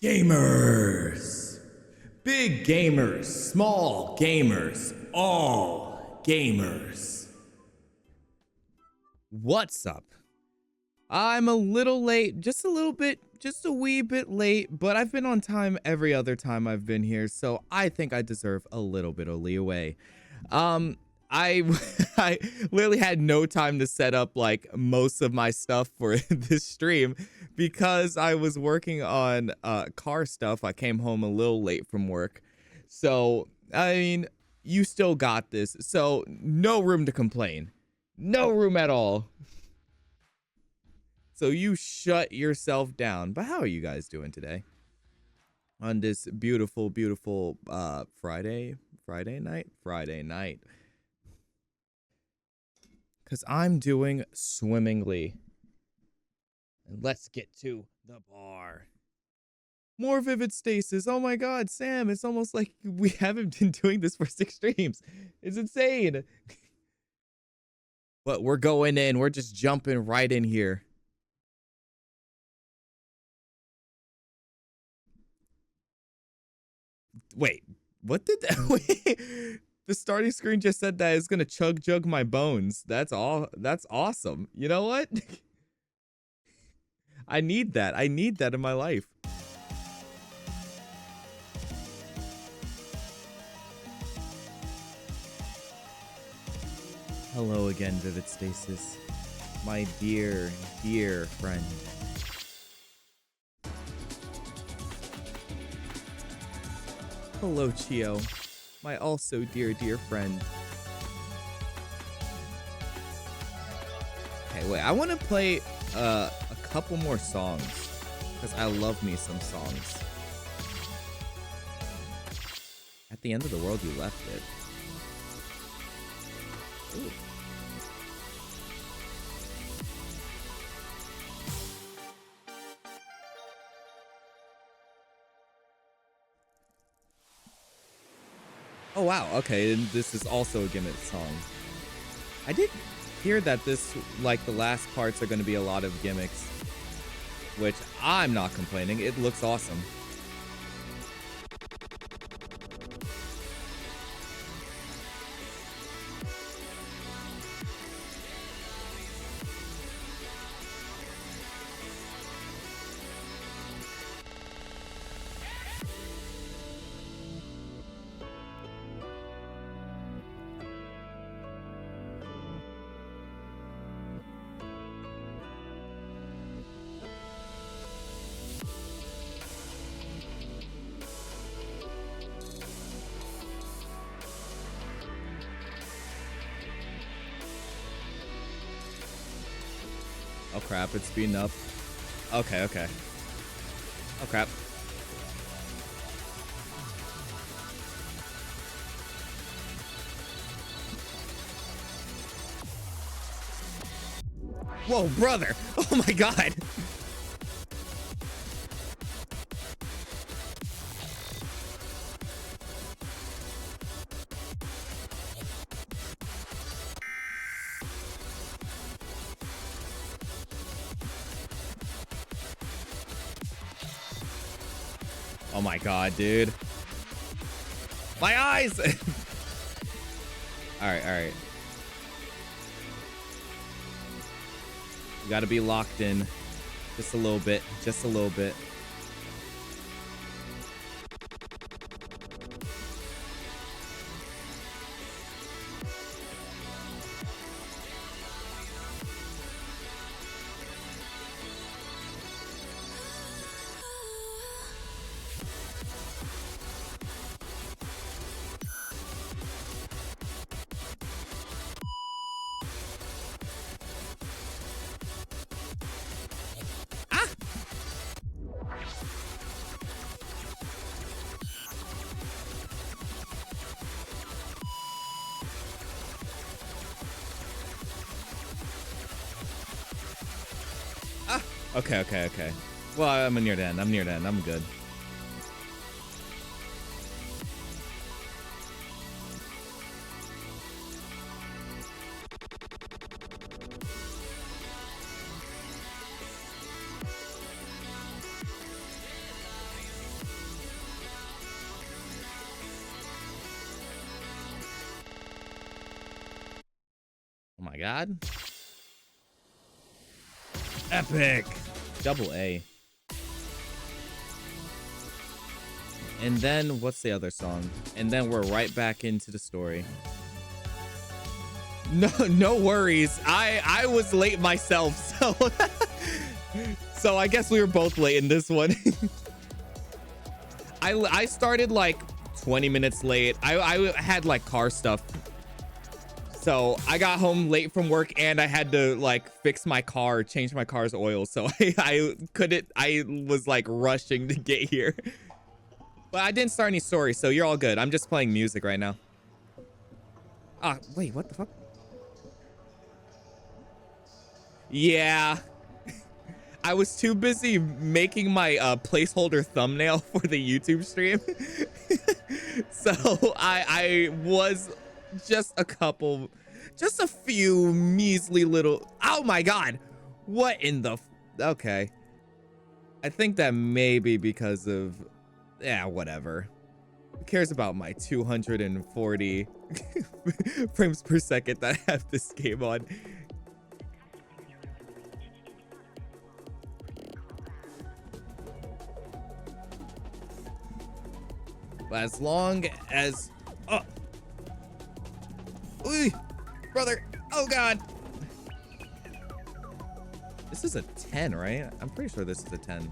Gamers! Big gamers, small gamers, all gamers. What's up? I'm a little late, just a little bit, just a wee bit late, but I've been on time every other time I've been here, so I think I deserve a little bit of leeway. I I literally had no time to set up like most of my stuff for this stream because I was working on car stuff. I came home a little late from work. So, I mean, you still got this. So, no room to complain. No room at all. So you shut yourself down. But how are you guys doing today? On this beautiful, beautiful Friday night. Because I'm doing swimmingly. And let's get to the bar. More Vivid Stasis. Oh my god, Sam, it's almost like we haven't been doing this for 6 streams. It's insane. But we're going in. We're just jumping right in here. Wait, what did that? Wait, the starting screen just said that it's gonna chug jug my bones. That's all. That's awesome. You know what? I need that. I need that in my life. Hello again, Vivid Stasis, my dear, dear friend. Hello, Chio, my also dear, dear friend. Okay, wait, I want to play a couple more songs because I love me some songs. At the end of the world, you left it. Ooh. Oh wow, okay, and this is also a gimmick song. I did hear that this, like, the last parts are going to be a lot of gimmicks, which I'm not complaining. It looks awesome. Oh crap, it's speeding up. Okay, okay. Oh crap. Whoa, brother! Oh my god! Oh my god, dude. My eyes! Alright, alright. You gotta be locked in. Just a little bit. Just a little bit. Okay, okay, okay. Well, I'm near the end. I'm near the end. I'm good. bad. Epic. Double A. And then what's the other song? And then we're right back into the story. No worries. I was late myself, so so I guess we were both late in this one. I started like 20 minutes late. I had like car stuff. So I got home late from work and I had to like fix my car, change my car's oil. So I was like rushing to get here. But I didn't start any stories, so you're all good. I'm just playing music right now. Ah, wait, what the fuck? Yeah. I was too busy making my placeholder thumbnail for the YouTube stream. So I was just a few measly little, oh my God. What in the, okay. I think that may be because of, yeah, whatever. Who cares about my 240 frames per second that I have this game on? As long as, oh, ooh, brother, oh God. This is a 10, right? I'm pretty sure this is a 10.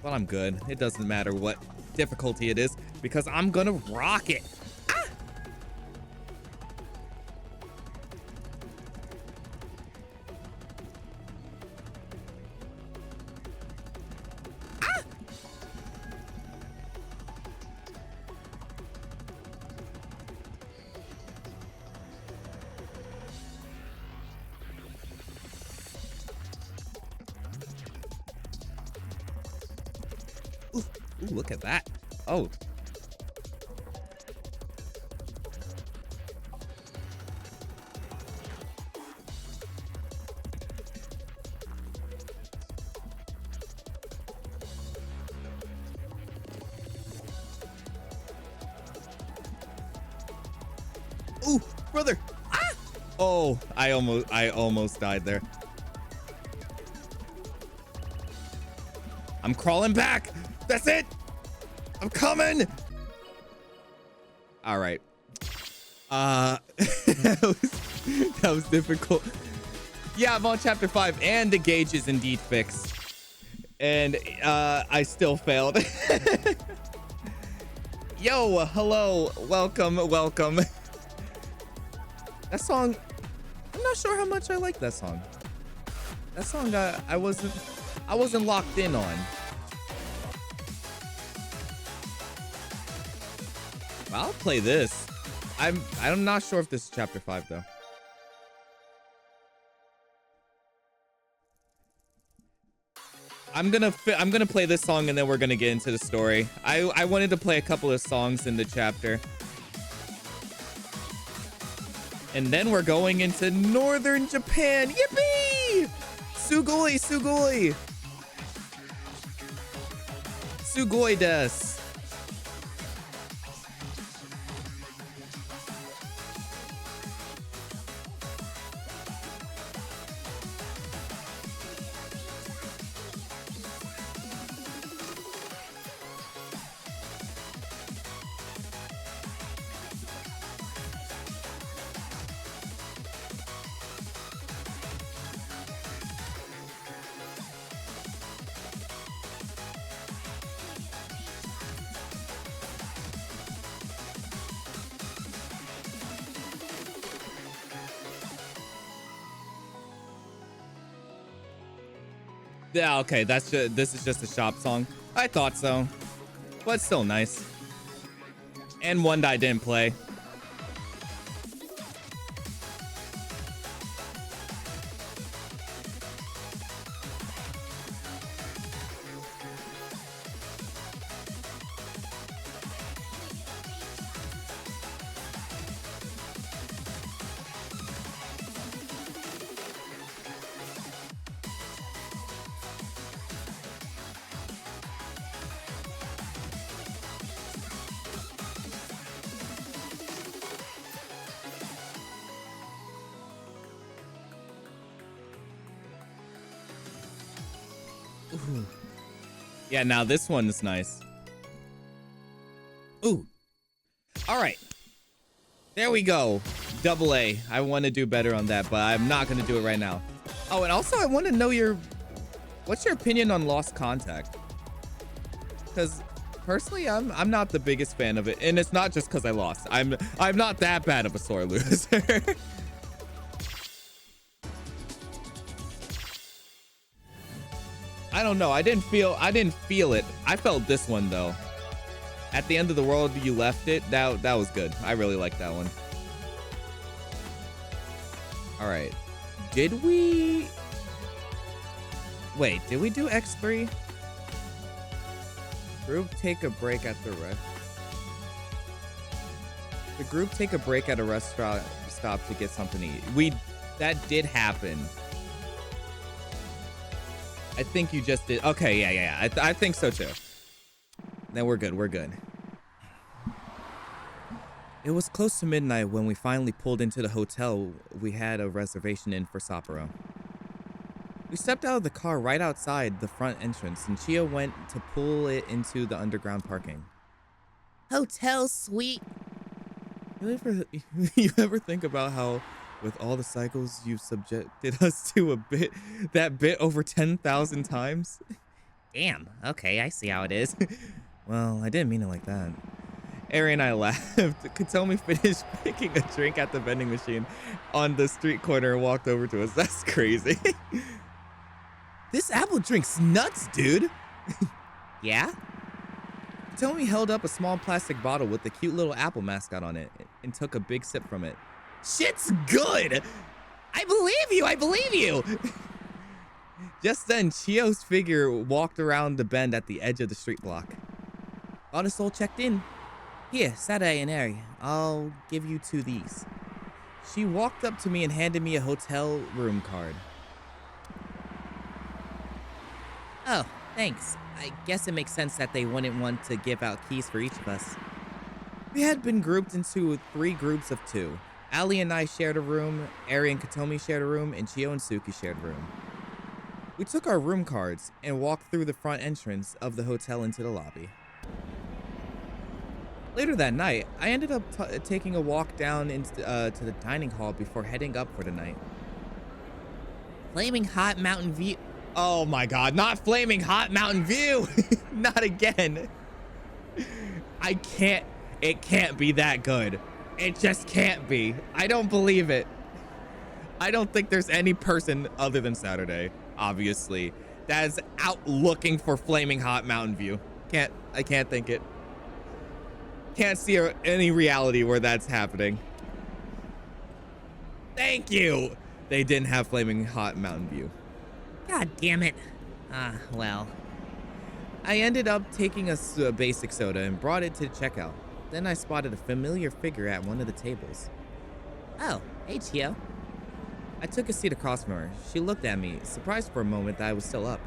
But I'm good. It doesn't matter what difficulty it is because I'm gonna rock it. Ah! Ooh, look at that. Oh. Ooh, brother. Ah! Oh, I almost died there. I'm crawling back. That's it. I'm coming. All right. that was difficult. Yeah, I'm on chapter 5 and the gauge is indeed fixed. And I still failed. Yo, hello. Welcome. That song, I'm not sure how much I like that song. That song I wasn't locked in on. I'll play this. I'm not sure if this is chapter 5 though. I'm gonna play this song and then we're gonna get into the story. I wanted to play a couple of songs in the chapter. And then we're going into northern Japan. Yippee! Sugoi, sugoi. Sugoi desu. Yeah, okay, this is just a shop song. I thought so, but still nice. And one that I didn't play. Ooh. Yeah, now this one is nice. Ooh. All right. There we go. Double A. I want to do better on that, but I'm not going to do it right now. Oh, and also I want to know what's your opinion on Lost Contact? Because personally, I'm not the biggest fan of it, and it's not just because I lost. I'm not that bad of a sore loser. I don't know. I didn't feel it. I felt this one though. At the end of the world, you left it. That was good. I really liked that one. All right. Did we do X3? Group take a break at the rest. The group take a break at a restaurant stop to get something to eat. That did happen. I think you just did. Okay, yeah. I think so too. Then we're good. It was close to midnight when we finally pulled into the hotel we had a reservation in for Sapporo. We stepped out of the car right outside the front entrance, and Chia went to pull it into the underground parking. Hotel suite. You ever think about how, with all the cycles you've subjected us to that bit over 10,000 times? Damn, okay, I see how it is. Well, I didn't mean it like that. Ari and I laughed. Katomi finished picking a drink at the vending machine on the street corner and walked over to us. That's crazy. This apple drink's nuts, dude. Yeah? Katomi held up a small plastic bottle with the cute little apple mascot on it and took a big sip from it. Shit's good! I believe you! Just then, Chio's figure walked around the bend at the edge of the street block. All the soul checked in. Here, Saturday and Ari, I'll give you 2 of these. She walked up to me and handed me a hotel room card. Oh, thanks. I guess it makes sense that they wouldn't want to give out keys for each of us. We had been grouped into 3 groups of 2. Ali and I shared a room, Ari and Katomi shared a room, and Chio and Suki shared a room. We took our room cards and walked through the front entrance of the hotel into the lobby. Later that night, I ended up taking a walk down into to the dining hall before heading up for the night. Flaming Hot Mountain View. Oh my God, not Flaming Hot Mountain View. Not again. It can't be that good. It just can't be. I don't believe it. I don't think there's any person other than Saturday, obviously, that is out looking for Flaming Hot Mountain View. I can't think it. Can't see any reality where that's happening. Thank you. They didn't have Flaming Hot Mountain View. God damn it. Well. I ended up taking a basic soda and brought it to checkout. Then I spotted a familiar figure at one of the tables. Oh, hey Chio. I took a seat across from her. She looked at me, surprised for a moment that I was still up.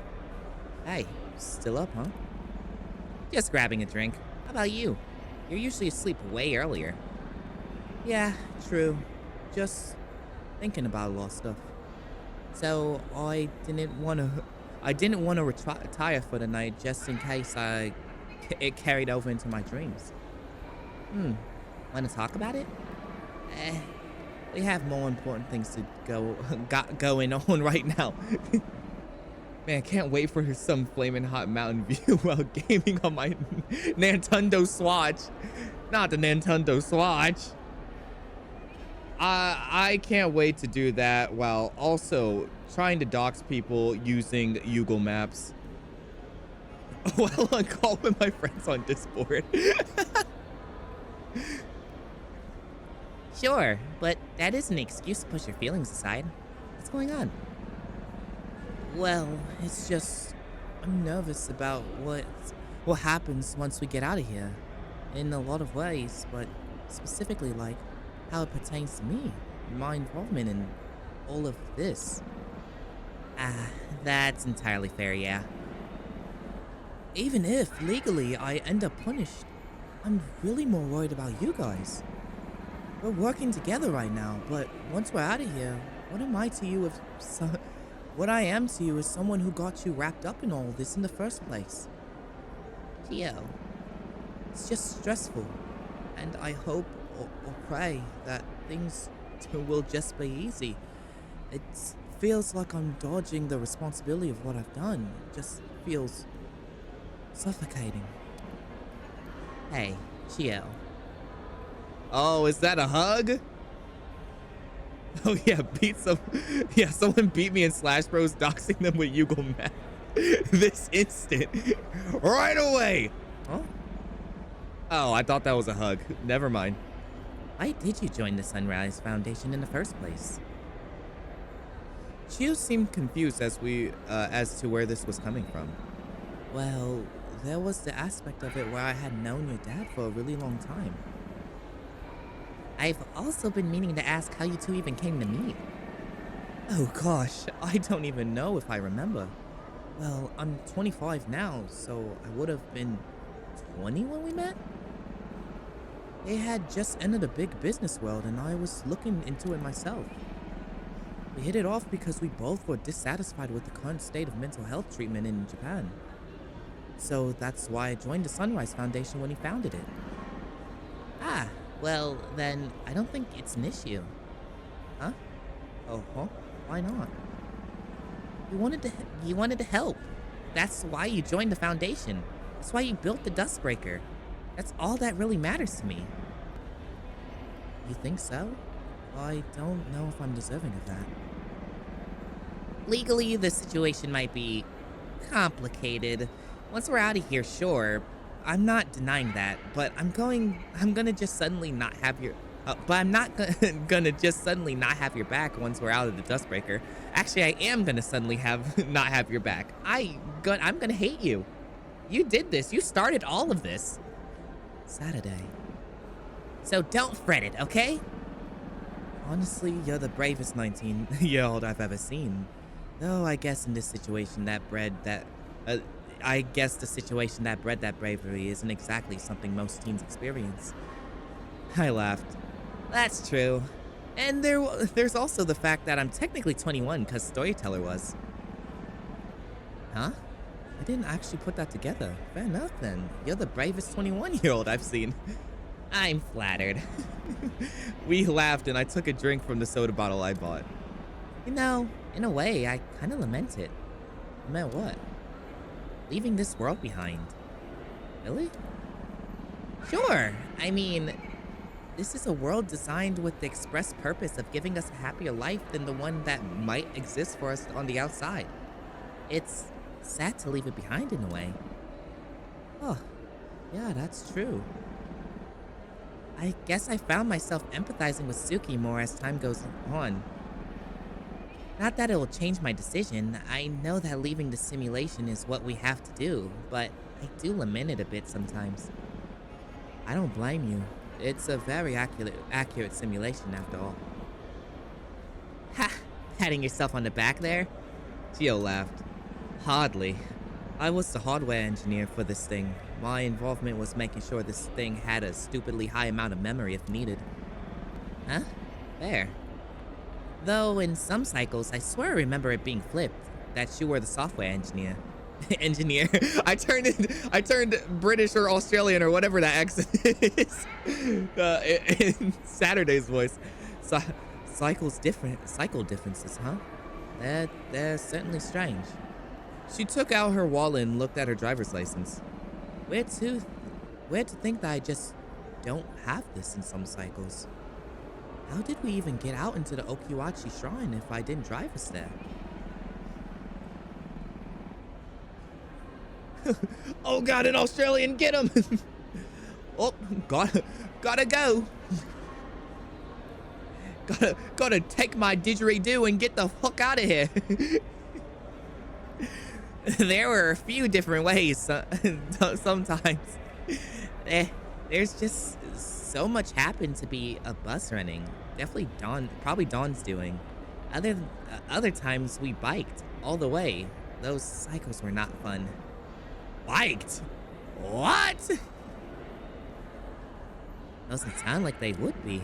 Hey, still up, huh? Just grabbing a drink. How about you? You're usually asleep way earlier. Yeah, true. Just thinking about a lot of stuff. So I didn't want to retire for the night just in case it carried over into my dreams. Want to talk about it? We have more important things to going on right now. Man, I can't wait for some Flaming Hot Mountain View while gaming on my Nintendo Switch. Not the Nintendo Switch. I can't wait to do that while also trying to dox people using Google Maps. While on call with my friends on Discord. Sure, but that isn't an excuse to push your feelings aside. What's going on? Well, it's just I'm nervous about what happens once we get out of here. In a lot of ways, but specifically like how it pertains to me, my involvement in all of this. That's entirely fair, yeah. Even if legally I end up punished, I'm really more worried about you guys. We're working together right now, but once we're out of here, what am I to you What I am to you is someone who got you wrapped up in all this in the first place. Gio, it's just stressful, and I hope or pray that things will just be easy. It feels like I'm dodging the responsibility of what I've done. It just feels suffocating. Hey, Gio. Oh, is that a hug? Oh yeah, someone beat me in Slash Bros, doxing them with Yugo Math. This instant. Right away. Huh? Oh, I thought that was a hug. Never mind. Why did you join the Sunrise Foundation in the first place? Chio seemed confused as to where this was coming from. Well, there was the aspect of it where I had known your dad for a really long time. I've also been meaning to ask how you two even came to meet. Oh gosh, I don't even know if I remember. Well, I'm 25 now, so I would have been 20 when we met? They had just entered a big business world and I was looking into it myself. We hit it off because we both were dissatisfied with the current state of mental health treatment in Japan. So that's why I joined the Sunrise Foundation when he founded it. Ah, well then, I don't think it's an issue. Huh? Oh, huh? Why not? You wanted to help. That's why you joined the foundation. That's why you built the Dustbreaker. That's all that really matters to me. You think so? I don't know if I'm deserving of that. Legally, the situation might be complicated. Once we're out of here, sure. I'm not denying that, but I'm gonna just suddenly not have your I'm not gonna just suddenly not have your back once we're out of the Dustbreaker. Actually, I am gonna suddenly not have your back. I'm gonna hate you. You did this. You started all of this. Saturday. So don't fret it, okay? Honestly, you're the bravest 19-year-old I've ever seen. Though I guess in this situation that bred that bravery isn't exactly something most teens experience. I laughed. That's true. And there's also the fact that I'm technically 21 because Storyteller was. Huh? I didn't actually put that together. Fair enough then. You're the bravest 21-year-old I've seen. I'm flattered. We laughed and I took a drink from the soda bottle I bought. You know, in a way, I kind of lament it. Lament what? Leaving this world behind. Really? Sure. I mean, this is a world designed with the express purpose of giving us a happier life than the one that might exist for us on the outside. It's sad to leave it behind in a way. Oh, yeah, that's true. I guess I found myself empathizing with Suki more as time goes on. Not that it will change my decision. I know that leaving the simulation is what we have to do, but I do lament it a bit sometimes. I don't blame you. It's a very accurate simulation after all. Ha! Patting yourself on the back there? Gio laughed. Hardly. I was the hardware engineer for this thing. My involvement was making sure this thing had a stupidly high amount of memory if needed. Huh? Fair. Though in some cycles, I swear I remember it being flipped, that you were the software engineer. Engineer. I turned British or Australian or whatever that accent is. In Saturday's voice. Cycle differences, huh? They're certainly strange. She took out her wallet and looked at her driver's license. Weird to think that I just don't have this in some cycles. How did we even get out into the Okiwachi Shrine if I didn't drive us there? Oh god, an Australian, get him! Oh, gotta go. Gotta take my didgeridoo and get the fuck out of here. There were a few different ways sometimes. There's just so much happened to be a bus running. Definitely probably Dawn's doing. Other times we biked all the way. Those cycles were not fun. Biked? What? Doesn't sound like they would be.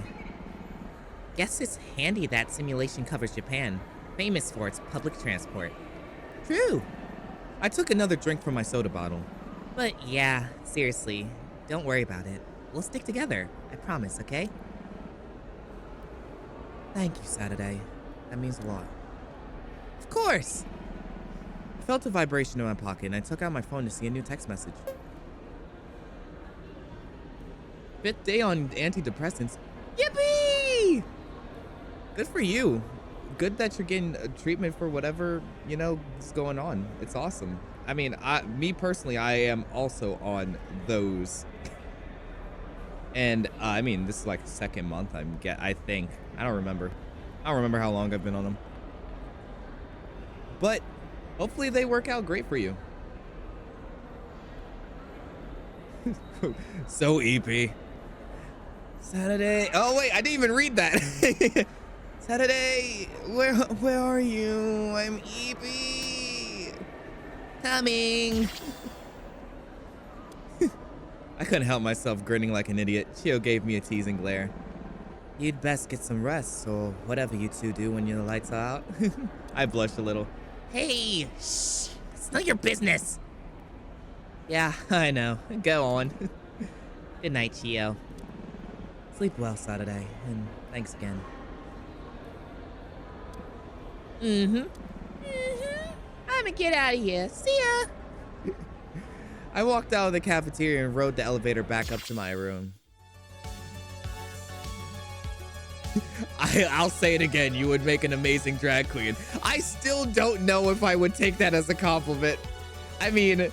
Guess it's handy that simulation covers Japan. famous for its public transport. True. I took another drink from my soda bottle. But yeah, seriously, don't worry about it. We'll stick together. I promise, okay? Thank you, Saturday. That means a lot. Of course! I felt a vibration in my pocket and I took out my phone to see a new text message. 5th day on antidepressants. Yippee! Good for you. Good that you're getting treatment for whatever, you know, is going on. It's awesome. I mean, me personally, I am also on those. And I mean, this is like the 2nd month I think. I don't remember how long I've been on them. But hopefully they work out great for you. So EP. Saturday. Oh wait, I didn't even read that. Saturday, where are you? I'm EP. Coming. I couldn't help myself grinning like an idiot. Chio gave me a teasing glare. You'd best get some rest, or whatever you two do when your lights are out. I blushed a little. Hey, shh, it's not your business. Yeah, I know. Go on. Good night, Chio. Sleep well, Saturday, and thanks again. I'ma get out of here. See ya. I walked out of the cafeteria and rode the elevator back up to my room. I'll say it again. You would make an amazing drag queen. I still don't know if I would take that as a compliment. I mean,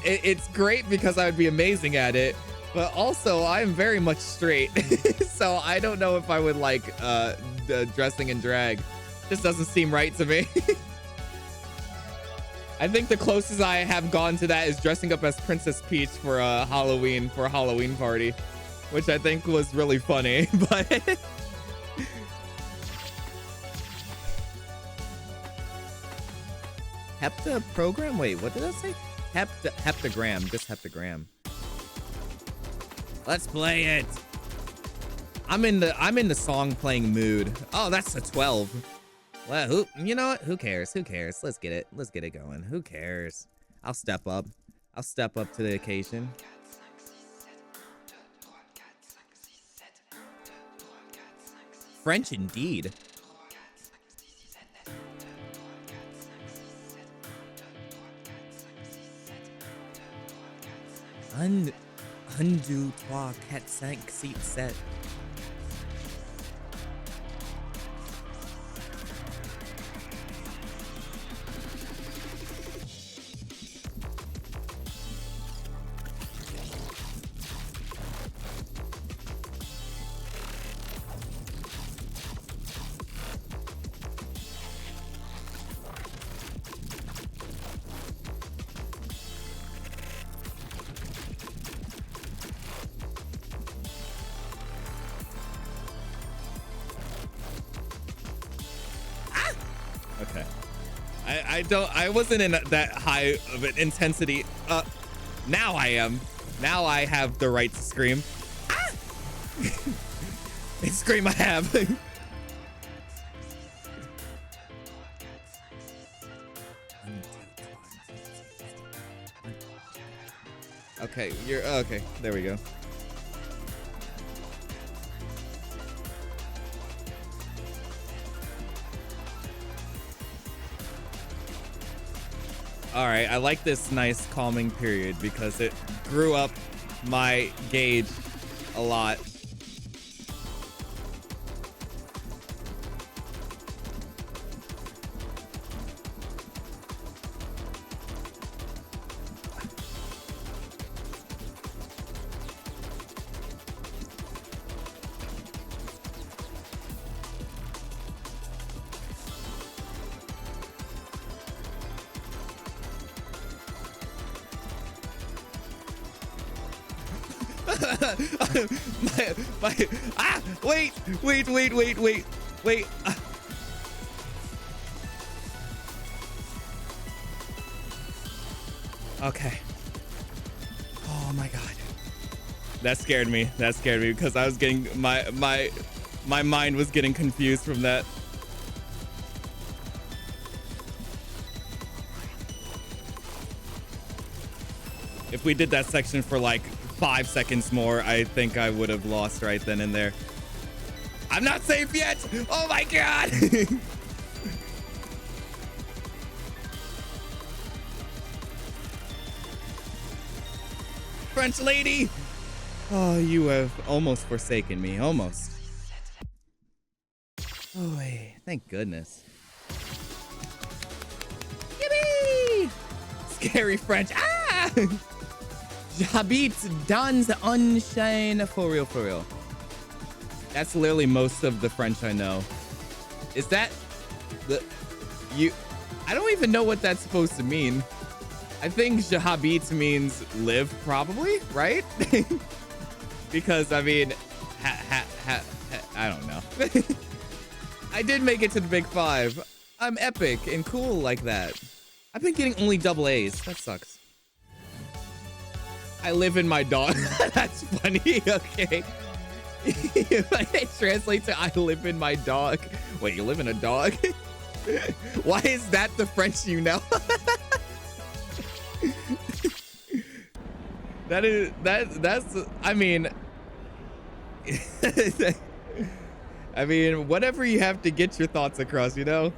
it's great because I would be amazing at it, but also I'm very much straight. So I don't know if I would like dressing in drag. This doesn't seem right to me. I think the closest I have gone to that is dressing up as Princess Peach for a Halloween party, which I think was really funny, but Hepta program? Wait, what did I say? Heptagram, just heptagram. Let's play it. I'm in the song playing mood. Oh, that's a 12. Well, you know what? Who cares? Who cares? Let's get it. Let's get it going. Who cares? I'll step up. I'll step up to the occasion. French indeed. Un, deux, trois, quatre, cinq, six, sept. Okay. I wasn't in that high of an intensity. Now I am. Now I have the right to scream. Ah! It's scream I have. Okay, okay. There we go. All right, I like this nice calming period because it grew up my gauge a lot. Wait. Okay. Oh my God. That scared me. That scared me because I was getting my mind was getting confused from that. If we did that section for like 5 seconds more, I think I would have lost right then and there. I'm not safe yet. Oh my God. French lady. Oh, you have almost forsaken me. Almost. Oh, wait. Thank goodness. Yippee! Scary French. Ah! J'habite dans un chien. For real, for real. That's literally most of the French I know. Is that the you? I don't even know what that's supposed to mean. I think j'habite means live, probably, right? Because I mean, I don't know. I did make it to the big 5. I'm epic and cool like that. I've been getting only double A's. That sucks. I live in my dog. That's funny. Okay. It translates to I live in my dog. Wait, you live in a dog? Why is that the French you know? That's I mean I mean, whatever you have to get your thoughts across, you know?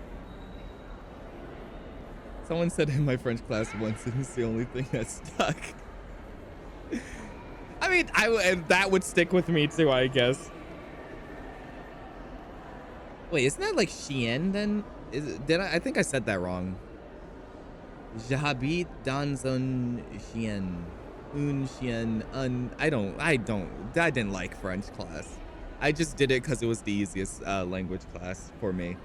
Someone said in my French class once, and it's the only thing that stuck. I mean, that would stick with me too, I guess. Wait, isn't that like chien then? I think I said that wrong. J'habite dans un chien. Un chien. I didn't like French class. I just did it because it was the easiest language class for me.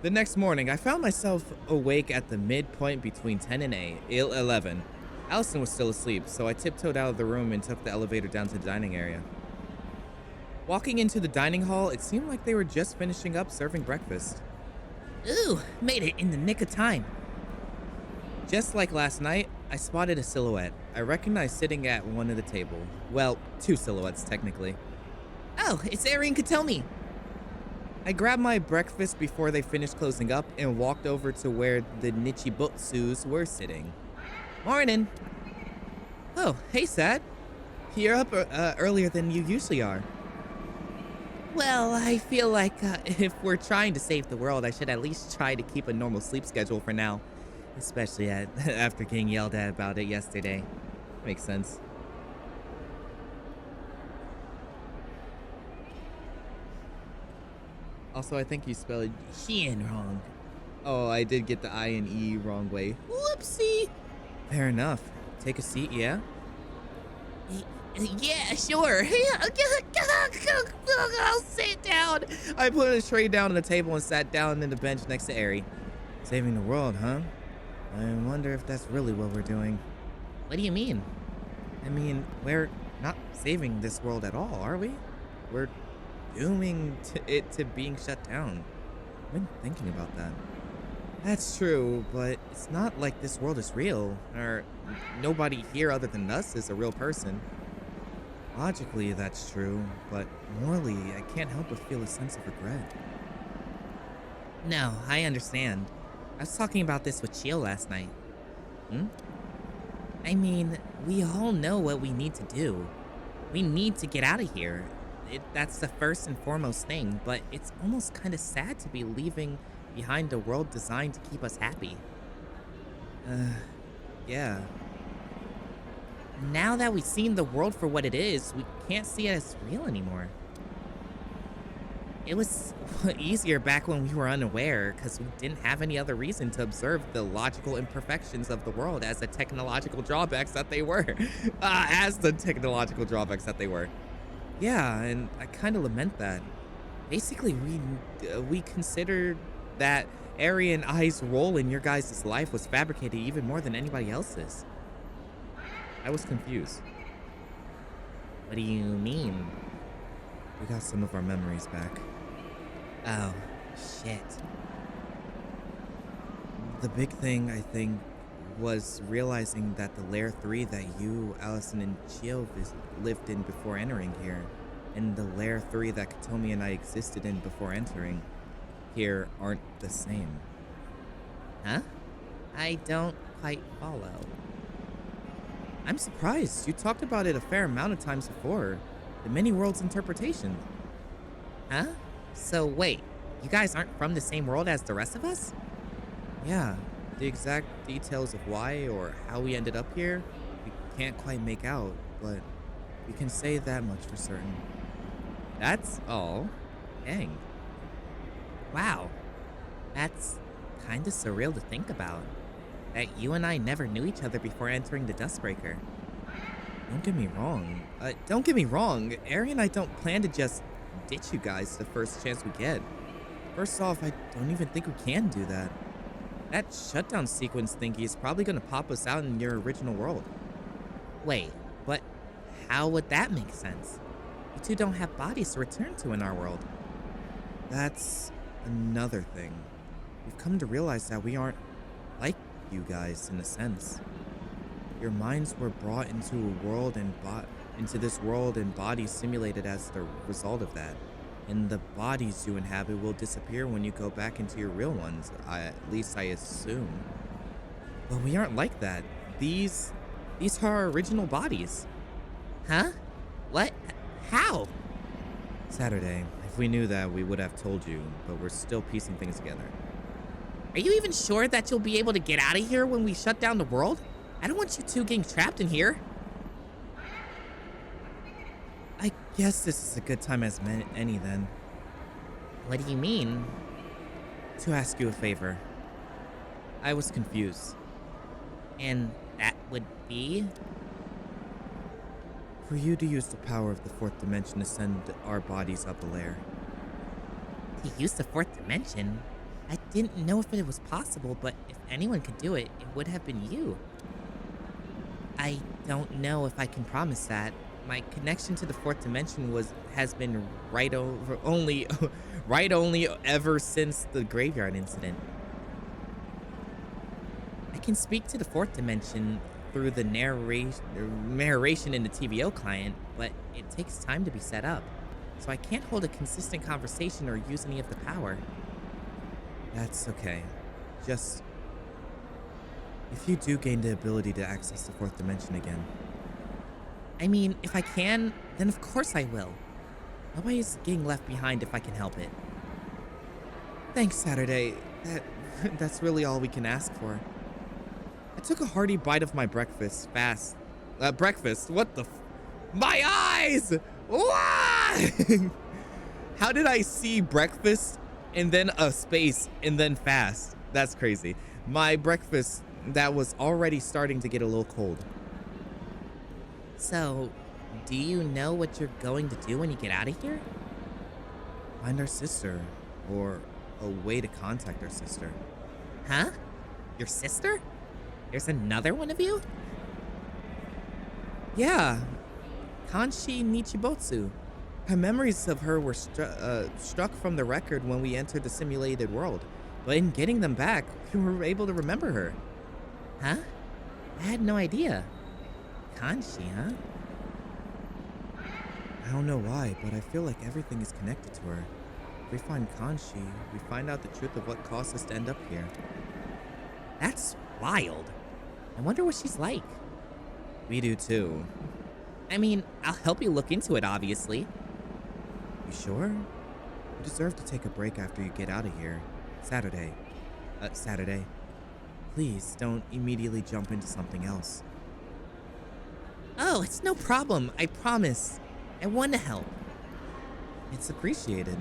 The next morning, I found myself awake at the midpoint between 10 and 11. Allison was still asleep, so I tiptoed out of the room and took the elevator down to the dining area. Walking into the dining hall, it seemed like they were just finishing up serving breakfast. Ooh, made it in the nick of time. Just like last night, I spotted a silhouette. I recognized sitting at one of the table. Well, 2 silhouettes, technically. Oh, it's Arian Katomi. I grabbed my breakfast before they finished closing up and walked over to where the Nichibotsus were sitting. Morning. Oh, hey, Sad. You're up earlier than you usually are. Well, I feel like if we're trying to save the world, I should at least try to keep a normal sleep schedule for now. Especially after getting yelled at about it yesterday. Makes sense. Also, I think you spelled chien wrong. Oh, I did get the I and E wrong way. Whoopsie. Fair enough. Take a seat, yeah? Yeah, sure. I'll sit down. I put a tray down on the table and sat down on the bench next to Ari. Saving the world, huh? I wonder if that's really what we're doing. What do you mean? I mean, we're not saving this world at all, are we? We're dooming it to being shut down. I've been thinking about that. That's true, but it's not like this world is real, or nobody here other than us is a real person. Logically, that's true, but morally, I can't help but feel a sense of regret. No, I understand. I was talking about this with Chio last night. I mean, we all know what we need to do. We need to get out of here. That's the first and foremost thing, but it's almost kind of sad to be leaving behind a world designed to keep us happy. Yeah. Now that we've seen the world for what it is, we can't see it as real anymore. It was easier back when we were unaware, because we didn't have any other reason to observe the logical imperfections of the world as the technological drawbacks that they were. Yeah, and I kind of lament that. Basically, we considered that Ari and I's role in your guys' life was fabricated even more than anybody else's. I was confused. What do you mean? We got some of our memories back. Oh, shit. The big thing, I think, was realizing that the Lair 3 that you, Allison, and Chio lived in before entering here, and the Lair 3 that Katomi and I existed in before entering here aren't the same. Huh? I don't quite follow. I'm surprised. You talked about it a fair amount of times before. The many worlds interpretation. Huh? So wait, you guys aren't from the same world as the rest of us? Yeah, the exact details of why or how we ended up here, we can't quite make out, but we can say that much for certain. That's all. Dang. Wow. That's kinda surreal to think about. That you and I never knew each other before entering the Dustbreaker. Don't get me wrong. Don't get me wrong. Ari and I don't plan to just ditch you guys the first chance we get. First off, I don't even think we can do that. That shutdown sequence thingy is probably gonna pop us out in your original world. Wait, but how would that make sense? You two don't have bodies to return to in our world. That's another thing. We've come to realize that we aren't like you guys in a sense. Your minds were brought into a world and into this world and bodies simulated as the result of that. And the bodies you inhabit will disappear when you go back into your real ones. At least I assume. But we aren't like that. These are our original bodies. Huh? What? How? Saturday. If we knew that, we would have told you, but we're still piecing things together. Are you even sure that you'll be able to get out of here when we shut down the world? I don't want you two getting trapped in here. I guess this is a good time as any then. What do you mean? To ask you a favor. I was confused. And that would be? For you to use the power of the fourth dimension to send our bodies up a layer. To use the fourth dimension? I didn't know if it was possible, but if anyone could do it, it would have been you. I don't know if I can promise that. My connection to the fourth dimension has been right only ever since the graveyard incident. I can speak to the fourth dimension through the narration in the TVO client, but it takes time to be set up. So I can't hold a consistent conversation or use any of the power. That's okay. Just if you do gain the ability to access the fourth dimension again. I mean, if I can, then of course I will. Nobody's getting left behind if I can help it. Thanks, Saturday. That's really all we can ask for. I took a hearty bite of my breakfast fast. Breakfast? What the my eyes! Why? How did I see breakfast and then a space and then fast? That's crazy. My breakfast that was already starting to get a little cold. So, do you know what you're going to do when you get out of here? Find our sister, or a way to contact our sister. Huh? Your sister? There's another one of you? Yeah, Kanshi Nichibotsu. Her memories of her were struck from the record when we entered the simulated world, but in getting them back, we were able to remember her. Huh? I had no idea. Kanshi, huh? I don't know why, but I feel like everything is connected to her. If we find Kanshi, we find out the truth of what caused us to end up here. That's wild. I wonder what she's like. We do too. I mean, I'll help you look into it, obviously. You sure? You deserve to take a break after you get out of here. Saturday. Please don't immediately jump into something else. Oh, it's no problem. I promise. I want to help. It's appreciated.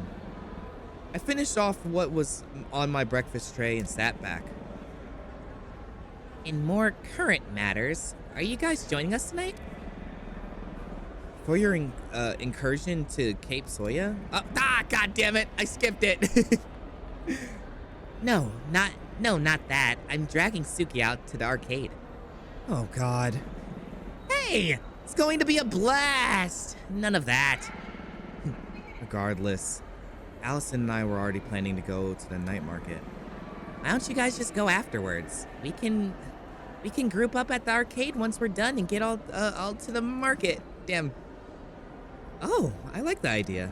I finished off what was on my breakfast tray and sat back. In more current matters, are you guys joining us tonight? For your incursion to Cape Soya? God damn it! I skipped it. No, not that. I'm dragging Suki out to the arcade. Oh God. Hey, it's going to be a blast. None of that. Regardless, Allison and I were already planning to go to the night market. Why don't you guys just go afterwards? We can group up at the arcade once we're done and get all to the market. Damn. Oh, I like the idea.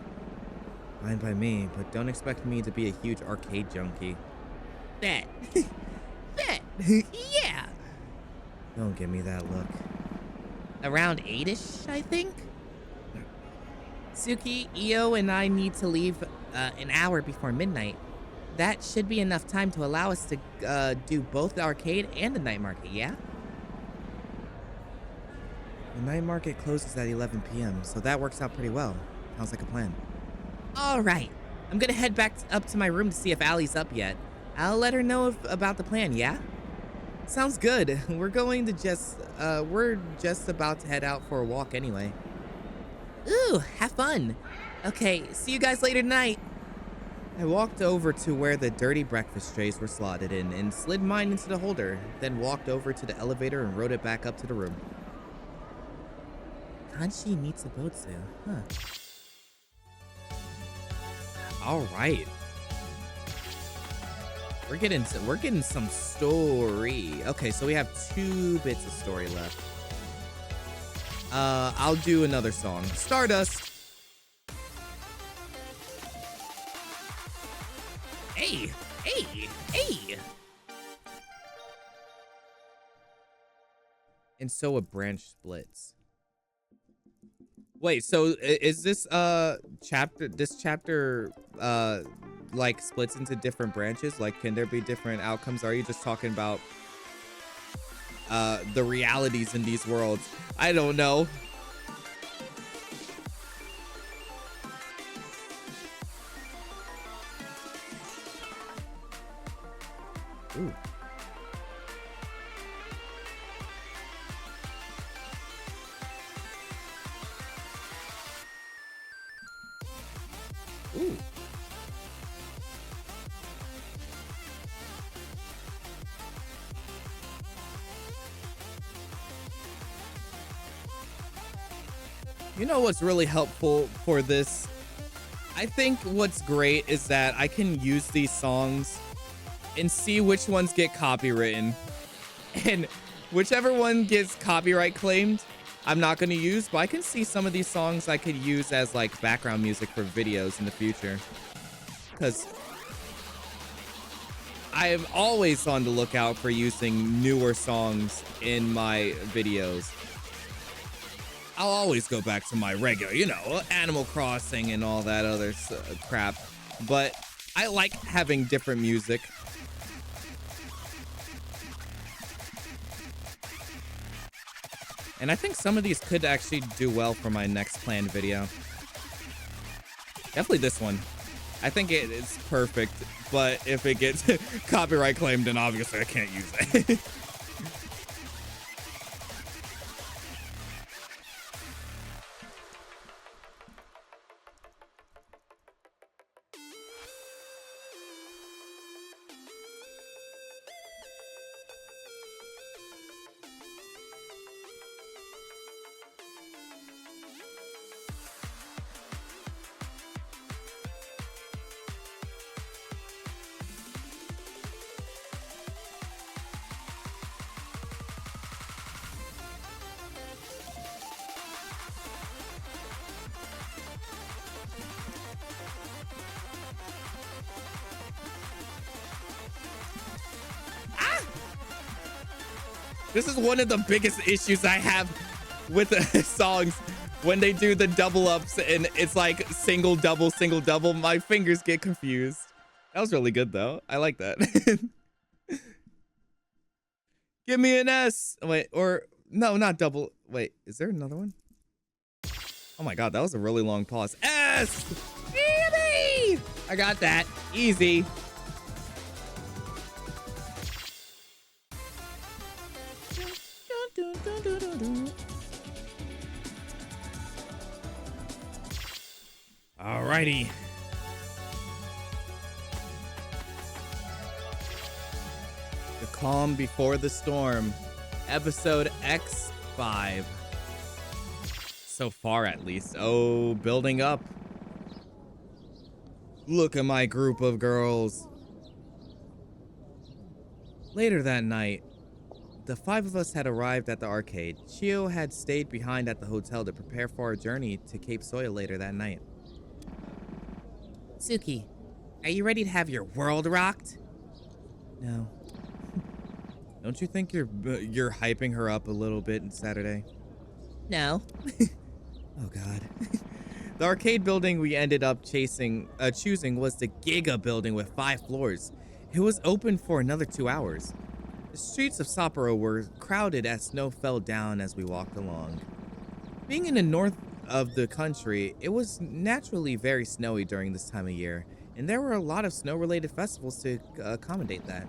Fine by me, but don't expect me to be a huge arcade junkie. Bet. Bet. Yeah. Don't give me that look. Around 8-ish, I think? Suki, Io, and I need to leave an hour before midnight. That should be enough time to allow us to do both the arcade and the night market, yeah? The night market closes at 11 p.m., so that works out pretty well. Sounds like a plan. All right. I'm gonna head back up to my room to see if Allie's up yet. I'll let her know about the plan, yeah? Sounds good. We're just about to head out for a walk anyway. Ooh, have fun. Okay, see you guys later tonight. I walked over to where the dirty breakfast trays were slotted in and slid mine into the holder, then walked over to the elevator and rode it back up to the room. Kanshi meets a Botsu, huh? All right. We're getting some story. Okay, so we have 2 bits of story left. I'll do another song. Stardust. Hey! And so a branch splits. Wait, so is this chapter like splits into different branches? Like, can there be different outcomes? Are you just talking about the realities in these worlds? I don't know. Ooh. Ooh. You know what's really helpful for this? I think what's great is that I can use these songs and see which ones get copywritten. And whichever one gets copyright claimed, I'm not going to use, but I can see some of these songs I could use as like background music for videos in the future. Because I am always on the lookout for using newer songs in my videos. I'll always go back to my regular, you know, Animal Crossing and all that other crap. But I like having different music. And I think some of these could actually do well for my next planned video. Definitely this one. I think it is perfect, but if it gets copyright claimed, then obviously I can't use it. This is one of the biggest issues I have with the songs when they do the double ups and it's like single double. My fingers get confused. That was really good though. I like that. Give me an S. Wait, or no, not double. Wait, is there another one? Oh my God, that was a really long pause. S. Yippee! I got that. Easy. Alrighty. The Calm Before the Storm, episode X5. So far, at least. Oh, building up. Look at my group of girls. Later that night, the 5 of us had arrived at the arcade. Chio had stayed behind at the hotel to prepare for our journey to Cape Soya later that night. Suki, are you ready to have your world rocked? No. Don't you think you're hyping her up a little bit on Saturday? No. Oh God. The arcade building we ended up choosing was the Giga building with 5 floors. It was open for another 2 hours. The streets of Sapporo were crowded as snow fell down as we walked along. Being in the north of the country, it was naturally very snowy during this time of year, and there were a lot of snow-related festivals to accommodate that.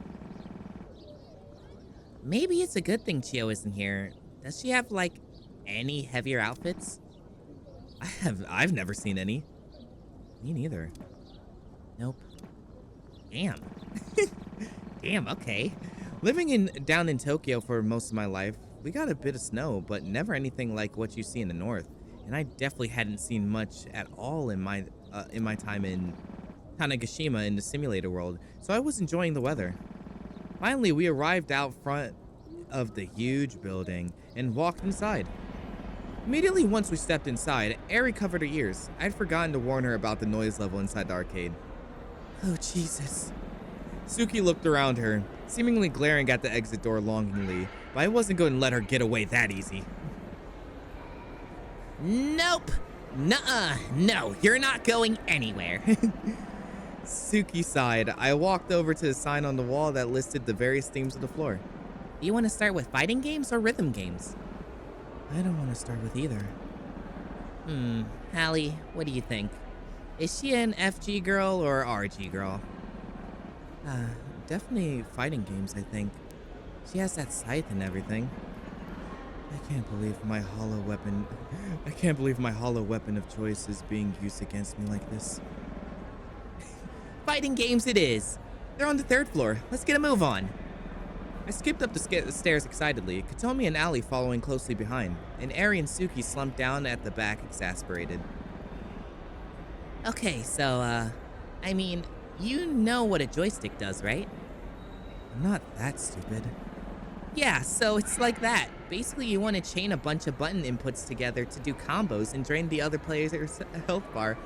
Maybe it's a good thing Chio isn't here. Does she have, like, any heavier outfits? I've never seen any. Me neither. Nope. Damn. Damn, okay. Living down in Tokyo for most of my life, we got a bit of snow, but never anything like what you see in the north. And I definitely hadn't seen much at all in my time in Tanegashima in the simulator world, so I was enjoying the weather. Finally, we arrived out front of the huge building and walked inside. Immediately once we stepped inside, Eri covered her ears. I'd forgotten to warn her about the noise level inside the arcade. Oh, Jesus. Suki looked around her, seemingly glaring at the exit door longingly, but I wasn't going to let her get away that easy. Nope. Nuh-uh. No, you're not going anywhere. Suki sighed. I walked over to the sign on the wall that listed the various themes of the floor. Do you want to start with fighting games or rhythm games? I don't want to start with either. Hallie, what do you think? Is she an FG girl or RG girl? Definitely fighting games, I think. She has that scythe and everything. I can't believe my hollow weapon of choice is being used against me like this. Fighting games it is. They're on the 3rd floor. Let's get a move on. I skipped up the stairs excitedly, Katomi and Ali following closely behind, and Eri and Suki slumped down at the back exasperated. Okay, so, I mean, you know what a joystick does, right? I'm not that stupid. Yeah, so it's like that. Basically, you want to chain a bunch of button inputs together to do combos and drain the other player's health bar.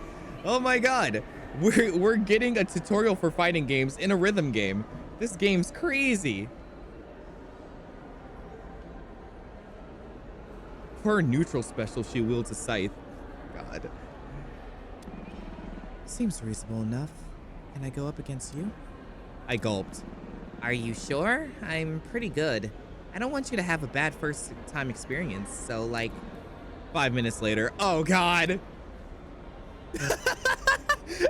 Oh my god! We're getting a tutorial for fighting games in a rhythm game. This game's crazy. For her neutral special, she wields a scythe. God. Seems reasonable enough. Can I go up against you? I gulped. Are you sure? I'm pretty good. I don't want you to have a bad first time experience, so like... 5 minutes later. Oh god!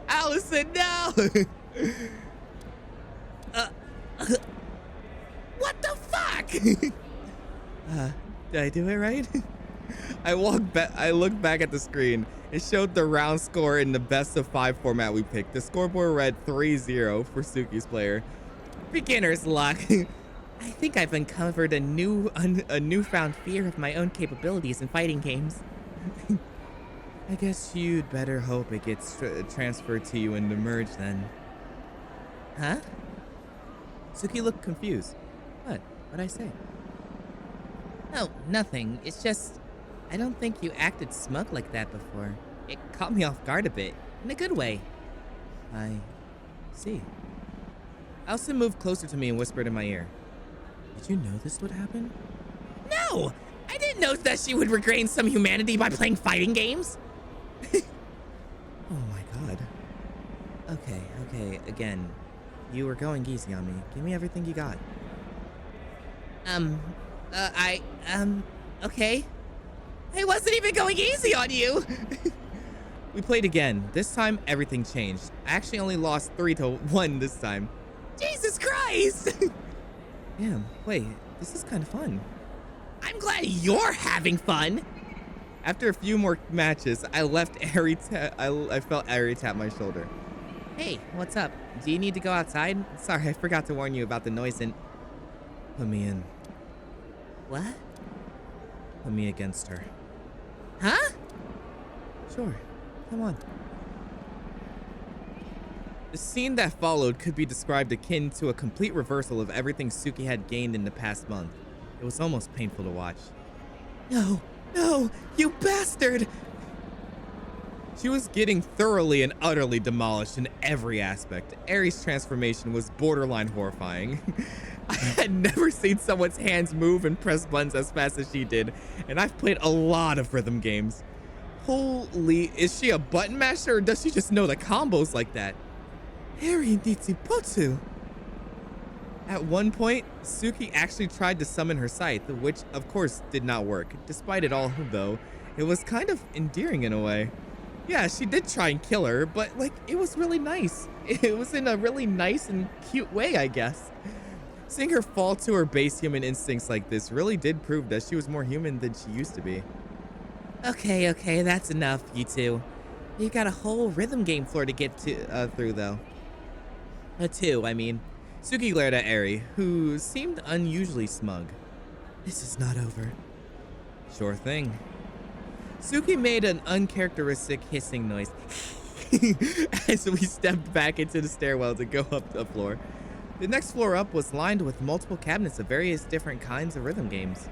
Allison, no! What the fuck? Did I do it right? I looked back at the screen. It showed the round score in the best of 5 format we picked. The scoreboard read 3-0 for Suki's player. Beginner's luck. I think I've uncovered a newfound fear of my own capabilities in fighting games. I guess you'd better hope it gets transferred to you in the merge then. Huh? Suki looked confused. What'd I say? Oh, nothing. It's just, I don't think you acted smug like that before. It caught me off guard a bit, in a good way. I see. Allison moved closer to me and whispered in my ear. Did you know this would happen? No! I didn't know that she would regain some humanity by playing fighting games. Oh my god. Okay, again. You were going easy on me. Give me everything you got. Okay. I wasn't even going easy on you. We played again. This time, everything changed. I actually only lost 3-1 this time. Jesus Christ! Damn, wait, this is kind of fun. I'm glad you're having fun. After a few more matches, I left Eri I felt Eri tap my shoulder. Hey, what's up? Do you need to go outside? Sorry, I forgot to warn you about the noise and... Put me in. What? Put me against her. Huh? Sure, come on. The scene that followed could be described akin to a complete reversal of everything Suki had gained in the past month. It was almost painful to watch. No, you bastard! She was getting thoroughly and utterly demolished in every aspect. Aries' transformation was borderline horrifying. I had never seen someone's hands move and press buttons as fast as she did, and I've played a lot of rhythm games. Holy, is she a button masher or does she just know the combos like that? Harry Nitsipotsu. At one point, Suki actually tried to summon her scythe, which of course did not work. Despite it all though, it was kind of endearing in a way. Yeah, she did try and kill her, but like, it was really nice. It was in a really nice and cute way, I guess. Seeing her fall to her base human instincts like this really did prove that she was more human than she used to be. Okay, that's enough, you two. You've got a whole rhythm game floor to get to through, though. Two, I mean. Suki glared at Eri, who seemed unusually smug. This is not over. Sure thing. Suki made an uncharacteristic hissing noise as we stepped back into the stairwell to go up the floor. The next floor up was lined with multiple cabinets of various different kinds of rhythm games.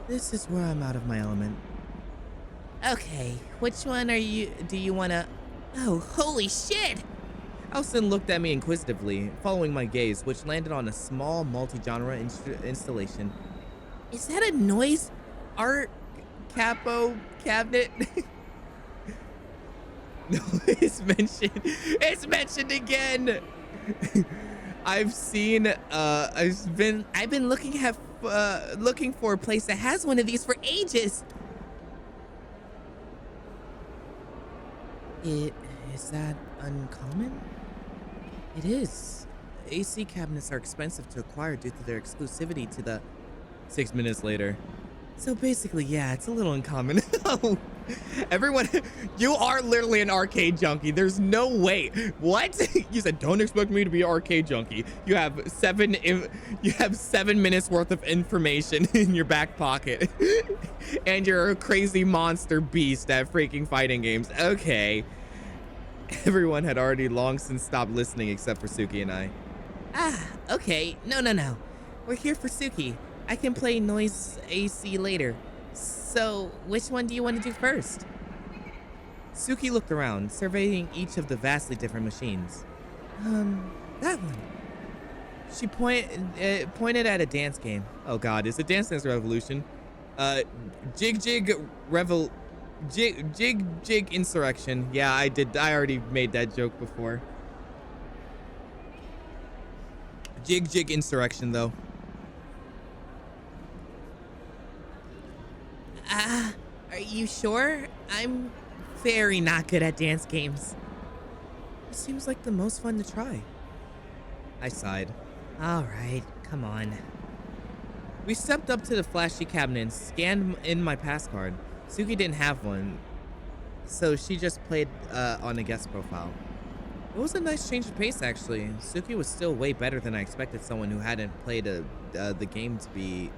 This is where I'm out of my element. Okay, which one do you wanna... Oh, holy shit! Alston looked at me inquisitively, following my gaze, which landed on a small multi-genre installation. Is that a noise art capo cabinet? No, it's mentioned. It's mentioned again. I've been looking for a place that has one of these for ages. Is that uncommon? It is. AC cabinets are expensive to acquire due to their exclusivity to the... 6 minutes later. So basically, yeah, it's a little uncommon. Everyone, you are literally an arcade junkie. There's no way. What? You said, don't expect me to be an arcade junkie. You have 7 minutes worth of information in your back pocket. And you're a crazy monster beast at freaking fighting games. Okay. Everyone had already long since stopped listening except for Suki and I. Ah, okay. No. We're here for Suki. I can play noise AC later. So, which one do you want to do first? Suki looked around, surveying each of the vastly different machines. That one. She pointed at a dance game. Oh god, it's a Dance Dance Revolution. Jig Insurrection. Yeah, I already made that joke before. Jig Insurrection, though. Are you sure? I'm very not good at dance games. It seems like the most fun to try. I sighed. All right, come on. We stepped up to the flashy cabinet and scanned in my pass card. Suki didn't have one, so she just played on a guest profile. It was a nice change of pace, actually. Suki was still way better than I expected someone who hadn't played the game to be...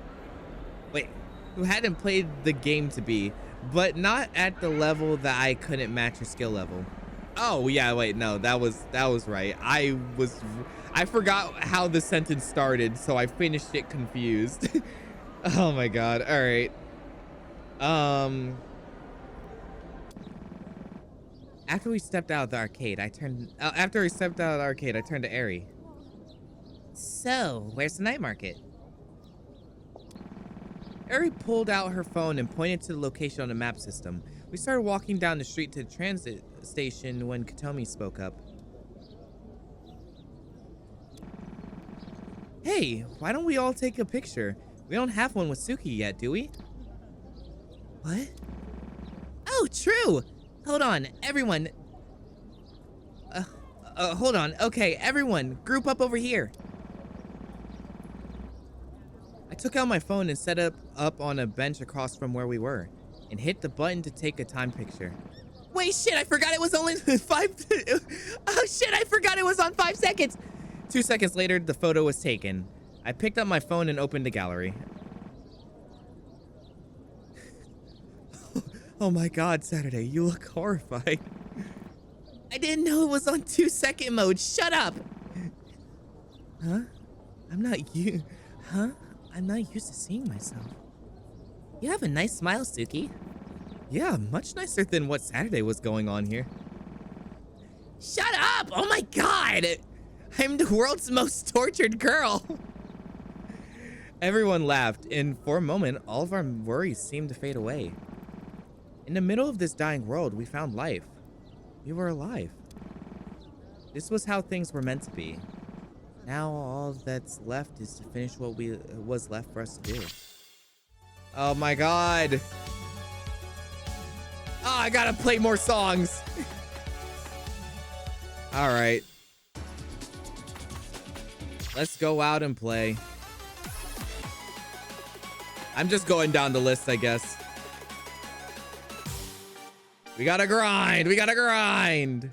Wait, who hadn't played the game to be, but not at the level that I couldn't match her skill level. Oh, yeah, wait, no, that was right. I forgot how the sentence started, so I finished it confused. Oh my god, all right. After we stepped out of the arcade, I turned to Eri. So, where's the night market? Eri pulled out her phone and pointed to the location on the map system. We started walking down the street to the transit station when Katomi spoke up. Hey, why don't we all take a picture? We don't have one with Suki yet, do we? What? Oh, true! Hold on, everyone. Hold on. Okay, everyone, group up over here. I took out my phone and set it up on a bench across from where we were, and hit the button to take a time picture. Wait, shit, I forgot it was only 5... Oh, shit, I forgot it was on 5 seconds! 2 seconds later, the photo was taken. I picked up my phone and opened the gallery. Oh my god, Saturday, you look horrified. I didn't know it was on 2-second mode. Shut up! Huh? I'm not used to seeing myself. You have a nice smile, Suki. Yeah, much nicer than what Saturday was going on here. Shut up! Oh my god! I'm the world's most tortured girl. Everyone laughed, and for a moment, all of our worries seemed to fade away. In the middle of this dying world, we found life. We were alive. This was how things were meant to be. Now all that's left is to finish what was left for us to do. Oh my god. Oh, I gotta play more songs. All right. Let's go out and play. I'm just going down the list, I guess. We gotta grind. We gotta grind.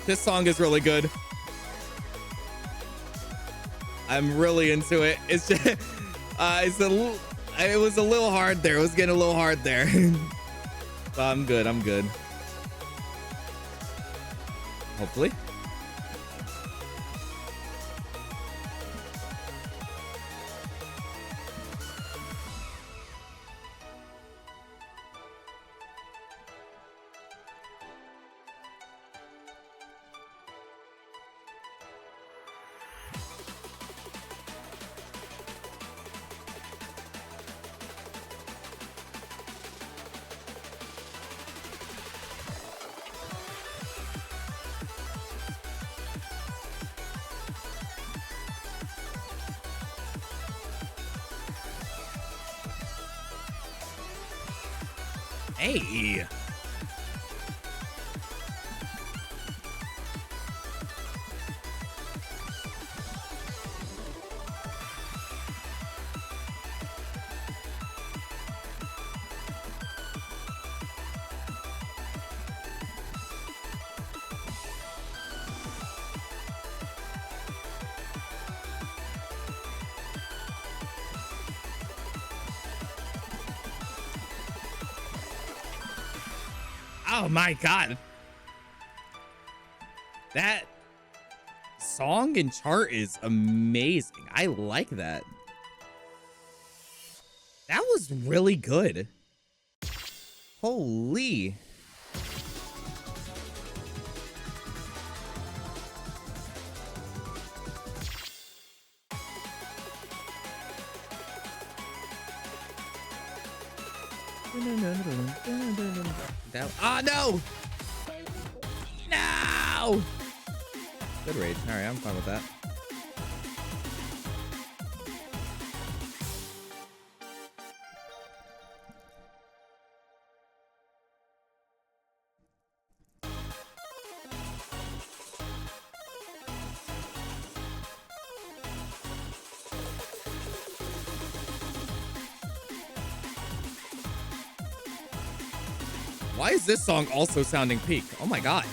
This song is really good. I'm really into it. It's just, it was a little hard there. It was getting a little hard there. But I'm good. I'm good. Hopefully. Hey. Oh my god. That song and chart is amazing. I like that. That was really good. Holy. Oh no! No! Good rage. All right, I'm fine with that. Why is this song also sounding peak? Oh my god.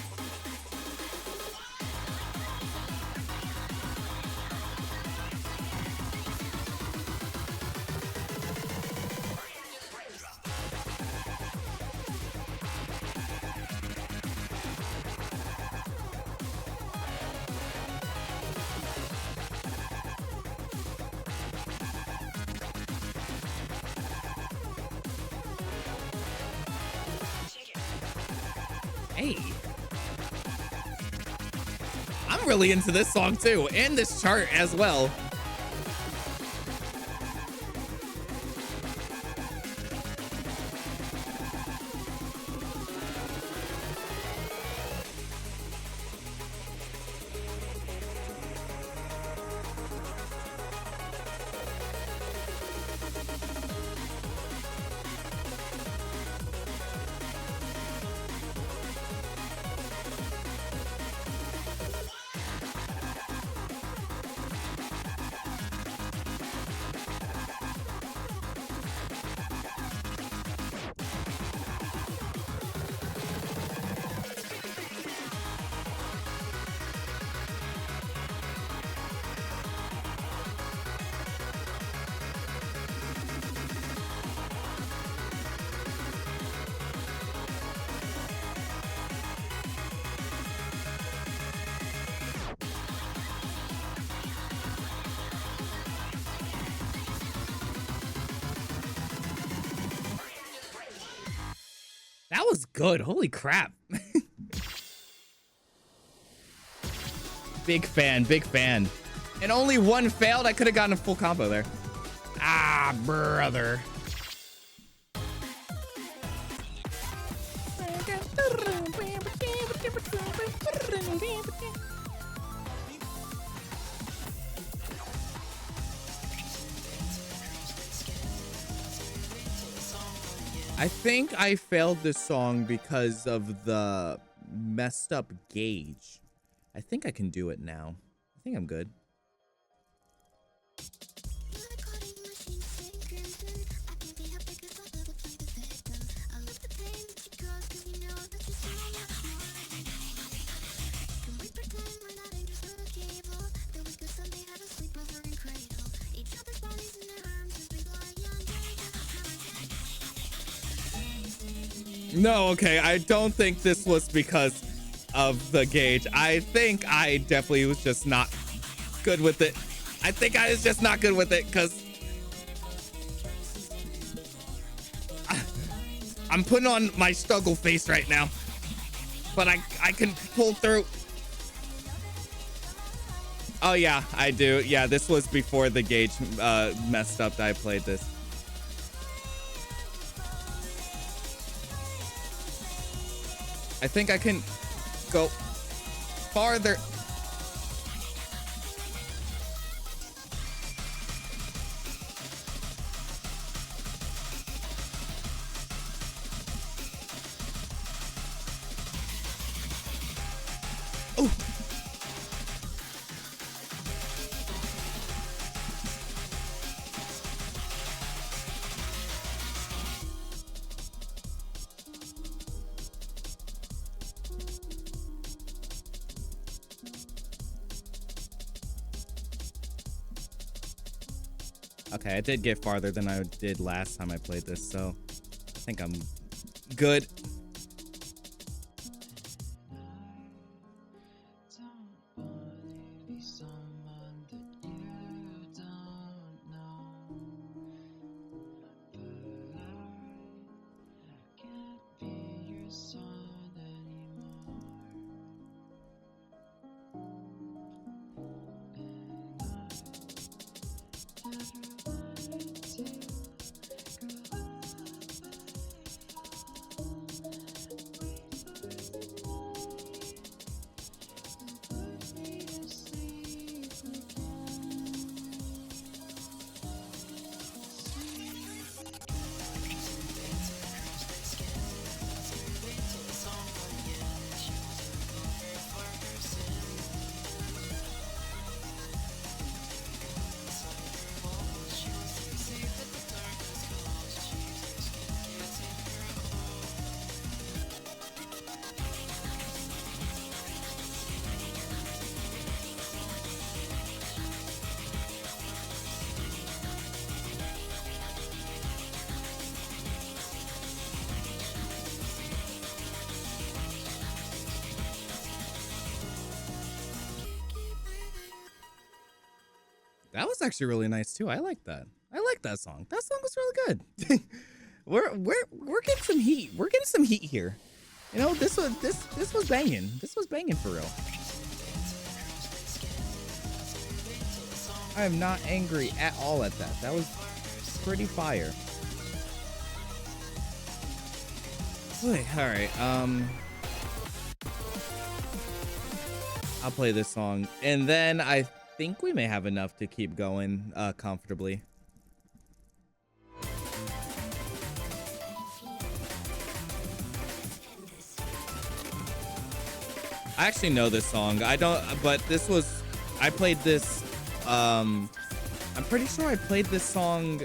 Hey. I'm really into this song too, and this chart as well. That was good. Holy crap. Big fan, big fan. And only one failed. I could have gotten a full combo there. Ah, brother. I think I failed this song because of the messed up gauge. I think I can do it now. I think I'm good. No, okay, I don't think this was because of the gauge. I think I definitely was just not good with it. I think I was just not good with it because I'm putting on my struggle face right now, but I can pull through. Oh yeah, I do. Yeah, this was before the gauge messed up that I played this. I think I can go farther. Oh. Okay, I did get farther than I did last time I played this, so I think I'm good. That was actually really nice too. I like that. I like that song. That song was really good. we're getting some heat. We're getting some heat here. You know, this was banging. This was banging for real. I am not angry at all at that. That was pretty fire. Wait, all right. I'll play this song, and then I think we may have enough to keep going comfortably. I actually know this song. I don't, but this was, I played this, I'm pretty sure I played this song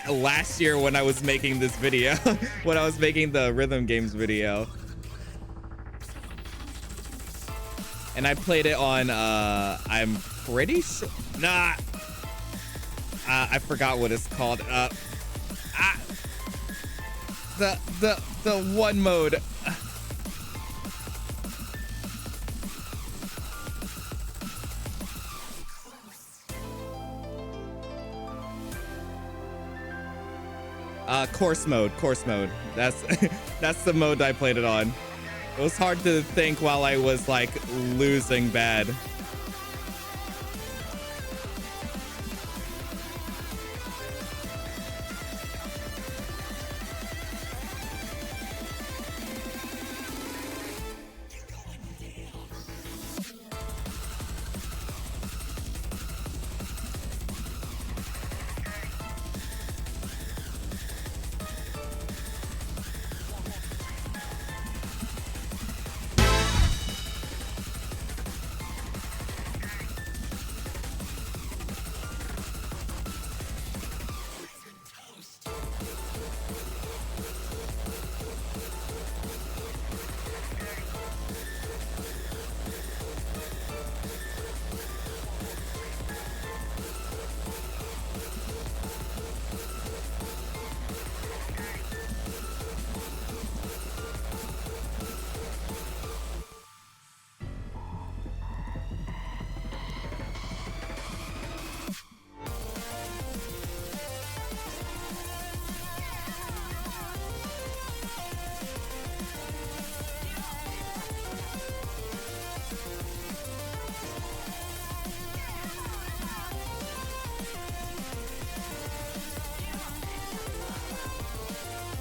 last year when I was making this video, when I was making the rhythm games video. And I played it on, I'm pretty sure, I forgot what it's called. The one mode. Course mode. That's that's the mode I played it on. It was hard to think while I was like losing bad.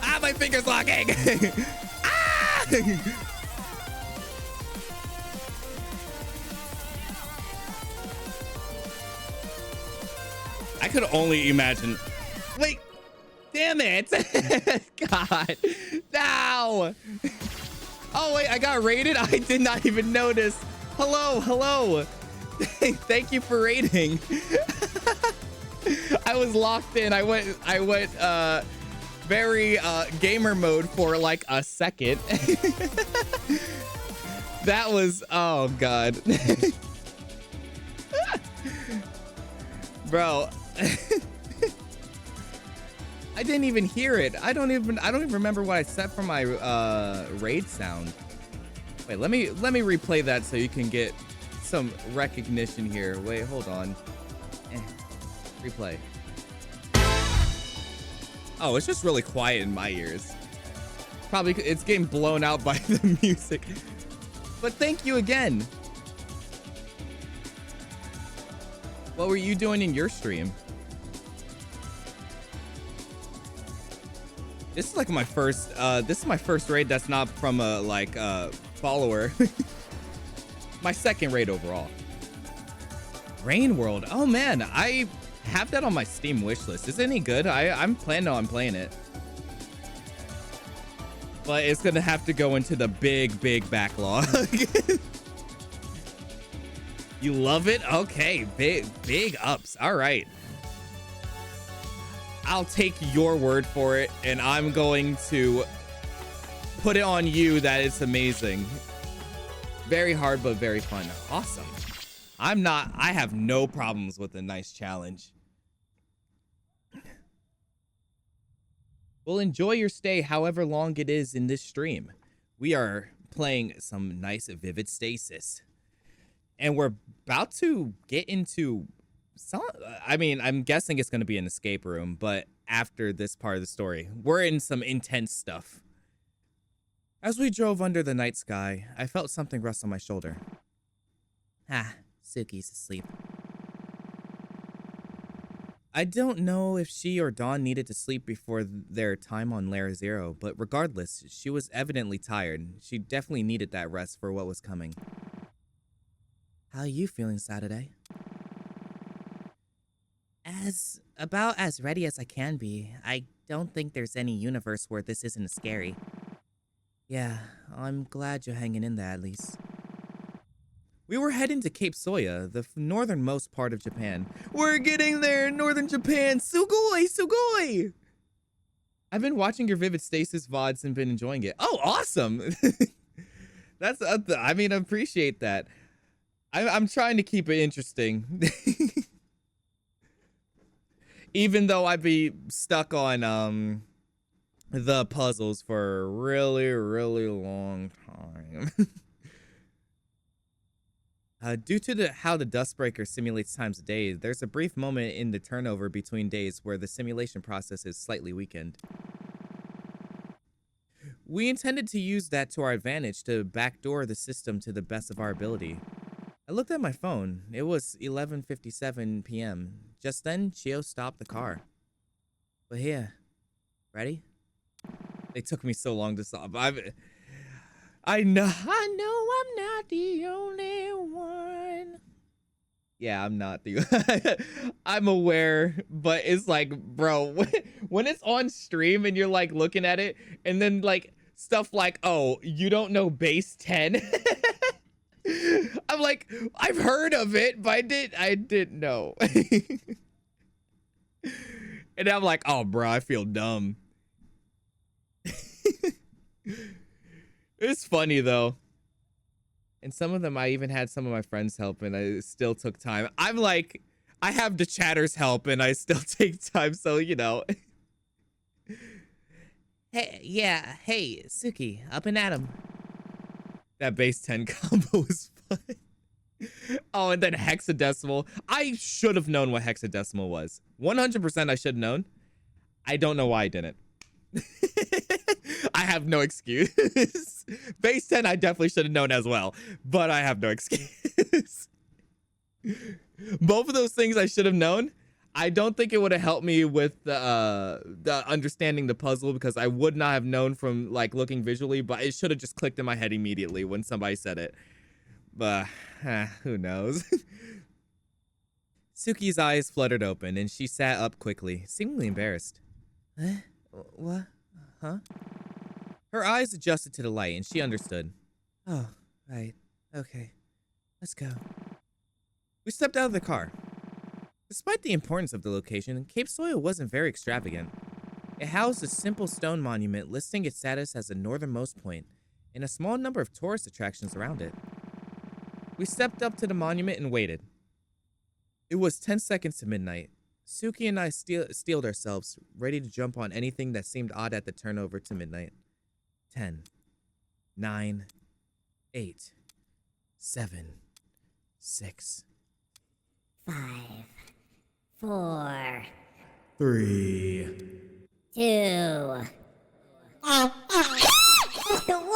Ah, my finger's locking. Ah! I could only imagine. Wait, damn it. God, no. Oh, wait, I got raided. I did not even notice. Hello. Thank you for raiding. I was locked in. I went very gamer mode for like a second. That was, oh God. Bro. I didn't even hear it. I don't even remember what I set for my raid sound. Wait, let me replay that so you can get some recognition here. Wait, hold on. Replay. Oh, it's just really quiet in my ears. Probably it's getting blown out by the music. But thank you again. What were you doing in your stream? This is like my first raid that's not from a follower. My second raid overall. Rain World. Oh man, I have that on my Steam wishlist. Is it any good? I'm planning on playing it. But it's gonna have to go into the big backlog. You love it? Okay, big ups. All right. I'll take your word for it, and I'm going to put it on you that it's amazing. Very hard, but very fun. Awesome. I have no problems with a nice challenge. Well, enjoy your stay however long it is in this stream. We are playing some nice Vivid Stasis. And we're about to get into some, I mean, I'm guessing it's going to be an escape room, but after this part of the story, we're in some intense stuff. As we drove under the night sky, I felt something rest on my shoulder. Ah, Suki's asleep. I don't know if she or Dawn needed to sleep before their time on Layer Zero, but regardless, she was evidently tired. She definitely needed that rest for what was coming. How are you feeling, Saturday? About as ready as I can be. I don't think there's any universe where this isn't scary. Yeah, I'm glad you're hanging in there at least. We were heading to Cape Soya, the northernmost part of Japan. We're getting there, northern Japan! Sugoi! I've been watching your Vivid Stasis VODs and been enjoying it. Oh, awesome! That's, I mean, I appreciate that. I'm trying to keep it interesting. Even though I'd be stuck on the puzzles for a really long time. Due to how the Dustbreaker simulates times a day, there's a brief moment in the turnover between days where the simulation process is slightly weakened. We intended to use that to our advantage to backdoor the system to the best of our ability. I looked at my phone. It was 11:57 p.m. Just then, Chio stopped the car. But here, ready? It took me so long to stop. I know I'm not the only one. Yeah, I'm not the I'm aware, but it's like, bro, when it's on stream and you're like looking at it and then like stuff like, oh, you don't know base 10. I'm like, I've heard of it, but I didn't know. And I'm like, oh, bro, I feel dumb. It's funny though. And some of them, I even had some of my friends help and I still took time. I'm like, I have the chatter's help and I still take time. So, you know. Hey, yeah, hey, Suki, up and at 'em. That base 10 combo was fun. Oh, and then hexadecimal. I should have known what hexadecimal was. 100% I should have known. I don't know why I didn't. I have no excuse. Base 10 I definitely should have known as well, but I have no excuse. Both of those things I should have known. I don't think it would have helped me with the understanding the puzzle because I would not have known from like looking visually, but it should have just clicked in my head immediately when somebody said it. But who knows? Suki's eyes fluttered open and she sat up quickly, seemingly embarrassed. What? Huh? Her eyes adjusted to the light and she understood. Oh, right. Okay. Let's go. We stepped out of the car. Despite the importance of the location, Cape Soil wasn't very extravagant. It housed a simple stone monument listing its status as the northernmost point, and a small number of tourist attractions around it. We stepped up to the monument and waited. It was 10 seconds to midnight. Suki and I steeled ourselves, ready to jump on anything that seemed odd at the turnover to midnight. 10, 9, 8, 7, 6, 5, 4, 3. 2. What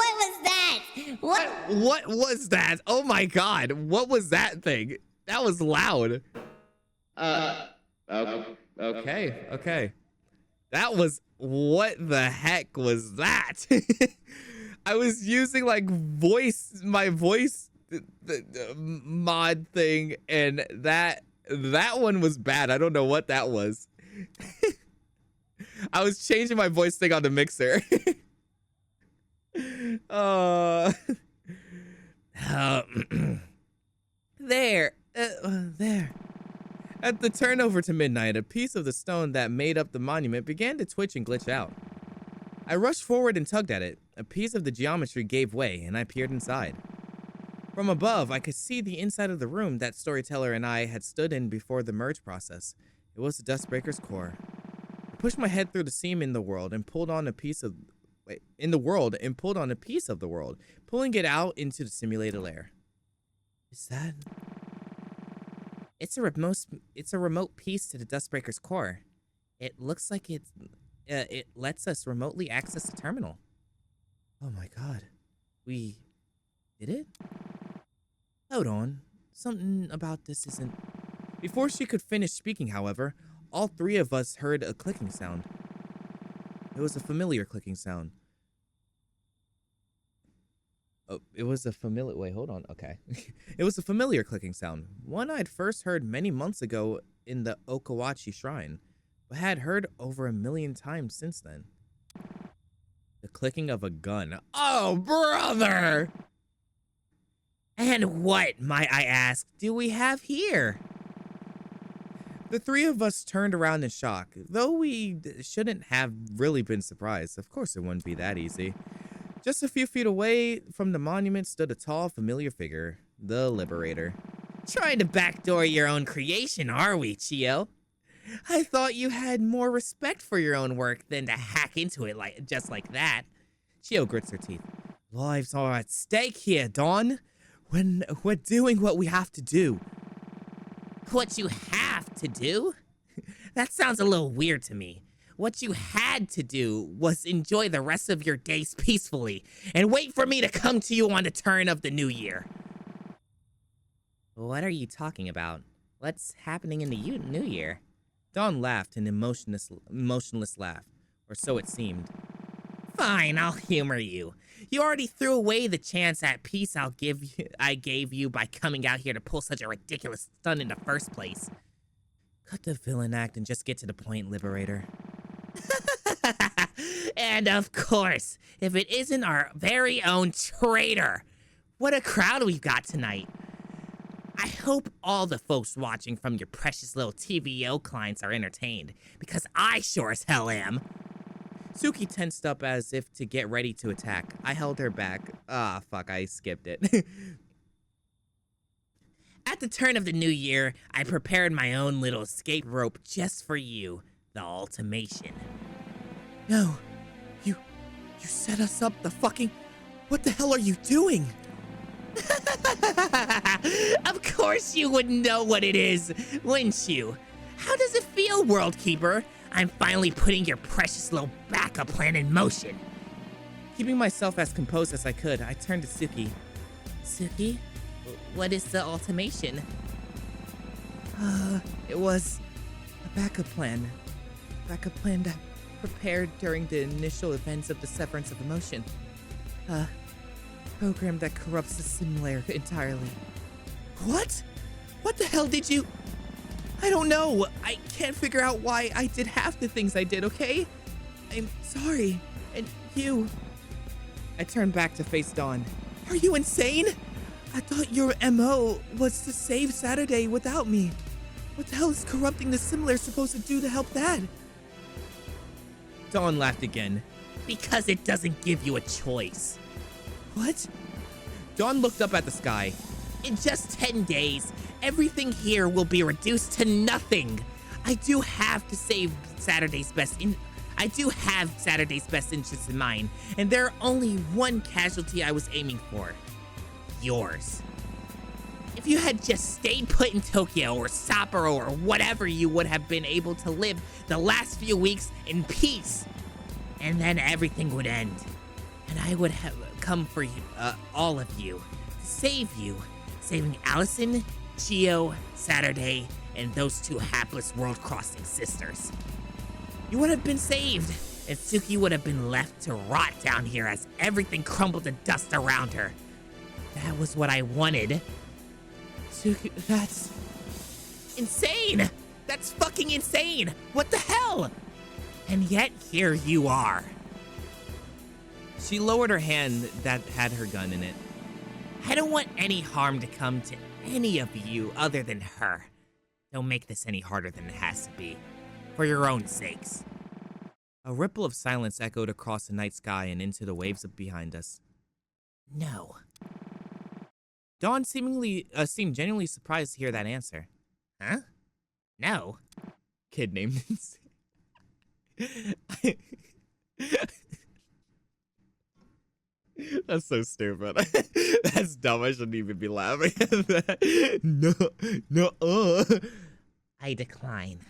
was that? What was that? Oh my god, what was that thing? That was loud. Okay. That was, what the heck was that? I was using like my voice mod thing, and that one was bad. I don't know what that was. I was changing my voice thing on the mixer. There. At the turnover to midnight, a piece of the stone that made up the monument began to twitch and glitch out. I rushed forward and tugged at it. A piece of the geometry gave way, and I peered inside. From above, I could see the inside of the room that Storyteller and I had stood in before the merge process. It was the Dustbreaker's core. I pushed my head through the seam in the world and pulled on a piece of the world, pulling it out into the simulated lair. Is that? It's a remote piece to the Dustbreaker's core. It looks like it lets us remotely access the terminal. Oh my god. We did it? Hold on. Something about this isn't... Before she could finish speaking, however, all three of us heard a clicking sound. It was a familiar clicking sound. Oh, it was a familiar... Wait, hold on. Okay. It was a familiar clicking sound. One I'd first heard many months ago in the Okawachi Shrine, but had heard over 1 million times since then. The clicking of a gun. Oh, brother! And what, might I ask, do we have here? The three of us turned around in shock, though we shouldn't have really been surprised. Of course it wouldn't be that easy. Just a few feet away from the monument stood a tall, familiar figure, the Liberator. Trying to backdoor your own creation, are we, Chio? I thought you had more respect for your own work than to hack into it just like that. Chio grits her teeth. Lives are at stake here, Dawn. when we're doing what we have to do. What you have to do? That sounds a little weird to me. What you had to do was enjoy the rest of your days peacefully and wait for me to come to you on the turn of the new year. What are you talking about? What's happening in the new year? Dawn laughed an emotionless laugh, or so it seemed. Fine, I'll humor you. You already threw away the chance at peace I gave you by coming out here to pull such a ridiculous stunt in the first place. Cut the villain act and just get to the point, Liberator. And of course, if it isn't our very own traitor. What a crowd we've got tonight. I hope all the folks watching from your precious little TVO clients are entertained, because I sure as hell am. Suki tensed up as if to get ready to attack. I held her back. Ah, fuck, I skipped it. At the turn of the new year, I prepared my own little escape rope just for you, the ultimation. No, you set us up the fucking... What the hell are you doing? Of course you would know what it is, wouldn't you? How does it feel, World Keeper? I'm finally putting your precious little backup plan in motion. Keeping myself as composed as I could, I turned to Suki. Suki, what is the ultimation? It was a backup plan. Backup plan that prepared during the initial events of the Severance of Emotion. Program that corrupts the simulator entirely. What? What the hell did you... I don't know. I can't figure out why I did half the things I did, okay? I'm sorry. And you... I turned back to face Dawn. Are you insane? I thought your MO was to save Saturday without me. What the hell is corrupting the simulator supposed to do to help that? Dawn laughed again. Because it doesn't give you a choice. What? Dawn looked up at the sky. In just 10 days, everything here will be reduced to nothing. I do have Saturday's best interests in mind, and there are only one casualty I was aiming for. Yours. If you had just stayed put in Tokyo or Sapporo or whatever, you would have been able to live the last few weeks in peace. And then everything would end. And I would have come for you, all of you, to save you. Saving Allison, Chio, Saturday, and those two hapless world-crossing sisters. You would have been saved, and Suki would have been left to rot down here as everything crumbled to dust around her. That was what I wanted. Suki, that's... insane! That's fucking insane! What the hell? And yet, here you are. She lowered her hand that had her gun in it. I don't want any harm to come to any of you other than her. Don't make this any harder than it has to be. For your own sakes. A ripple of silence echoed across the night sky and into the waves behind us. No. Dawn seemed genuinely surprised to hear that answer. Huh? No. Kid named That's so stupid. That's dumb. I shouldn't even be laughing at that. No. I decline.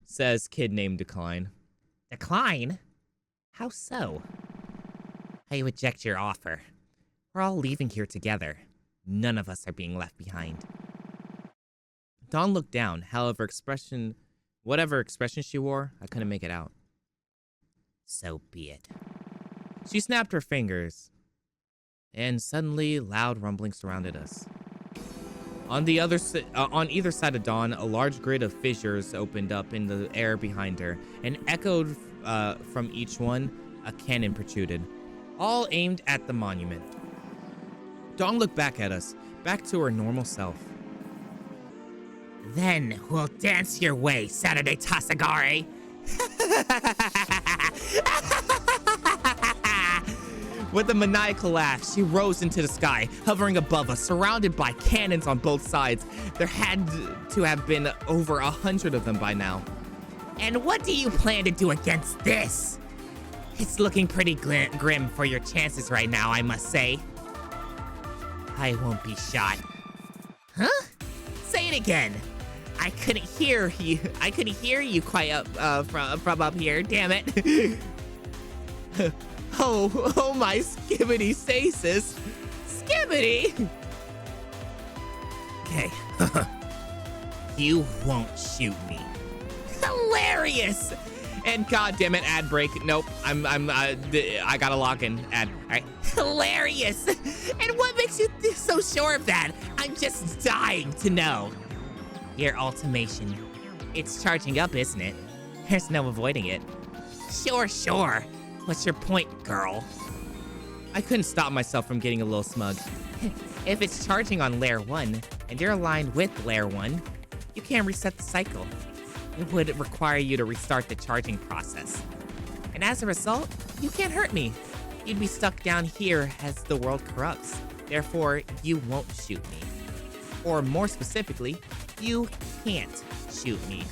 Says kid named Decline. Decline? How so? I reject your offer. We're all leaving here together. None of us are being left behind. Dawn looked down. However, whatever expression she wore, I couldn't make it out. So be it. She snapped her fingers, and suddenly loud rumbling surrounded us. On either side of Dawn, a large grid of fissures opened up in the air behind her, and echoed from each one, a cannon protruded, all aimed at the monument. Dawn looked back at us, back to her normal self. Then we'll dance your way, Saturday Tasagare. With a maniacal laugh, she rose into the sky, hovering above us, surrounded by cannons on both sides. There had to have been over 100 of them by now. And what do you plan to do against this? It's looking pretty grim for your chances right now, I must say. I won't be shot. Huh? Say it again. I couldn't hear you. I couldn't hear you quite up from up here. Damn it. Oh my skibbity stasis. Skibbity. Okay. You won't shoot me. Hilarious. And goddamn it, ad break. Nope. I gotta lock in ad. All right. Hilarious. And what makes you so sure of that? I'm just dying to know. Your ultimation. It's charging up, isn't it? There's no avoiding it. Sure. What's your point, girl? I couldn't stop myself from getting a little smug. If it's charging on layer 1, and you're aligned with layer 1, you can't reset the cycle. It would require you to restart the charging process. And as a result, you can't hurt me. You'd be stuck down here as the world corrupts. Therefore, you won't shoot me. Or more specifically, you can't shoot me.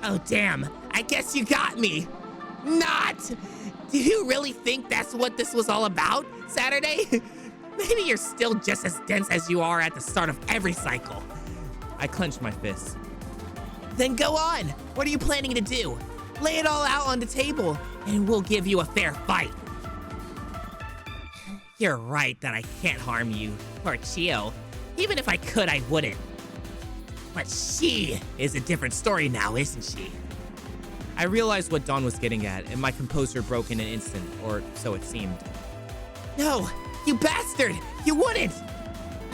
Oh damn, I guess you got me. Not! Do you really think that's what this was all about, Saturday? Maybe you're still just as dense as you are at the start of every cycle. I clenched my fists. Then go on. What are you planning to do? Lay it all out on the table, and we'll give you a fair fight. You're right that I can't harm you, or Chio. Even if I could, I wouldn't. But she is a different story now, isn't she? I realized what Dawn was getting at, and my composure broke in an instant, or so it seemed. No, you bastard! You wouldn't!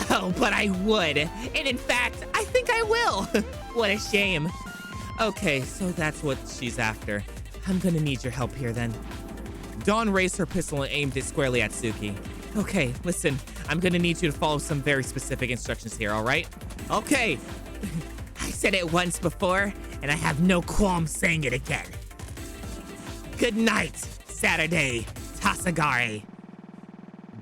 Oh, but I would. And in fact, I think I will. What a shame. Okay, so that's what she's after. I'm gonna need your help here then. Dawn raised her pistol and aimed it squarely at Suki. Okay, listen, I'm gonna need you to follow some very specific instructions here, all right? Okay. I said it once before, and I have no qualms saying it again. Good night, Saturday, Tasagare.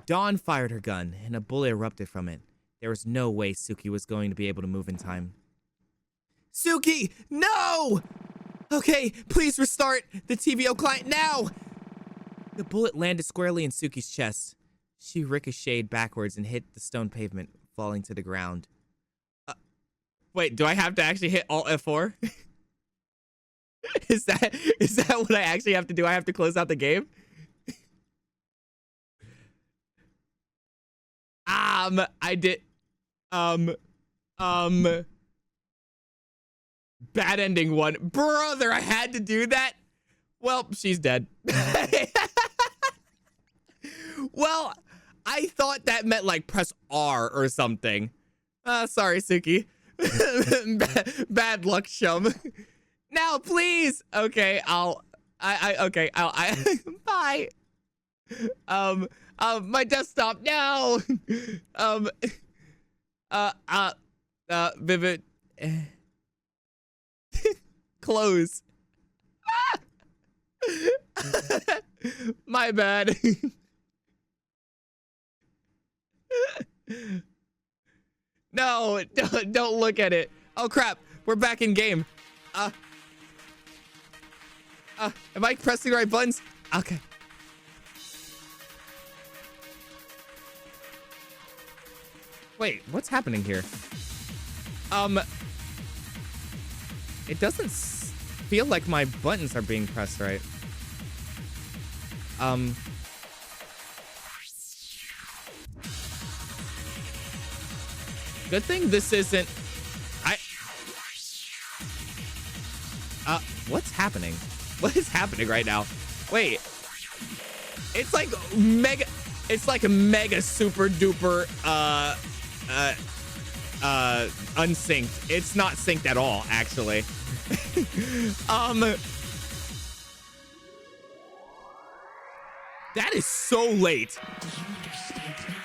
Dawn fired her gun, and a bullet erupted from it. There was no way Suki was going to be able to move in time. Suki, no! Okay, please restart the TVO client now! The bullet landed squarely in Suki's chest. She ricocheted backwards and hit the stone pavement, falling to the ground. Wait, do I have to actually hit Alt F4? Is that what I actually have to do? I have to close out the game? I did, bad ending one. Brother, I had to do that? Well, she's dead. Well, I thought that meant like press R or something. Sorry, Suki. Bad luck, chum. Now, please. Okay, bye. My desktop, no. Vivid. Close. My bad. No, don't look at it. Oh crap, we're back in game. Am I pressing the right buttons? Okay. Wait, what's happening here? It doesn't feel like my buttons are being pressed right. Good thing this isn't... What's happening? What is happening right now? Wait. It's like mega... It's like a mega super duper, unsynced. It's not synced at all, actually. That is so late. Do you understand now?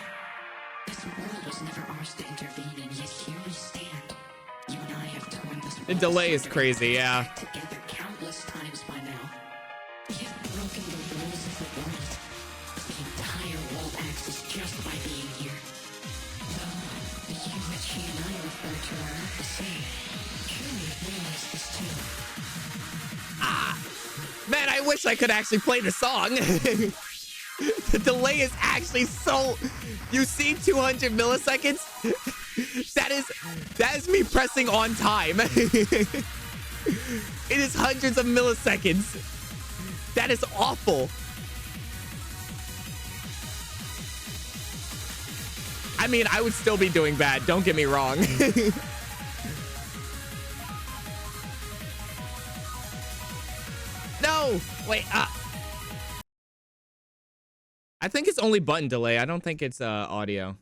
This world was never ours to intervene, and yet here we stand. You and I have torn this The delay is crazy, yeah. together countless times by now. We have broken the rules of the world. The entire world axis just by being here. Though the you that she and I refer to are not the same. Truly realize this too. Man, I wish I could actually play the song. The delay is actually so... You see 200 milliseconds? That is me pressing on time. It is hundreds of milliseconds. That is awful. I mean, I would still be doing bad. Don't get me wrong. No! Wait, I think it's only button delay. I don't think it's audio.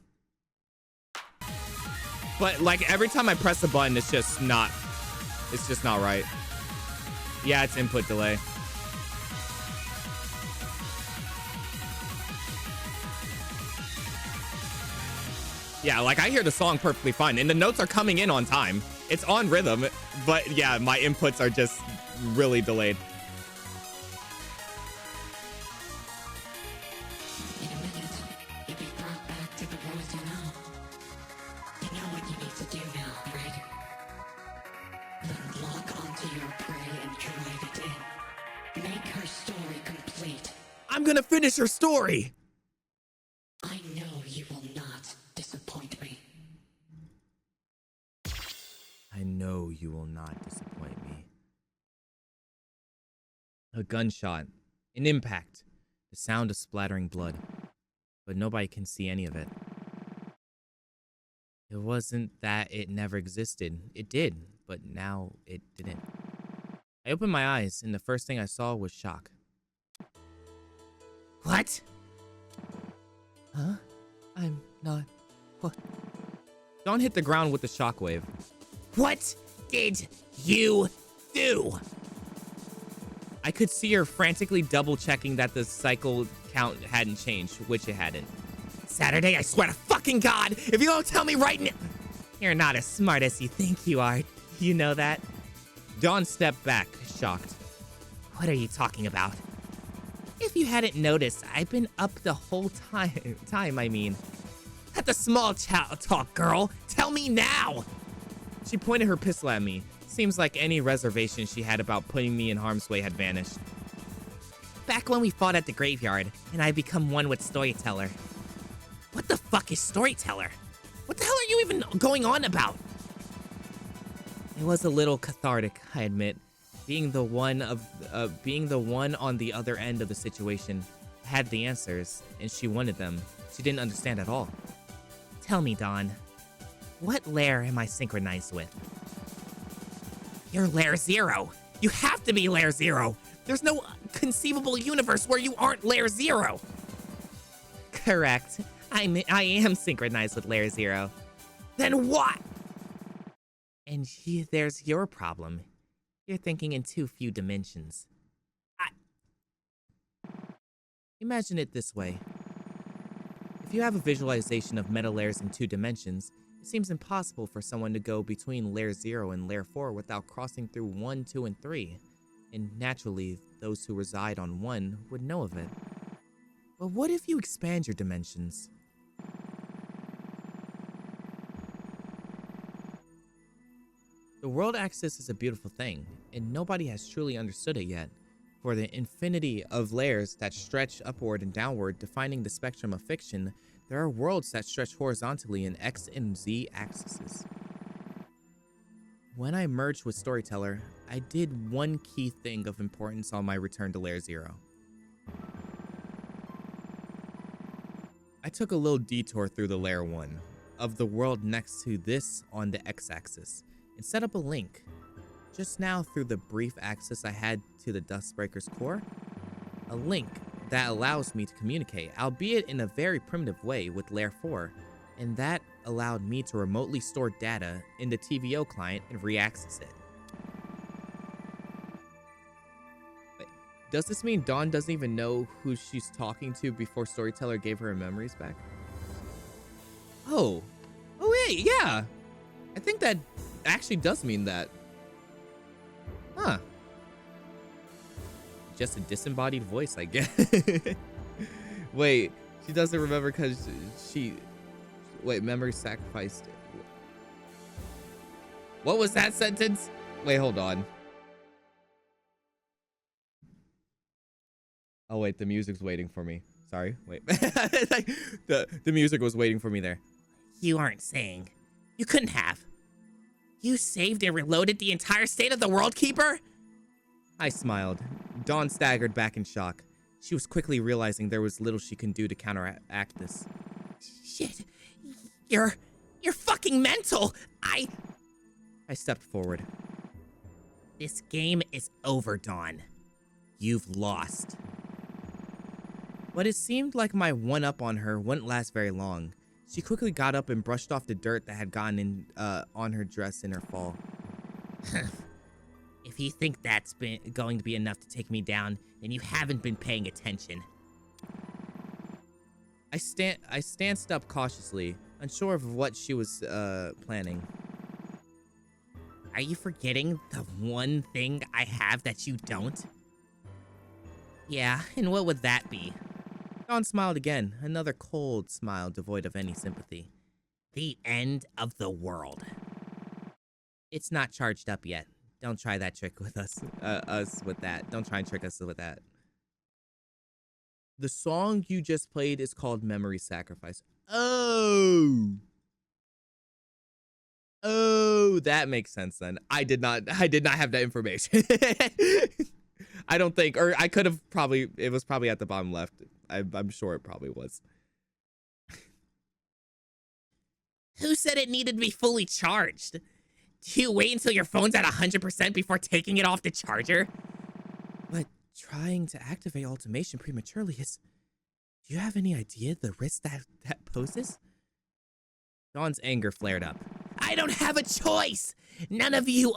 But like every time I press a button, it's just not right. Yeah, it's input delay. Yeah, like I hear the song perfectly fine and the notes are coming in on time. It's on rhythm, but yeah, my inputs are just really delayed. In a minute, you'll be brought back to the world you know. You know what you need to do now, right? Then lock onto your prey and drive it in. Make her story complete. I'm gonna finish her story. I know you will not disappoint me. I know you will not disappoint me. A gunshot, an impact, the sound of splattering blood, but nobody can see any of it. It wasn't that it never existed. It did, but now it didn't. I opened my eyes, and the first thing I saw was shock. What? Huh? I'm not... What? Dawn hit the ground with the shockwave. What did you do? I could see her frantically double-checking that the cycle count hadn't changed, which it hadn't. Saturday, I swear to fucking God, if you don't tell me right now... You're not as smart as you think you are. You know that? Dawn stepped back, shocked. What are you talking about? If you hadn't noticed, I've been up the whole time, I mean. Cut the small talk, girl. Tell me now. She pointed her pistol at me. Seems like any reservation she had about putting me in harm's way had vanished. Back when we fought at the graveyard, and I become one with Storyteller. What the fuck is Storyteller? What the hell are you even going on about? It was a little cathartic, I admit. Being the one on the other end of the situation, had the answers, and she wanted them. She didn't understand at all. Tell me, Dawn, what lair am I synchronized with? You're Lair Zero. You have to be Lair Zero. There's no conceivable universe where you aren't Lair Zero. Correct. I am synchronized with Lair Zero. Then what? And there's your problem. You're thinking in too few dimensions. Imagine it this way. If you have a visualization of meta layers in 2 dimensions, it seems impossible for someone to go between Lair 0 and Lair 4 without crossing through 1, 2, and 3. And naturally, those who reside on 1 would know of it. But what if you expand your dimensions? The world axis is a beautiful thing, and nobody has truly understood it yet. For the infinity of layers that stretch upward and downward, defining the spectrum of fiction, there are worlds that stretch horizontally in X and Z axes. When I merged with Storyteller, I did one key thing of importance on my return to Lair 0. I took a little detour through the Lair 1 of the world next to this on the X-axis and set up a link. Just now, through the brief access I had to the Dustbreaker's core, a link that allows me to communicate, albeit in a very primitive way, with Lair 4, and that allowed me to remotely store data in the TVO client and re-access it. Wait, does this mean Dawn doesn't even know who she's talking to before Storyteller gave her memories back? Oh wait, yeah. I think that actually does mean that. Huh. Just a disembodied voice, I guess. Wait, she doesn't remember because wait, memory sacrificed. What was that sentence? Wait, hold on. Oh wait, the music's waiting for me. Sorry, wait. The music was waiting for me there. You aren't saying. You couldn't have. You saved and reloaded the entire state of the World Keeper? I smiled. Dawn staggered back in shock. She was quickly realizing there was little she can do to counteract this. Shit. You're fucking mental. I stepped forward. This game is over, Dawn. You've lost. But it seemed like my one-up on her wouldn't last very long. She quickly got up and brushed off the dirt that had gotten in on her dress in her fall. If you think that's going to be enough to take me down, then you haven't been paying attention. I stanced up cautiously, unsure of what she was planning. Are you forgetting the one thing I have that you don't? Yeah, and what would that be? Dawn smiled again, another cold smile devoid of any sympathy. The end of the world. It's not charged up yet. Don't try that trick with us with that. Don't try and trick us with that. The song you just played is called Memory Sacrifice. Oh, that makes sense then. I did not have that information. I don't think, or I could have probably, it was probably at the bottom left. I'm sure it probably was. Who said it needed to be fully charged? Do you wait until your phone's at 100% before taking it off the charger? But trying to activate automation prematurely is... Do you have any idea the risk that poses? Dawn's anger flared up. I don't have a choice. None of you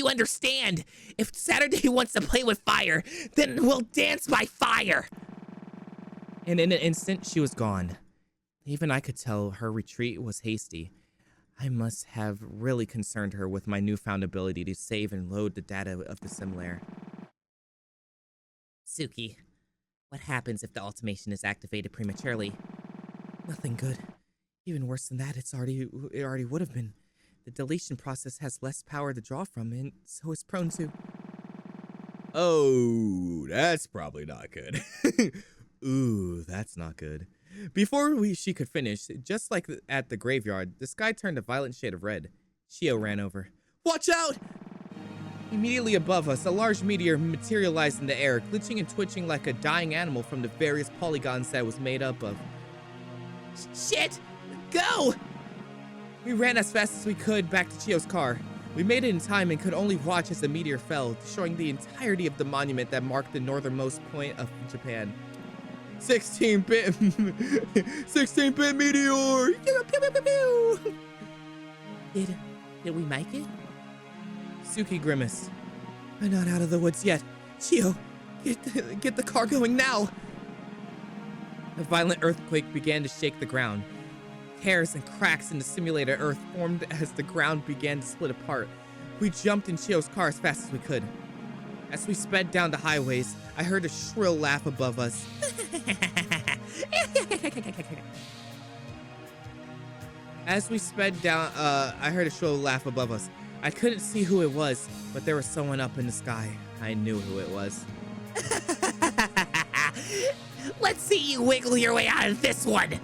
understand. If Saturday wants to play with fire, then we'll dance by fire. And in an instant, she was gone. Even I could tell her retreat was hasty. I must have really concerned her with my newfound ability to save and load the data of the simulator. Suki, what happens if the automation is activated prematurely? Nothing good. Even worse than that, it already would have been. The deletion process has less power to draw from, and so it's prone to... Oh, that's probably not good. Ooh, that's not good. Before she could finish, just like at the graveyard, the sky turned a violent shade of red. Shio ran over. Watch out! Immediately above us, a large meteor materialized in the air, glitching and twitching like a dying animal from the various polygons that it was made up of. Shit! Go! We ran as fast as we could back to Chio's car. We made it in time and could only watch as the meteor fell, destroying the entirety of the monument that marked the northernmost point of Japan. 16-bit 16-bit meteor! Pew, pew, pew, pew. Did we make it? Suki grimaced. We're not out of the woods yet. Chio, get the car going now! A violent earthquake began to shake the ground. Tears and cracks in the simulated earth formed as the ground began to split apart. We jumped in Chio's car as fast as we could. As we sped down the highways, I heard a shrill laugh above us. As we sped down, I heard a shrill laugh above us. I couldn't see who it was, but there was someone up in the sky. I knew who it was. Let's see you wiggle your way out of this one.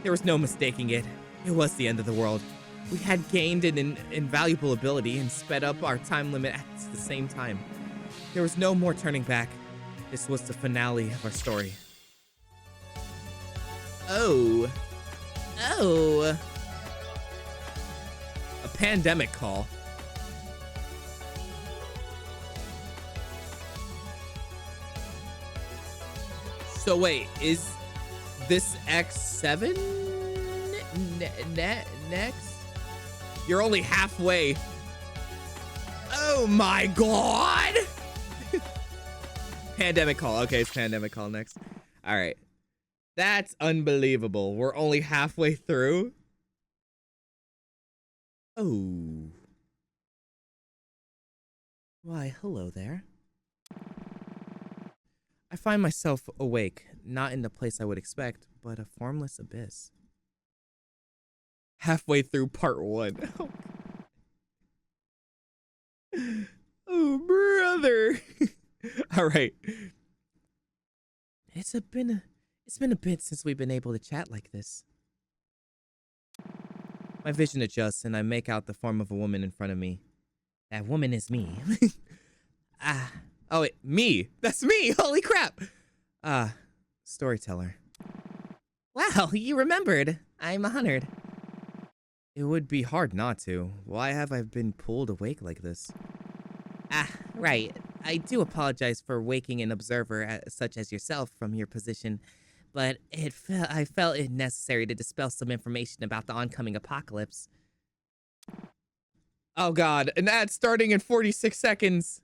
There was no mistaking it. It was the end of the world. We had gained an invaluable ability and sped up our time limit at the same time. There was no more turning back. This was the finale of our story. Oh. A pandemic call. So wait, is this X7 next? You're only halfway. Oh my god! Pandemic call. Okay, it's pandemic call next. All right. That's unbelievable. We're only halfway through. Oh. Why, hello there. I find myself awake, not in the place I would expect, but a formless abyss. Halfway through part 1. Oh, brother. All right. It's been It's been a bit since we've been able to chat like this. My vision adjusts and I make out the form of a woman in front of me. That woman is me. Oh, wait, me. That's me. Holy crap. Storyteller. Wow, you remembered. I'm honored. It would be hard not to. Why have I been pulled awake like this? Right. I do apologize for waking an observer such as yourself from your position, but I felt it necessary to dispel some information about the oncoming apocalypse. Oh god, an ad starting in 46 seconds.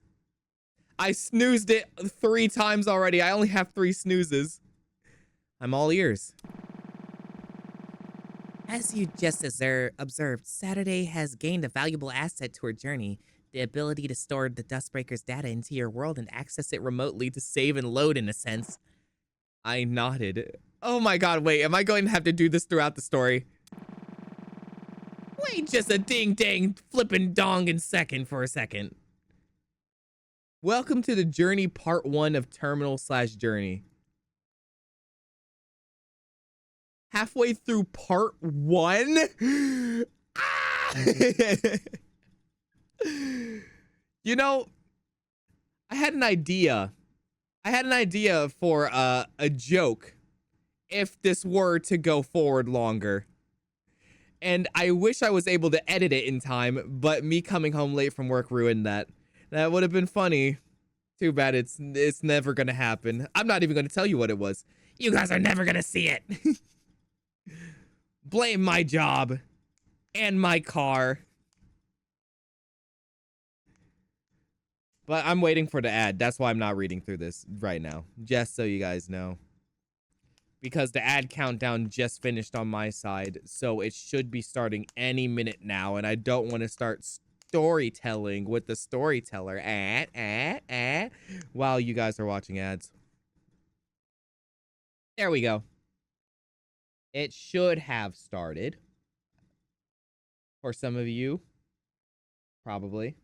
I snoozed it 3 times already. I only have 3 snoozes. I'm all ears. As you just observed, Saturday has gained a valuable asset to her journey, the ability to store the Dustbreaker's data into your world and access it remotely to save and load in a sense. I nodded. Oh my god, wait, am I going to have to do this throughout the story? Wait just a ding-dang flippin' dong in second for a second. Welcome to the journey part 1 of Terminal/Journey. Halfway through part 1? You know, I had an idea. For a joke if this were to go forward longer. And I wish I was able to edit it in time, but me coming home late from work ruined that. That would have been funny. Too bad it's never gonna happen. I'm not even gonna tell you what it was. You guys are never gonna see it. Blame my job and my car. But I'm waiting for the ad. That's why I'm not reading through this right now. Just so you guys know. Because the ad countdown just finished on my side. So it should be starting any minute now. And I don't want to start storytelling with the storyteller. While you guys are watching ads. There we go. It should have started. For some of you. Probably.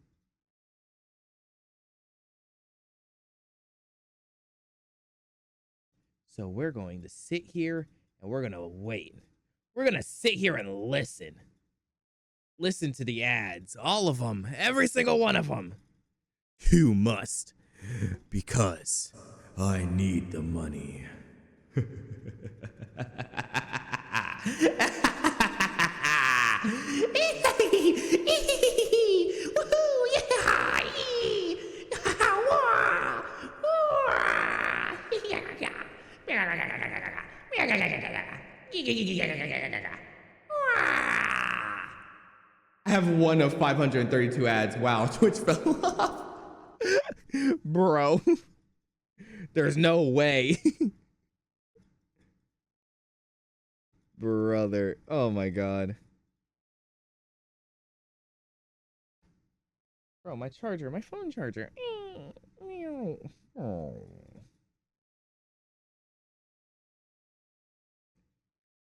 So we're going to sit here and we're going to wait. We're going to sit here and listen. Listen to the ads. All of them. Every single one of them. You must. Because I need the money. I have one of 532 ads. Wow, Twitch fell off. Bro. There's no way. Brother. Oh my god. Bro, my charger, my phone charger. Oh.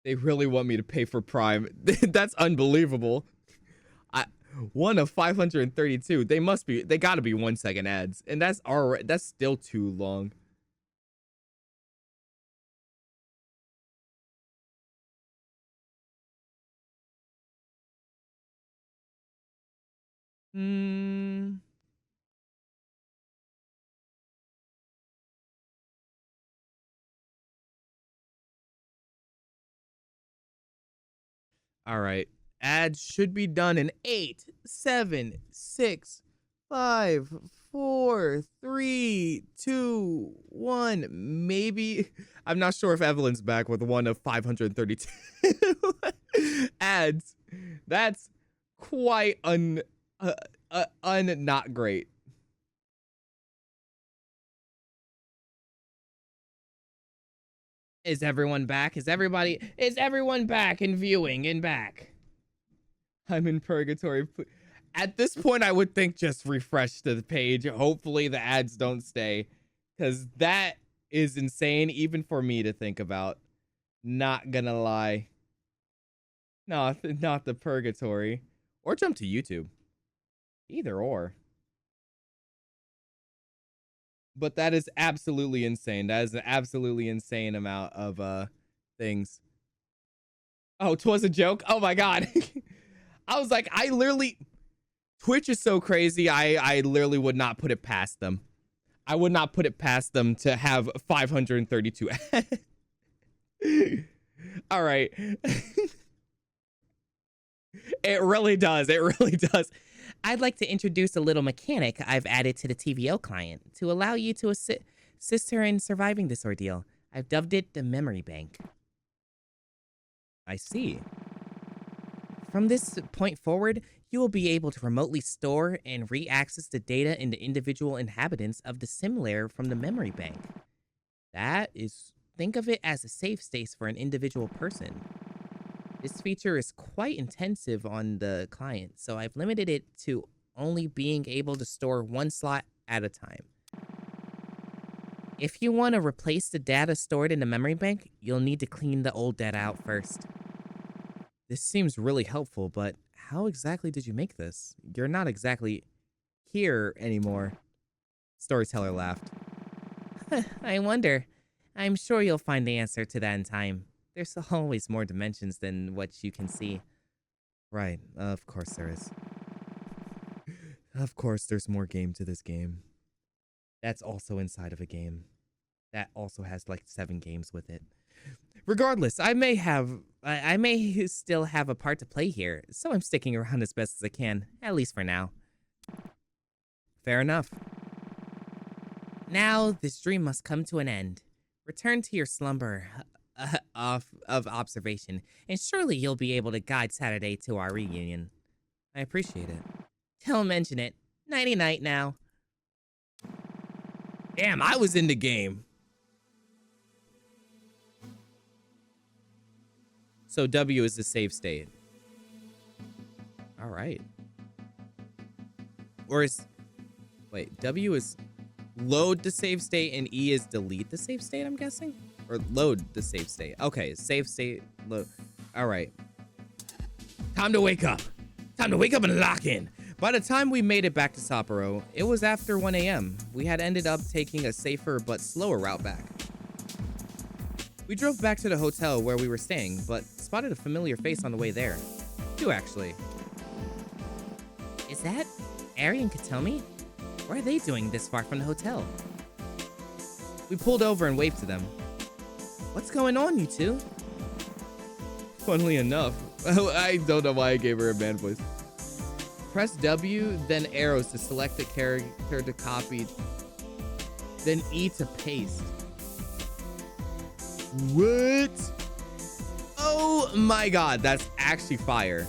They really want me to pay for Prime. That's unbelievable. One of 532. They gotta be 1 second ads. And that's still too long. All right. Ads should be done in 8, 7, 6, 5, 4, 3, 2, 1. Maybe. I'm not sure if Evelyn's back with one of 532 ads. That's quite not great. Is everyone back? Is everyone back and viewing and back? I'm in purgatory. At this point, I would think just refresh the page. Hopefully the ads don't stay. Because that is insane even for me to think about. Not gonna lie. No, not the purgatory. Or jump to YouTube. Either or. but that is absolutely insane. That is an absolutely insane amount of things. Oh, 'twas a joke. Oh my god. I was like, Twitch is so crazy. I literally would not put it past them. I would not put it past them to have 532. All right. It really does. It really does. I'd like to introduce a little mechanic I've added to the TVO client to allow you to assist her in surviving this ordeal. I've dubbed it the memory bank. I see. From this point forward, you will be able to remotely store and re-access the data in the individual inhabitants of the sim layer from the memory bank. Think of it as a save space for an individual person. This feature is quite intensive on the client, so I've limited it to only being able to store one slot at a time. If you want to replace the data stored in the memory bank, you'll need to clean the old data out first. This seems really helpful, but how exactly did you make this? You're not exactly here anymore. Storyteller laughed. I wonder. I'm sure you'll find the answer to that in time. There's always more dimensions than what you can see. Right, of course there is. Of course there's more game to this game. That's also inside of a game. That also has like 7 games with it. Regardless, I may still have a part to play here, so I'm sticking around as best as I can, at least for now. Fair enough. Now, this dream must come to an end. Return to your slumber of observation, and surely you'll be able to guide Saturday to our reunion. I appreciate it. Don't mention it. Nighty-night now. Damn, I was in the game. So W is the save state. All right. Or is... Wait, W is load the save state and E is delete the save state, I'm guessing? Or load the save state. Okay, save state, load. All right. Time to wake up. Time to wake up and lock in. By the time we made it back to Sapporo, it was after 1 a.m. We had ended up taking a safer but slower route back. We drove back to the hotel where we were staying, but spotted a familiar face on the way there. 2, actually. Is that Ari and Katomi? What are they doing this far from the hotel? We pulled over and waved to them. What's going on, you two? Funnily enough, I don't know why I gave her a man voice. Press W, then arrows to select the character to copy, then E to paste. What? Oh my god, that's actually fire.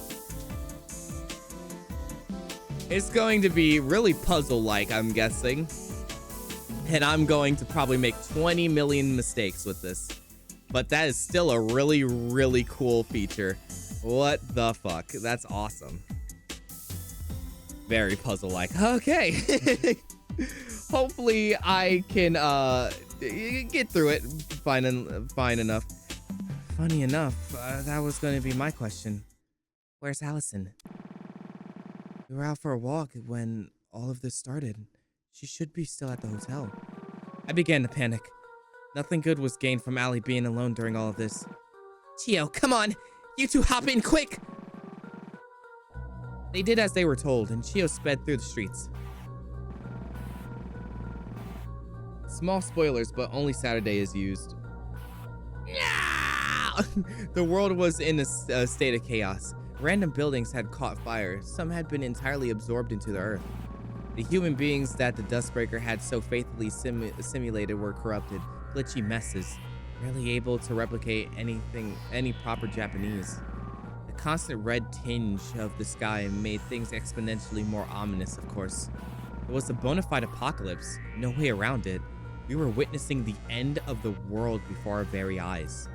It's going to be really puzzle-like, I'm guessing. And I'm going to probably make 20 million mistakes with this. But that is still a really, really cool feature. What the fuck? That's awesome. Very puzzle-like. Okay. Hopefully I can get through it fine enough. Funny enough, that was going to be my question. Where's Allison? We were out for a walk when all of this started. She should be still at the hotel. I began to panic. Nothing good was gained from Allie being alone during all of this. Chio, come on! You two hop in quick! They did as they were told, and Chio sped through the streets. Small spoilers, but only Saturday is used. The world was in a state of chaos. Random buildings had caught fire. Some had been entirely absorbed into the earth. The human beings that the Dustbreaker had so faithfully simulated were corrupted, glitchy messes, barely able to replicate any proper Japanese. The constant red tinge of the sky made things exponentially more ominous, of course. It was a bona fide apocalypse, no way around it. We were witnessing the end of the world before our very eyes.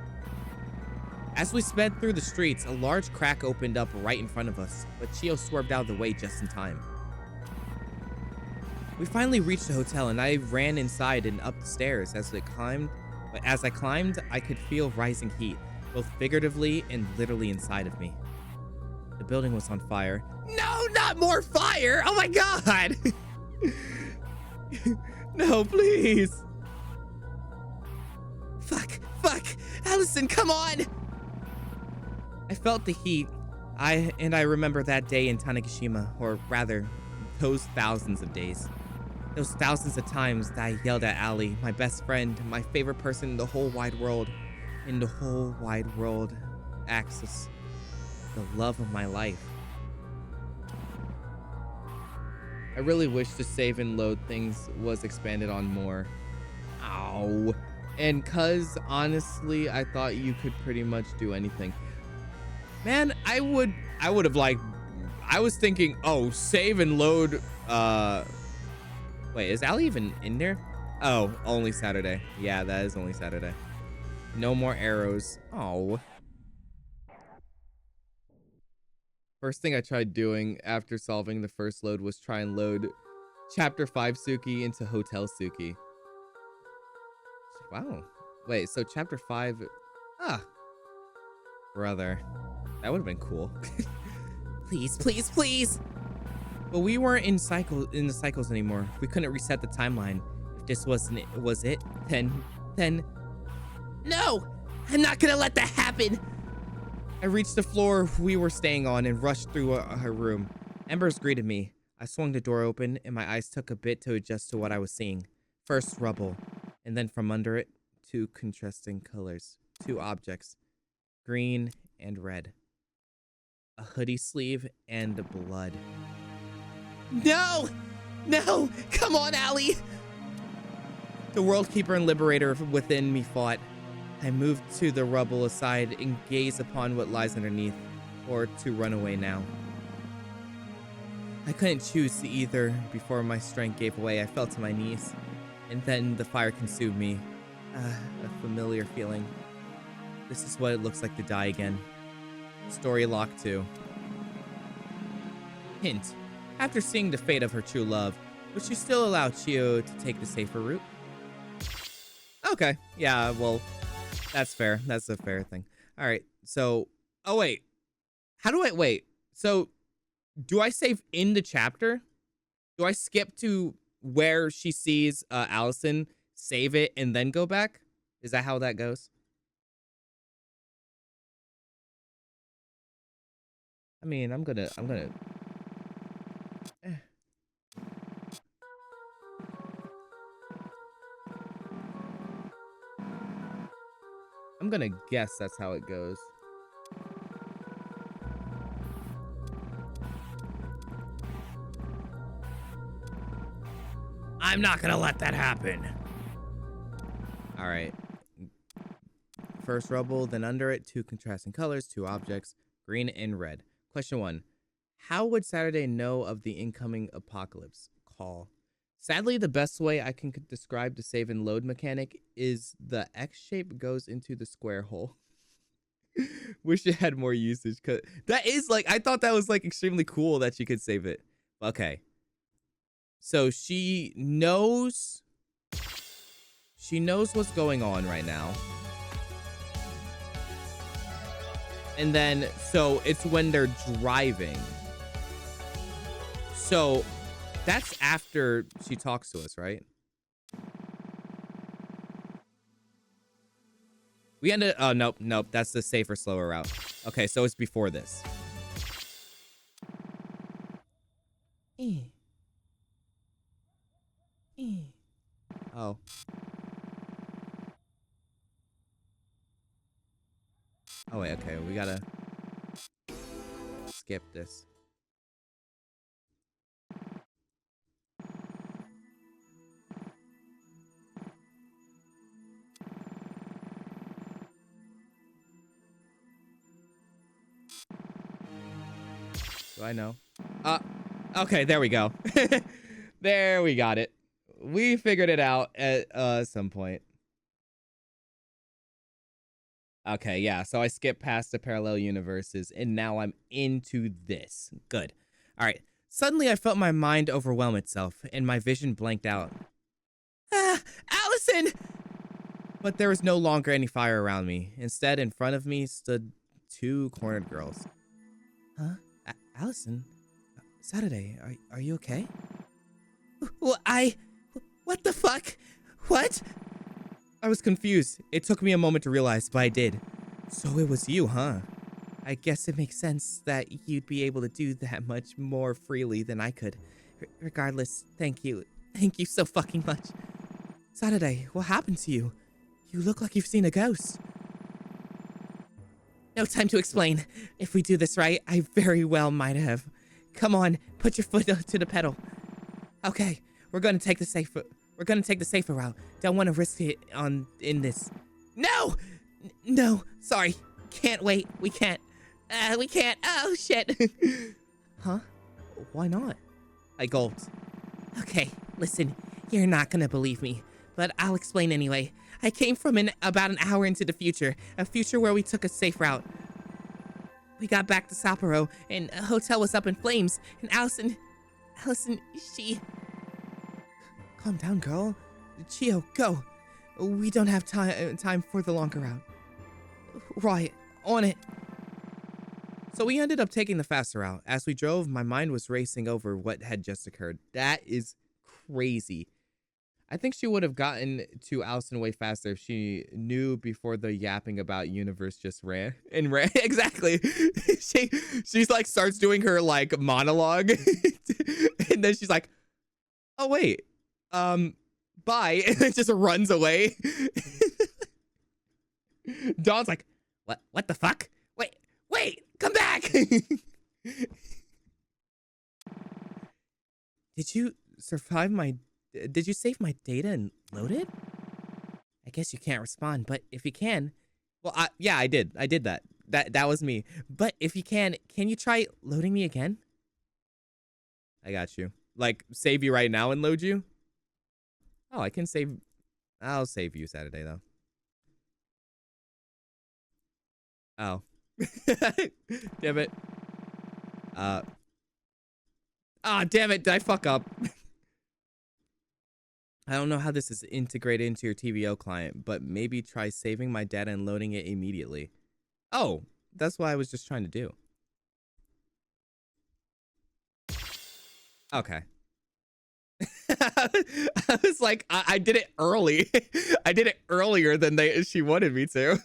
As we sped through the streets, a large crack opened up right in front of us, but Chio swerved out of the way just in time. We finally reached the hotel, and I ran inside and up the stairs. As I climbed, I could feel rising heat, both figuratively and literally inside of me. The building was on fire. No, not more fire! Oh my god! No, please. Fuck! Allison, come on! I felt the heat. I remember that day in Tanegashima, or rather, those thousands of days. Those thousands of times that I yelled at Allie, my best friend, my favorite person in the whole wide world. In the whole wide world. Axis. The love of my life. I really wish the save and load things was expanded on more. Ow. And cuz honestly, I thought you could pretty much do anything. Man, I would have like, I was thinking, oh, save and load. Wait, is Allie even in there? Oh, only Saturday. Yeah, that is only Saturday. No more arrows. Oh. First thing I tried doing after solving the first load was try and load Chapter 5 Suki into Hotel Suki. Wow. Wait, so Chapter 5... Ah. Brother. That would have been cool. Please, please, please! But we weren't in the cycles anymore. We couldn't reset the timeline. If this was it, then... No! I'm not gonna let that happen! I reached the floor we were staying on and rushed through her room. Embers greeted me. I swung the door open and my eyes took a bit to adjust to what I was seeing. First rubble, and then from under it, two contrasting colors. Two objects, green and red. A hoodie sleeve and blood. No! No! Come on, Allie! The World Keeper and Liberator within me fought. I moved to the rubble aside and gazed upon what lies underneath, or to run away now. I couldn't choose to either. Before my strength gave way, I fell to my knees, and then the fire consumed me. A familiar feeling. This is what it looks like to die again. Story lock 2. Hint. After seeing the fate of her true love, would she still allow Chio to take the safer route? Okay, yeah, well, that's fair. That's a fair thing. All right, so, oh wait. How do I, wait, so do I save in the chapter? Do I skip to where she sees Allison, save it, and then go back? Is that how that goes? I mean, I'm gonna guess that's how it goes. I'm not gonna let that happen. All right. First rubble, then under it, two contrasting colors, two objects, green and red. Question 1. How would Saturday know of the incoming apocalypse? Call. Sadly, the best way I can describe the save and load mechanic is the X shape goes into the square hole. Wish it had more usage, cause that is like, I thought that was like extremely cool that you could save it. Okay. So she knows what's going on right now. And then, so it's when they're driving. So that's after she talks to us, right? We ended, oh, nope. That's the safer, slower route. Okay, so it's before this. Oh. Oh, wait, okay, we gotta skip this. Do I know? Okay, there we go. There we got it. We figured it out at some point. Okay, yeah, so I skipped past the parallel universes, and now I'm into this. Good. All right. Suddenly, I felt my mind overwhelm itself, and my vision blanked out. Ah, Allison! But there was no longer any fire around me. Instead, in front of me stood two cornered girls. Huh? Allison? Saturday, are you okay? Well, What the fuck? What? I was confused. It took me a moment to realize, but I did. So it was you, huh? I guess it makes sense that you'd be able to do that much more freely than I could. Regardless, thank you. Thank you so fucking much. Saturday, what happened to you? You look like you've seen a ghost. No time to explain. If we do this right, I very well might have. Come on, put your foot to the pedal. Okay, we're gonna take the safer route. Don't want to risk it in this. No! No, sorry. Can't wait. We can't. We can't. Oh, shit. Huh? Why not? I gulped. Okay, listen. You're not gonna believe me, but I'll explain anyway. I came from about an hour into the future. A future where we took a safe route. We got back to Sapporo, and a hotel was up in flames, and Allison, she... Calm down, girl. Chio, go. We don't have time for the longer route. Right, on it. So we ended up taking the faster route. As we drove, my mind was racing over what had just occurred. That is crazy. I think she would have gotten to Allison way faster if she knew before the yapping about universe just ran. Exactly. She's like starts doing her like monologue. And then she's like, oh wait, bye. And then just runs away. Dawn's like, What the fuck? Wait, come back! Did you save my data and load it? I guess you can't respond, but if you can... Well, yeah, I did. I did that. That was me. But if you can you try loading me again? I got you. Like, save you right now and load you? Oh, I can save... I'll save you Saturday, though. Oh. Damn it. Damn it. Did I fuck up? I don't know how this is integrated into your TVO client, but maybe try saving my data and loading it immediately. Oh, that's what I was just trying to do. Okay. I was like, I did it early. I did it earlier than she wanted me to.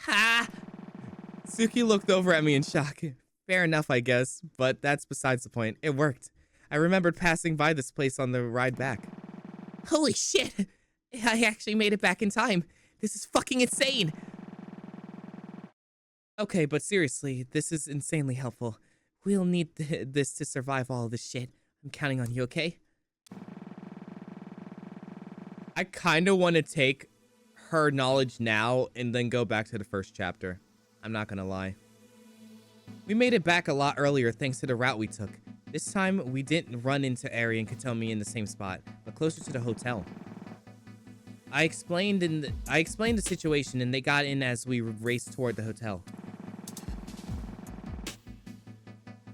Ha! Suki looked over at me in shock. Fair enough, I guess, but that's besides the point. It worked. I remembered passing by this place on the ride back. Holy shit! I actually made it back in time. This is fucking insane! Okay, but seriously, this is insanely helpful. We'll need this to survive all of this shit. I'm counting on you, okay? I kind of want to take her knowledge now and then go back to the first chapter. I'm not gonna lie. We made it back a lot earlier thanks to the route we took. This time, we didn't run into Ari and Katomi in the same spot, but closer to the hotel. I explained the situation and they got in as we raced toward the hotel.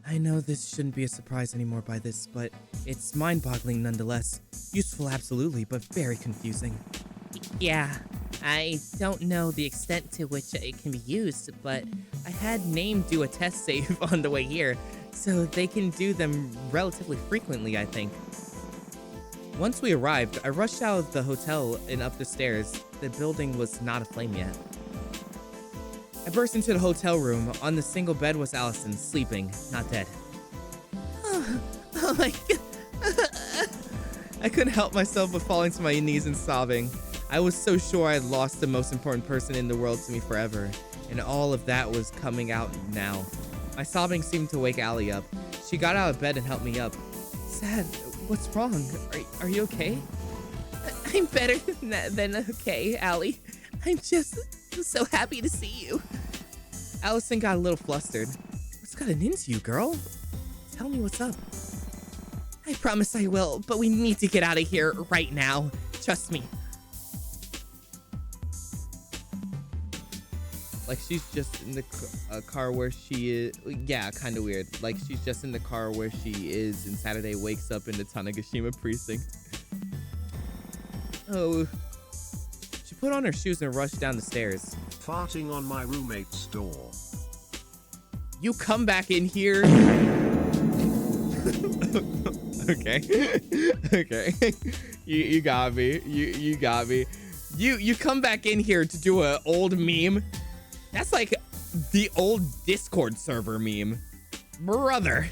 I know this shouldn't be a surprise anymore by this, but it's mind-boggling nonetheless. Useful absolutely, but very confusing. Yeah, I don't know the extent to which it can be used, but I had Name do a test save on the way here, so they can do them relatively frequently, I think. Once we arrived, I rushed out of the hotel and up the stairs. The building was not aflame yet. I burst into the hotel room. On the single bed was Allison, sleeping, not dead. Oh my god. I couldn't help myself but falling to my knees and sobbing. I was so sure I had lost the most important person in the world to me forever, and all of that was coming out now. My sobbing seemed to wake Allie up. She got out of bed and helped me up. Sad, what's wrong? Are you okay? I'm better than okay, Allie. I'm just so happy to see you. Allison got a little flustered. What's gotten into you, girl? Tell me what's up. I promise I will, but we need to get out of here right now. Trust me. Like she's just in the car where she is. Yeah, kind of weird. Like she's just in the car where she is, and Saturday wakes up in the Tanegashima precinct. Oh. She put on her shoes and rushed down the stairs. Farting on my roommate's door. You come back in here. Okay. Okay. You got me. You got me. You come back in here to do an old meme. That's like the old Discord server meme. Brother.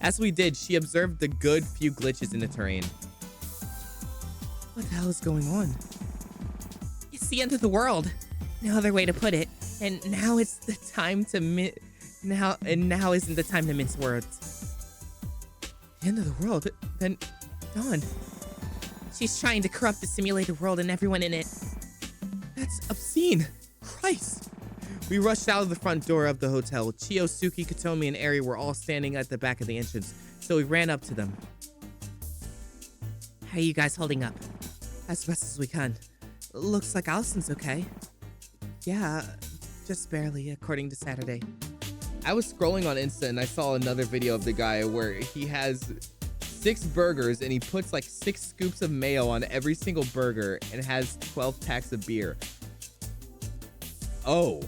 As we did, she observed the good few glitches in the terrain. What the hell is going on? It's the end of the world. No other way to put it. And now it's the time to now isn't the time to mince words. The end of the world? Then, Dawn. She's trying to corrupt the simulated world and everyone in it. That's obscene. Christ. We rushed out of the front door of the hotel. Chio, Suki, Katomi, and Eri were all standing at the back of the entrance, so we ran up to them. How are you guys holding up? As best as we can. Looks like Allison's okay. Yeah, just barely, according to Saturday. I was scrolling on Insta and I saw another video of the guy where he has 6 burgers and he puts like 6 scoops of mayo on every single burger and has 12 packs of beer. Oh,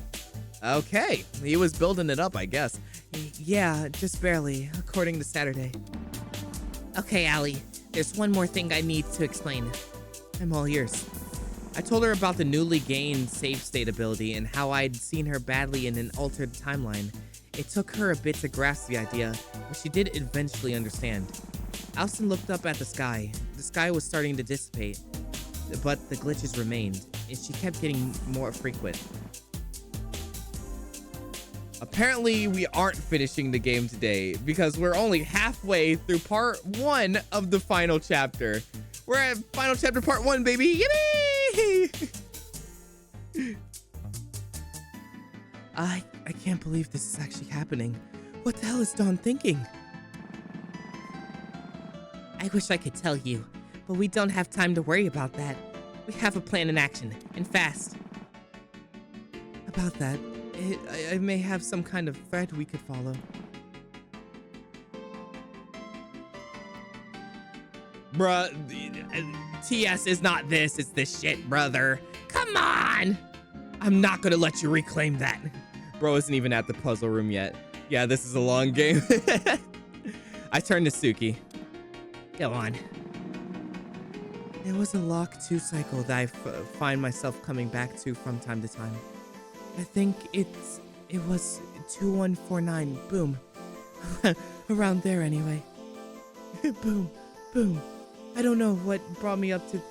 okay. He was building it up, I guess. Yeah, just barely, according to Saturday. Okay, Allie, there's one more thing I need to explain. I'm all ears. I told her about the newly gained save state ability and how I'd seen her badly in an altered timeline. It took her a bit to grasp the idea, but she did eventually understand. Allison looked up at the sky. The sky was starting to dissipate, but the glitches remained, and she kept getting more frequent. Apparently, we aren't finishing the game today because we're only halfway through part 1 of the final chapter. We're at final chapter part 1, baby. Yippee! I can't believe this is actually happening. What the hell is Dawn thinking? I wish I could tell you, but we don't have time to worry about that. We have a plan in action, and fast. About that, I may have some kind of thread we could follow. Bruh, TS is not this, it's this shit, brother. Come on! I'm not gonna let you reclaim that. Bro isn't even at the puzzle room yet. Yeah, this is a long game. I turned to Suki. Go on. There was a Lock 2 cycle that I find myself coming back to from time to time. I think it was 2149, boom. Around there anyway. Boom, boom. I don't know what brought me up to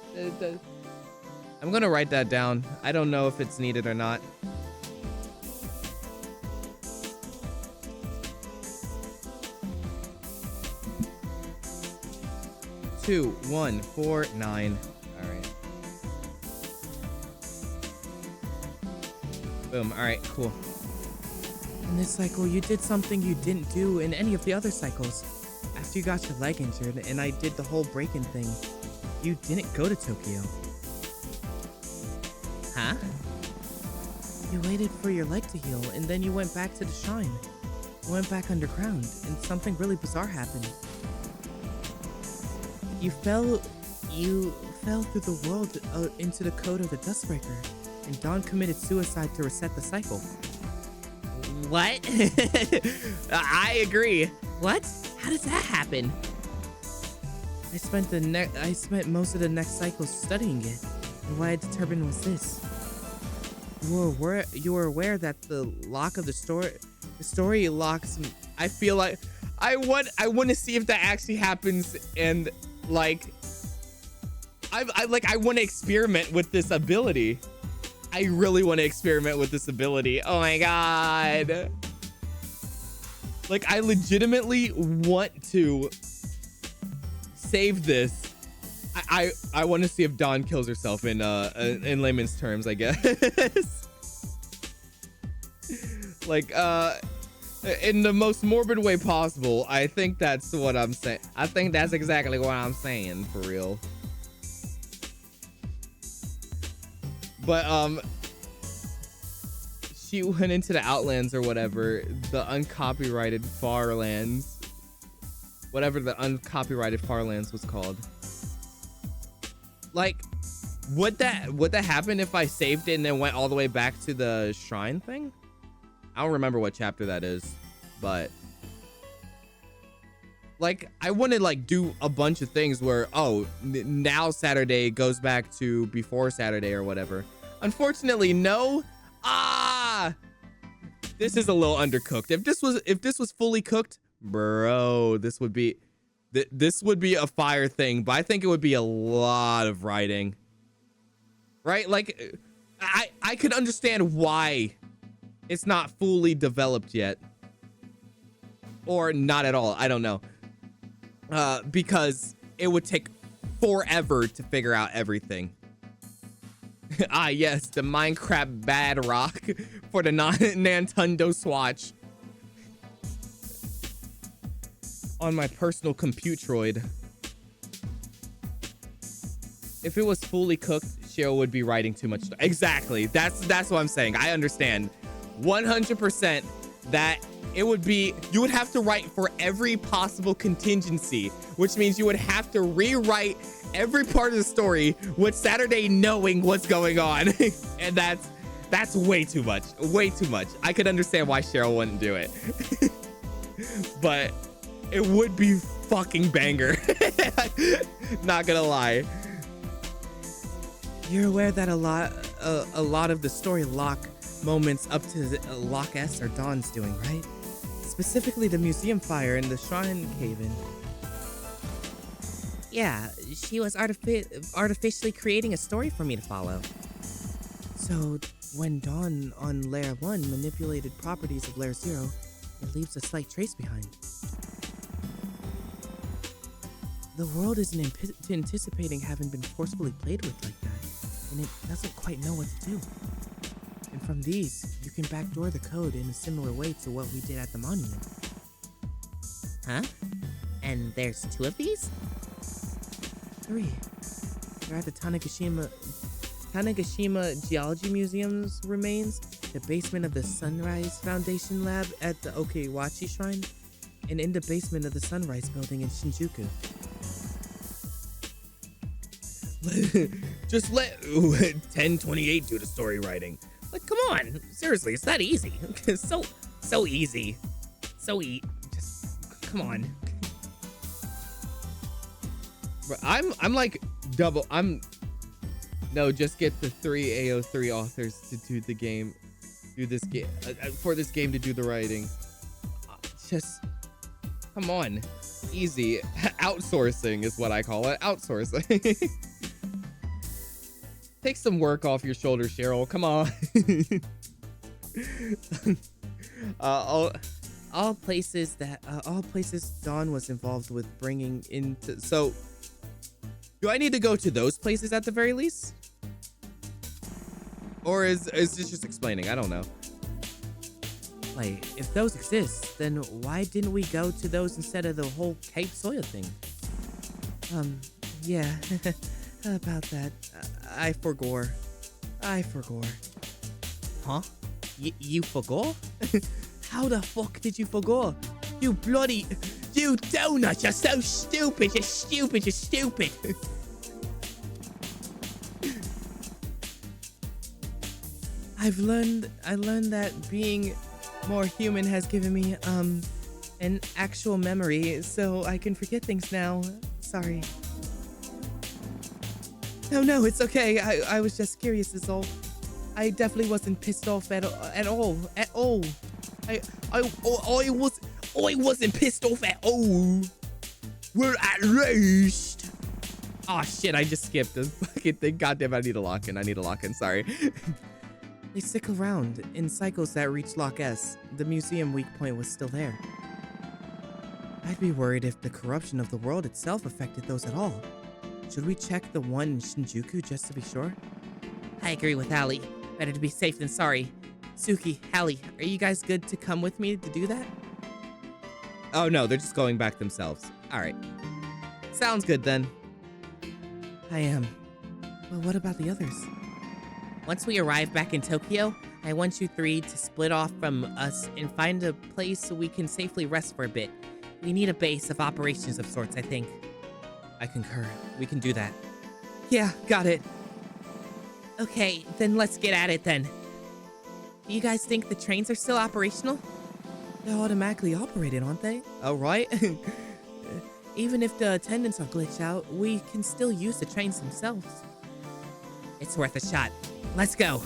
I'm gonna write that down. I don't know if it's needed or not. Two, 1, 4, 9. All right. Boom. All right, cool. In this cycle, you did something you didn't do in any of the other cycles. After you got your leg injured and I did the whole break-in thing, you didn't go to Tokyo. Huh? You waited for your leg to heal and then you went back to the shrine. You went back underground and something really bizarre happened. You fell through the world into the code of the Dustbreaker, and Dawn committed suicide to reset the cycle. What? I agree. What? How does that happen? I spent most of the next cycle studying it, and what I determined was this. You were aware that the lock of the story locks. I feel like I want to see if that actually happens, and like I want to experiment with this ability. I really want to experiment with this ability. Oh my god. Like, I legitimately want to save this. I want to see if Dawn kills herself in layman's terms, I guess. Like, in the most morbid way possible. I think that's what I'm saying. I think that's exactly what I'm saying, for real. But she went into the Outlands or whatever, the uncopyrighted Farlands, whatever the uncopyrighted Farlands was called. Like, would that happen if I saved it and then went all the way back to the shrine thing? I don't remember what chapter that is, but Like, I want to like do a bunch of things where, oh, now Saturday goes back to before Saturday or whatever. Unfortunately, no. This is a little undercooked. If this was fully cooked, bro, this would be a fire thing, but I think it would be a lot of writing. Right? Like, I could understand why it's not fully developed yet. Or not at all. I don't know. Because it would take forever to figure out everything. Ah, yes, the Minecraft bad rock for the Nintendo Swatch. On my personal computroid. If it was fully cooked, Cheryl would be writing too much. Exactly. That's what I'm saying. I understand 100% that it would be, you would have to write for every possible contingency, which means you would have to rewrite every part of the story with Saturday knowing what's going on. And that's way too much. Way too much. I could understand why Cheryl wouldn't do it. But it would be fucking banger. Not gonna lie. You're aware that a lot of the story lock moments up to Loch S are Dawn's doing, right? Specifically the museum fire and the shrine cave-in. Yeah, she was artificially creating a story for me to follow. So, when Dawn on Layer 1 manipulated properties of Layer 0, it leaves a slight trace behind. The world isn't anticipating having been forcibly played with like that, and it doesn't quite know what to do. And from these, you can backdoor the code in a similar way to what we did at the monument. Huh? And there's 2 of these? 3. They're at the Tanegashima Geology Museum's remains, the basement of the Sunrise Foundation Lab at the Okiwachi Shrine, and in the basement of the Sunrise Building in Shinjuku. Just let 1028 do the story writing. Like, come on. Seriously, it's that easy. so easy. Just, come on. But I'm like double. No, just get the 3 AO3 authors to do the game. Do this game. For this game to do the writing. Just, come on. Easy. Outsourcing is what I call it. Outsourcing. Take some work off your shoulders, Cheryl. Come on. All places Dawn was involved with bringing into. So, do I need to go to those places at the very least? Or is this just explaining? I don't know. Wait, if those exist, then why didn't we go to those instead of the whole Cape Soya thing? Yeah, about that. I forgore. Huh? You forgot? How the fuck did you forgore? You bloody... You donut, you're so stupid, you're stupid. I learned that being more human has given me, an actual memory, so I can forget things now. Sorry. No, it's okay. I was just curious is all. I definitely wasn't pissed off at all. I wasn't pissed off at all. Well, at least. Oh shit, I just skipped this fucking thing. Goddamn, I need a lock in. Sorry. They stick around in cycles that reach Loch S. The museum weak point was still there. I'd be worried if the corruption of the world itself affected those at all. Should we check the one in Shinjuku just to be sure? I agree with Hallie. Better to be safe than sorry. Suki, Hallie, are you guys good to come with me to do that? Oh no, they're just going back themselves. All right. Sounds good then. I am. Well, what about the others? Once we arrive back in Tokyo, I want you 3 to split off from us and find a place so we can safely rest for a bit. We need a base of operations of sorts, I think. I concur. We can do that. Yeah, got it. Okay, then let's get at it then. Do you guys think the trains are still operational? They're automatically operated, aren't they? Oh, right. Even if the attendants are glitched out, we can still use the trains themselves. It's worth a shot. Let's go.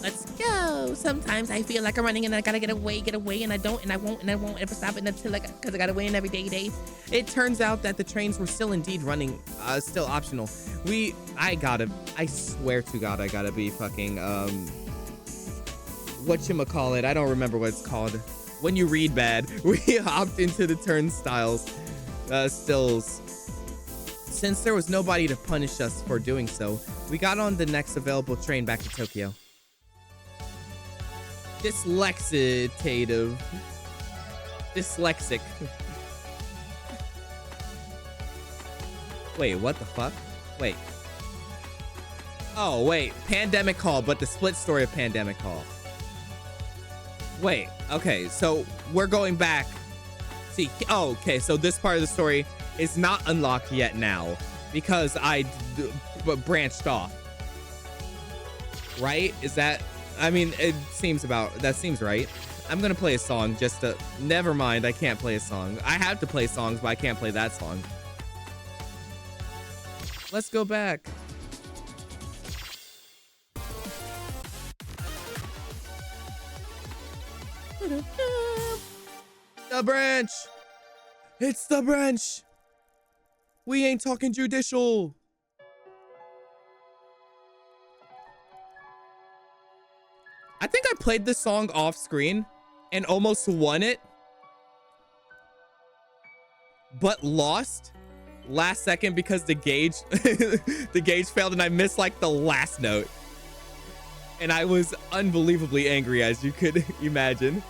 Let's go. Sometimes I feel like I'm running and I gotta get away, and I don't, and I won't ever stop it until because I gotta win every day. It turns out that the trains were still indeed running, still optional. I swear to God, I gotta be fucking, whatchamacallit, I don't remember what it's called. When you read bad, we hopped into the turnstiles, stills. Since there was nobody to punish us for doing so, we got on the next available train back to Tokyo. Dyslexic. Wait, what the fuck? Wait. Oh, wait. Pandemic Hall, but the split story of Pandemic Hall. Wait, okay, so we're going back. See, oh, okay, so this part of the story is not unlocked yet now because I branched off. Right? Is that, I mean, that seems right. I'm gonna play a song just to, never mind, I can't play a song. I have to play songs, but I can't play that song. Let's go back. The branch! It's the branch! We ain't talking judicial! I think I played this song off screen and almost won it, but lost last second because the gauge the gauge failed and I missed like the last note. And I was unbelievably angry, as you could imagine.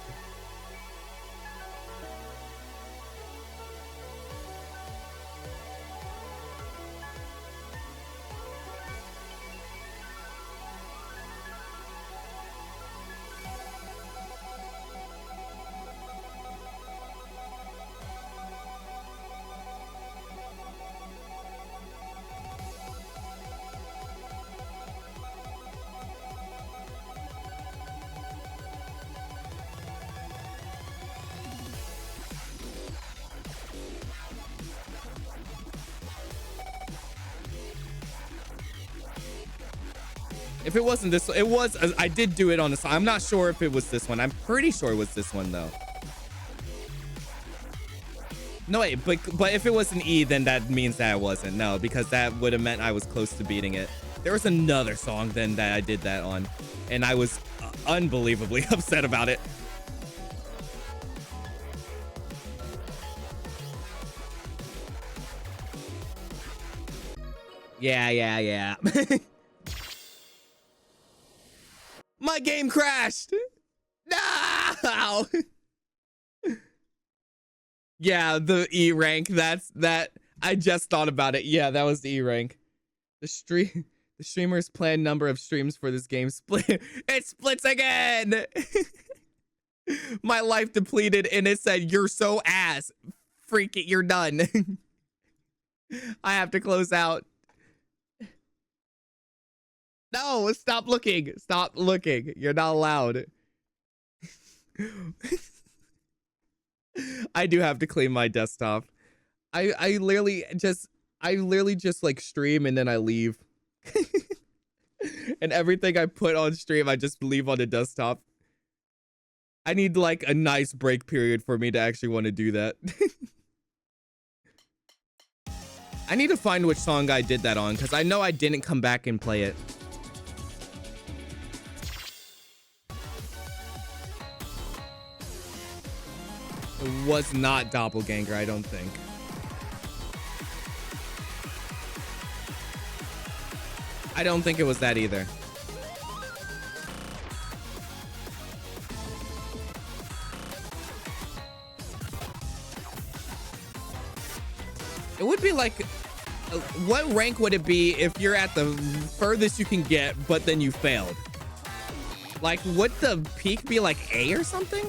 If it wasn't this, it was, I did do it on the side. I'm not sure if it was this one. I'm pretty sure it was this one though. No, wait, but if it was an E, then that means that it wasn't. No, because that would have meant I was close to beating it. There was another song then that I did that on, and I was unbelievably upset about it. Yeah. My game crashed. No. Yeah, the E rank. That. I just thought about it. Yeah, that was the E rank. The streamer's planned number of streams for this game split. It splits again. My life depleted, and it said, "You're so ass. Freak it, you're done." I have to close out. No, stop looking. Stop looking. You're not allowed. I do have to clean my desktop. I literally just like stream and then I leave. And everything I put on stream, I just leave on the desktop. I need like a nice break period for me to actually want to do that. I need to find which song I did that on, because I know I didn't come back and play it. It was not Doppelganger, I don't think. I don't think it was that either. It would be like, what rank would it be if you're at the furthest you can get, but then you failed? Like, would the peak be like A or something?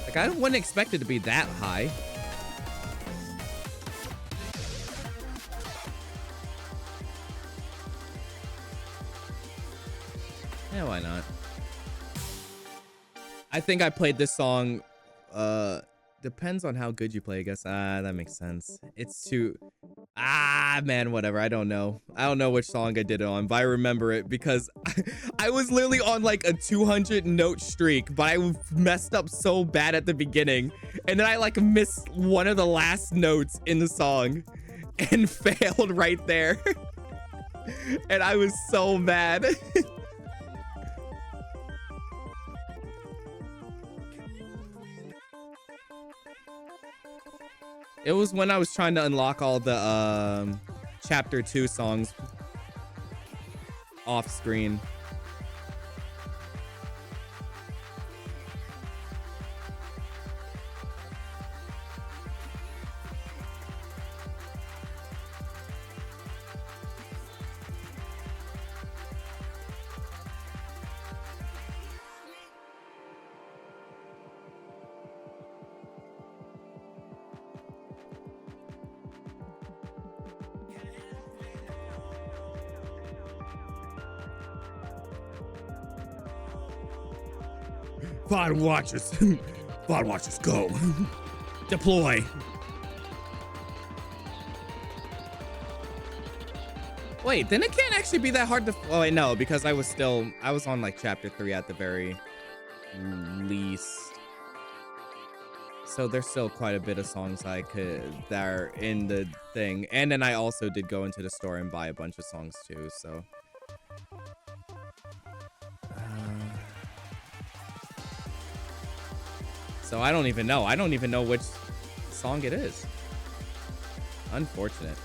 Like, I wouldn't expect it to be that high. Yeah, why not? I think I played this song. Depends on how good you play, I guess. That makes sense. It's too. Man, whatever. I don't know. I don't know which song I did it on, but I remember it because I was literally on like a 200 note streak, but I messed up so bad at the beginning, and then I like missed one of the last notes in the song and failed right there. And I was so mad. It was when I was trying to unlock all the chapter 2 songs off screen. VOD watchers. VOD watchers, go. Deploy. Wait, then it can't actually be that hard to. Oh, wait, no, because I was on like chapter 3 at the very least. So there's still quite a bit of songs that are in the thing. And then I also did go into the store and buy a bunch of songs too, so. So I don't even know. I don't even know which song it is. Unfortunate.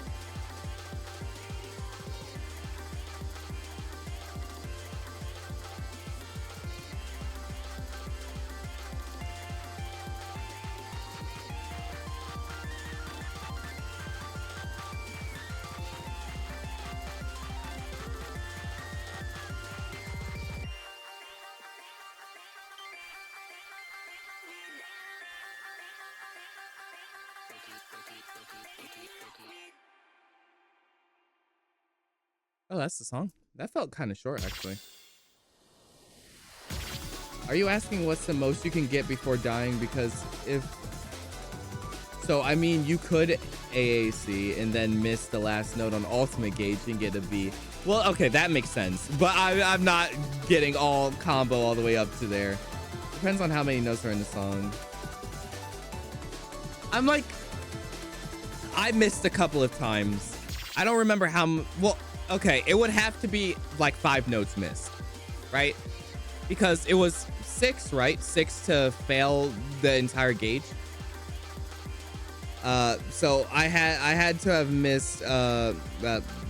Oh, that's the song. That felt kind of short, actually. Are you asking what's the most you can get before dying? Because if... So, I mean, you could AAC and then miss the last note on ultimate gauge and get a B. Well, okay, that makes sense. But I'm not getting all combo all the way up to there. Depends on how many notes are in the song. I'm like... I missed a couple of times. I don't remember how... Well... Okay, it would have to be like 5 notes missed, right? Because it was 6, right? 6 to fail the entire gauge. So I had to have missed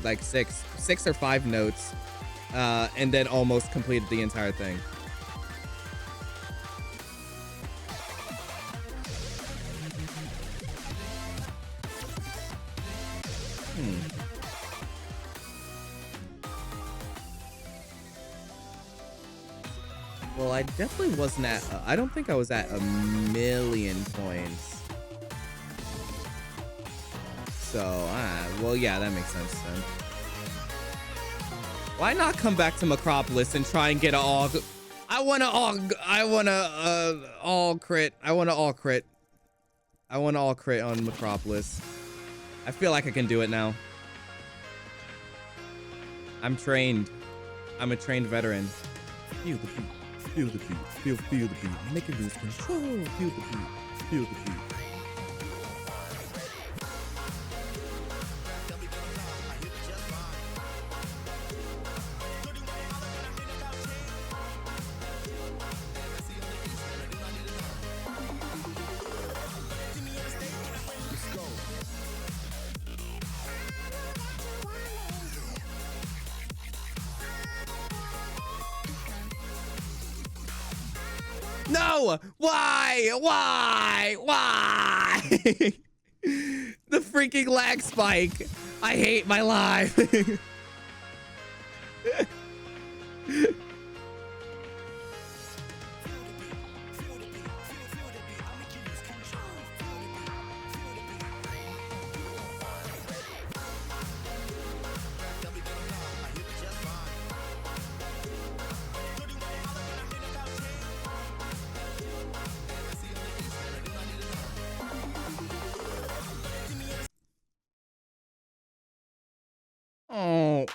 like 6 or 5 notes, and then almost completed the entire thing. Well, I definitely wasn't at, I don't think I was at 1,000,000 points. So, well, yeah, that makes sense then. Why not come back to Macropolis and try and get an all, I want to all crit. I want to all crit on Macropolis. I feel like I can do it now. I'm trained. I'm a trained veteran. Feel the beat. Feel the beat. Feel the beat. Make it lose control. Feel the beat. Feel the beat. No! Why? The freaking lag spike. I hate my life.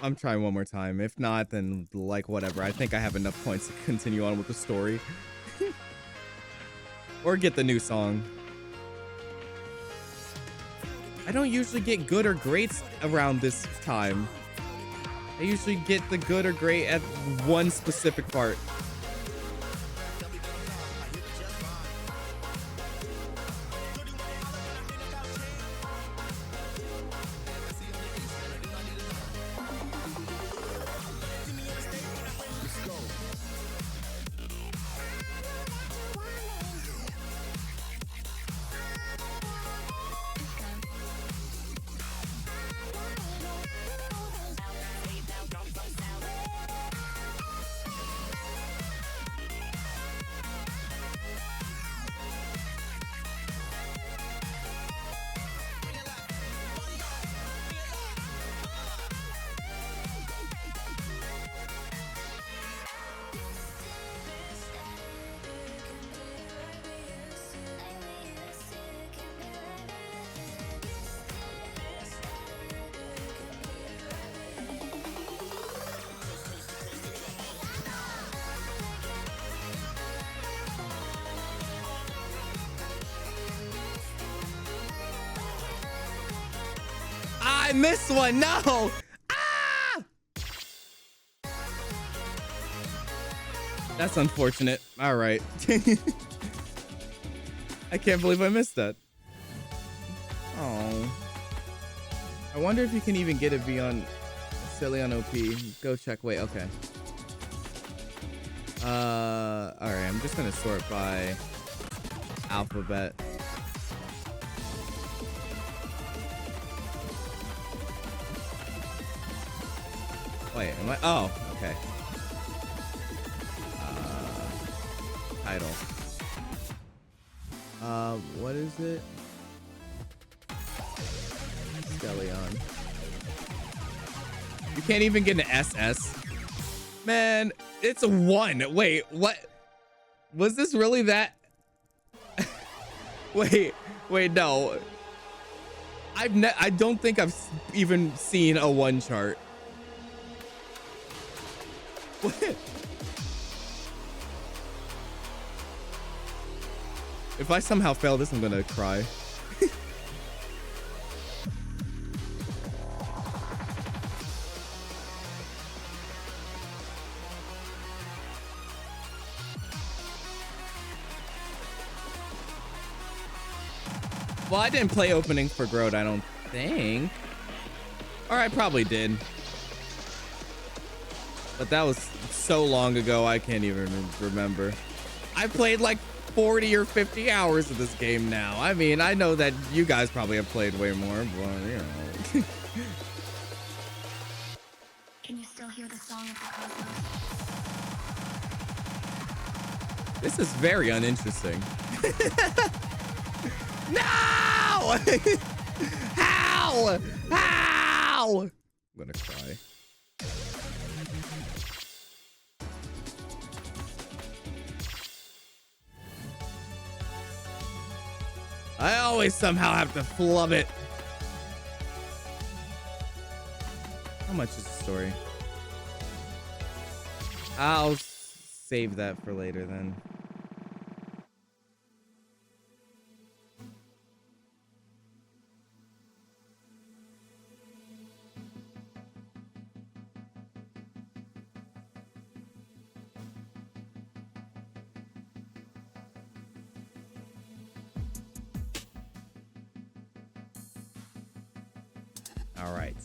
I'm trying one more time. If not, then like whatever. I think I have enough points to continue on with the story. Or get the new song. I don't usually get good or greats around this time. I usually get the good or great at one specific part. I missed one. No. Ah! That's unfortunate. All right. I can't believe I missed that. Oh. I wonder if you can even get it beyond silly on OP. Go check. Wait. Okay. All right. I'm just gonna sort by alphabet. Wait, am I? Oh, okay. Title. What is it? Stellion. You can't even get an SS. Man, it's a 1. Wait, what? Was this really that? wait, no. I don't think I've even seen a 1 chart. What? If I somehow fail this, I'm gonna cry. Well, I didn't play opening for Grode, I don't think. Or I probably did. But that was so long ago, I can't even remember. I played like 40 or 50 hours of this game now. I mean, I know that you guys probably have played way more, but you know. Can you still hear the song of the cosmos? This is very uninteresting. No! How? How? I'm gonna cry. I always somehow have to flub it. How much is the story? I'll save that for later then. All right.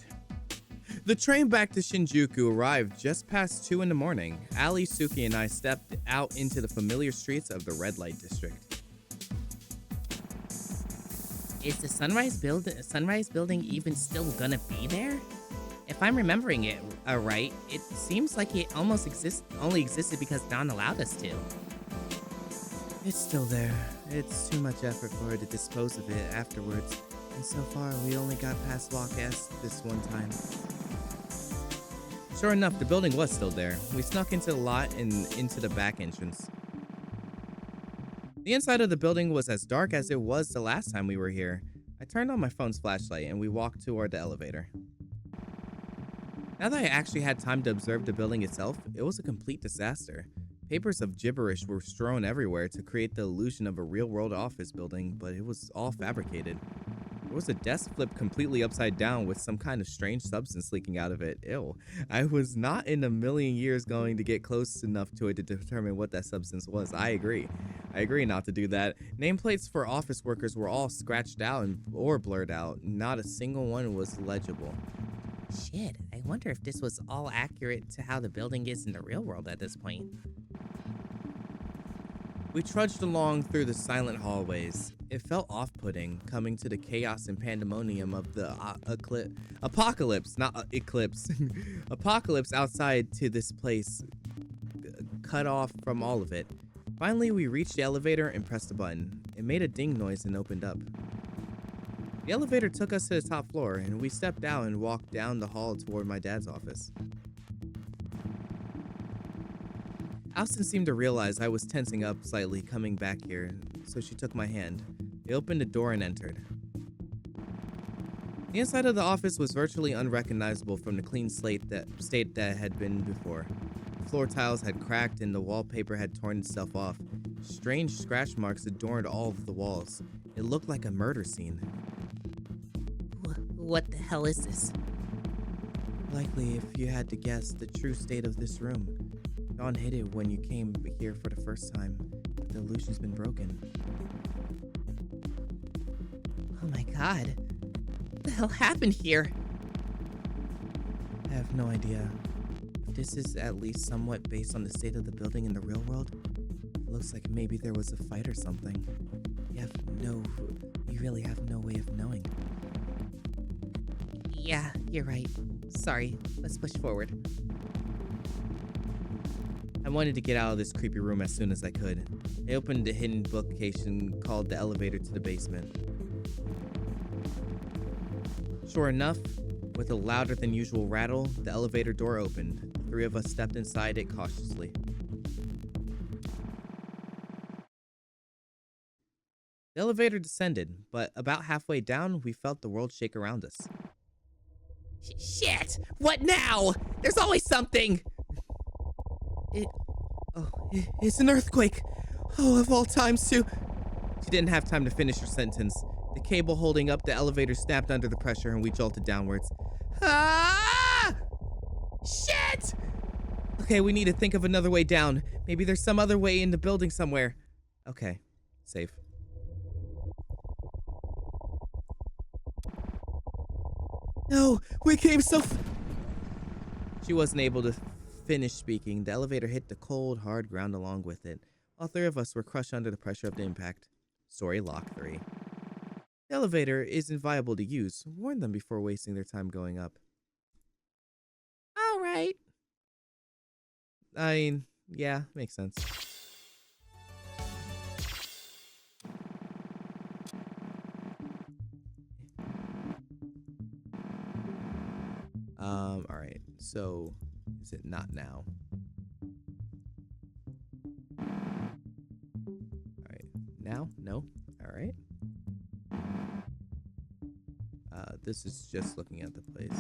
The train back to Shinjuku arrived just past 2 in the morning. Ali, Suki, and I stepped out into the familiar streets of the red light district. Is the Sunrise building even still gonna be there? If I'm remembering it right, it seems like it almost only existed because Don allowed us to. It's still there. It's too much effort for her to dispose of it afterwards. And so far, we only got past Lock S this one time. Sure enough, the building was still there. We snuck into the lot and into the back entrance. The inside of the building was as dark as it was the last time we were here. I turned on my phone's flashlight and we walked toward the elevator. Now that I actually had time to observe the building itself, it was a complete disaster. Papers of gibberish were strewn everywhere to create the illusion of a real-world office building, but it was all fabricated. There was a desk flipped completely upside down with some kind of strange substance leaking out of it. Ew. I was not in a million years going to get close enough to it to determine what that substance was. I agree. I agree not to do that. Nameplates for office workers were all scratched out or blurred out. Not a single one was legible. Shit, I wonder if this was all accurate to how the building is in the real world at this point. We trudged along through the silent hallways. It felt off-putting, coming to the chaos and pandemonium of the apocalypse, not eclipse. Apocalypse outside to this place, cut off from all of it. Finally, we reached the elevator and pressed a button. It made a ding noise and opened up. The elevator took us to the top floor, and we stepped out and walked down the hall toward my dad's office. Alston seemed to realize I was tensing up slightly coming back here, so she took my hand. They opened the door and entered. The inside of the office was virtually unrecognizable from the clean state that had been before. The floor tiles had cracked and the wallpaper had torn itself off. Strange scratch marks adorned all of the walls. It looked like a murder scene. What the hell is this? Likely, if you had to guess, the true state of this room. Dawn hid it when you came here for the first time. The illusion's been broken. Oh my god. What the hell happened here? I have no idea. If this is at least somewhat based on the state of the building in the real world, it looks like maybe there was a fight or something. You really have no way of knowing. Yeah, you're right. Sorry, let's push forward. I wanted to get out of this creepy room as soon as I could. I opened a hidden bookcase and called the elevator to the basement. Sure enough, with a louder than usual rattle, the elevator door opened. The three of us stepped inside it cautiously. The elevator descended, but about halfway down, we felt the world shake around us. Shit! What now? There's always something! It's an earthquake! Oh, of all times, too. She didn't have time to finish her sentence. The cable holding up the elevator snapped under the pressure and we jolted downwards. Ah! Shit! Okay, we need to think of another way down. Maybe there's some other way in the building somewhere. Okay, safe. No, we came so She wasn't able to finish speaking. The elevator hit the cold, hard ground along with it. All three of us were crushed under the pressure of the impact. Story lock 3. The elevator isn't viable to use. Warn them before wasting their time going up. All right. I mean, yeah, makes sense. Alright, so is it not now? Alright, now? No? Alright. This is just looking at the place.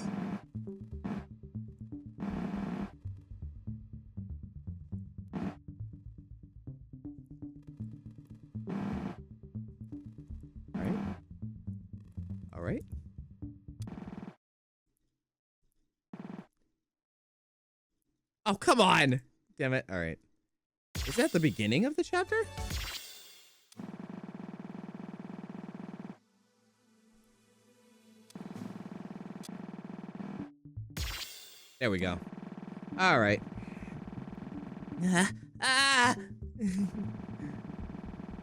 Alright. Alright. Oh, come on! Damn it. Alright. Is that the beginning of the chapter? There we go. Alright.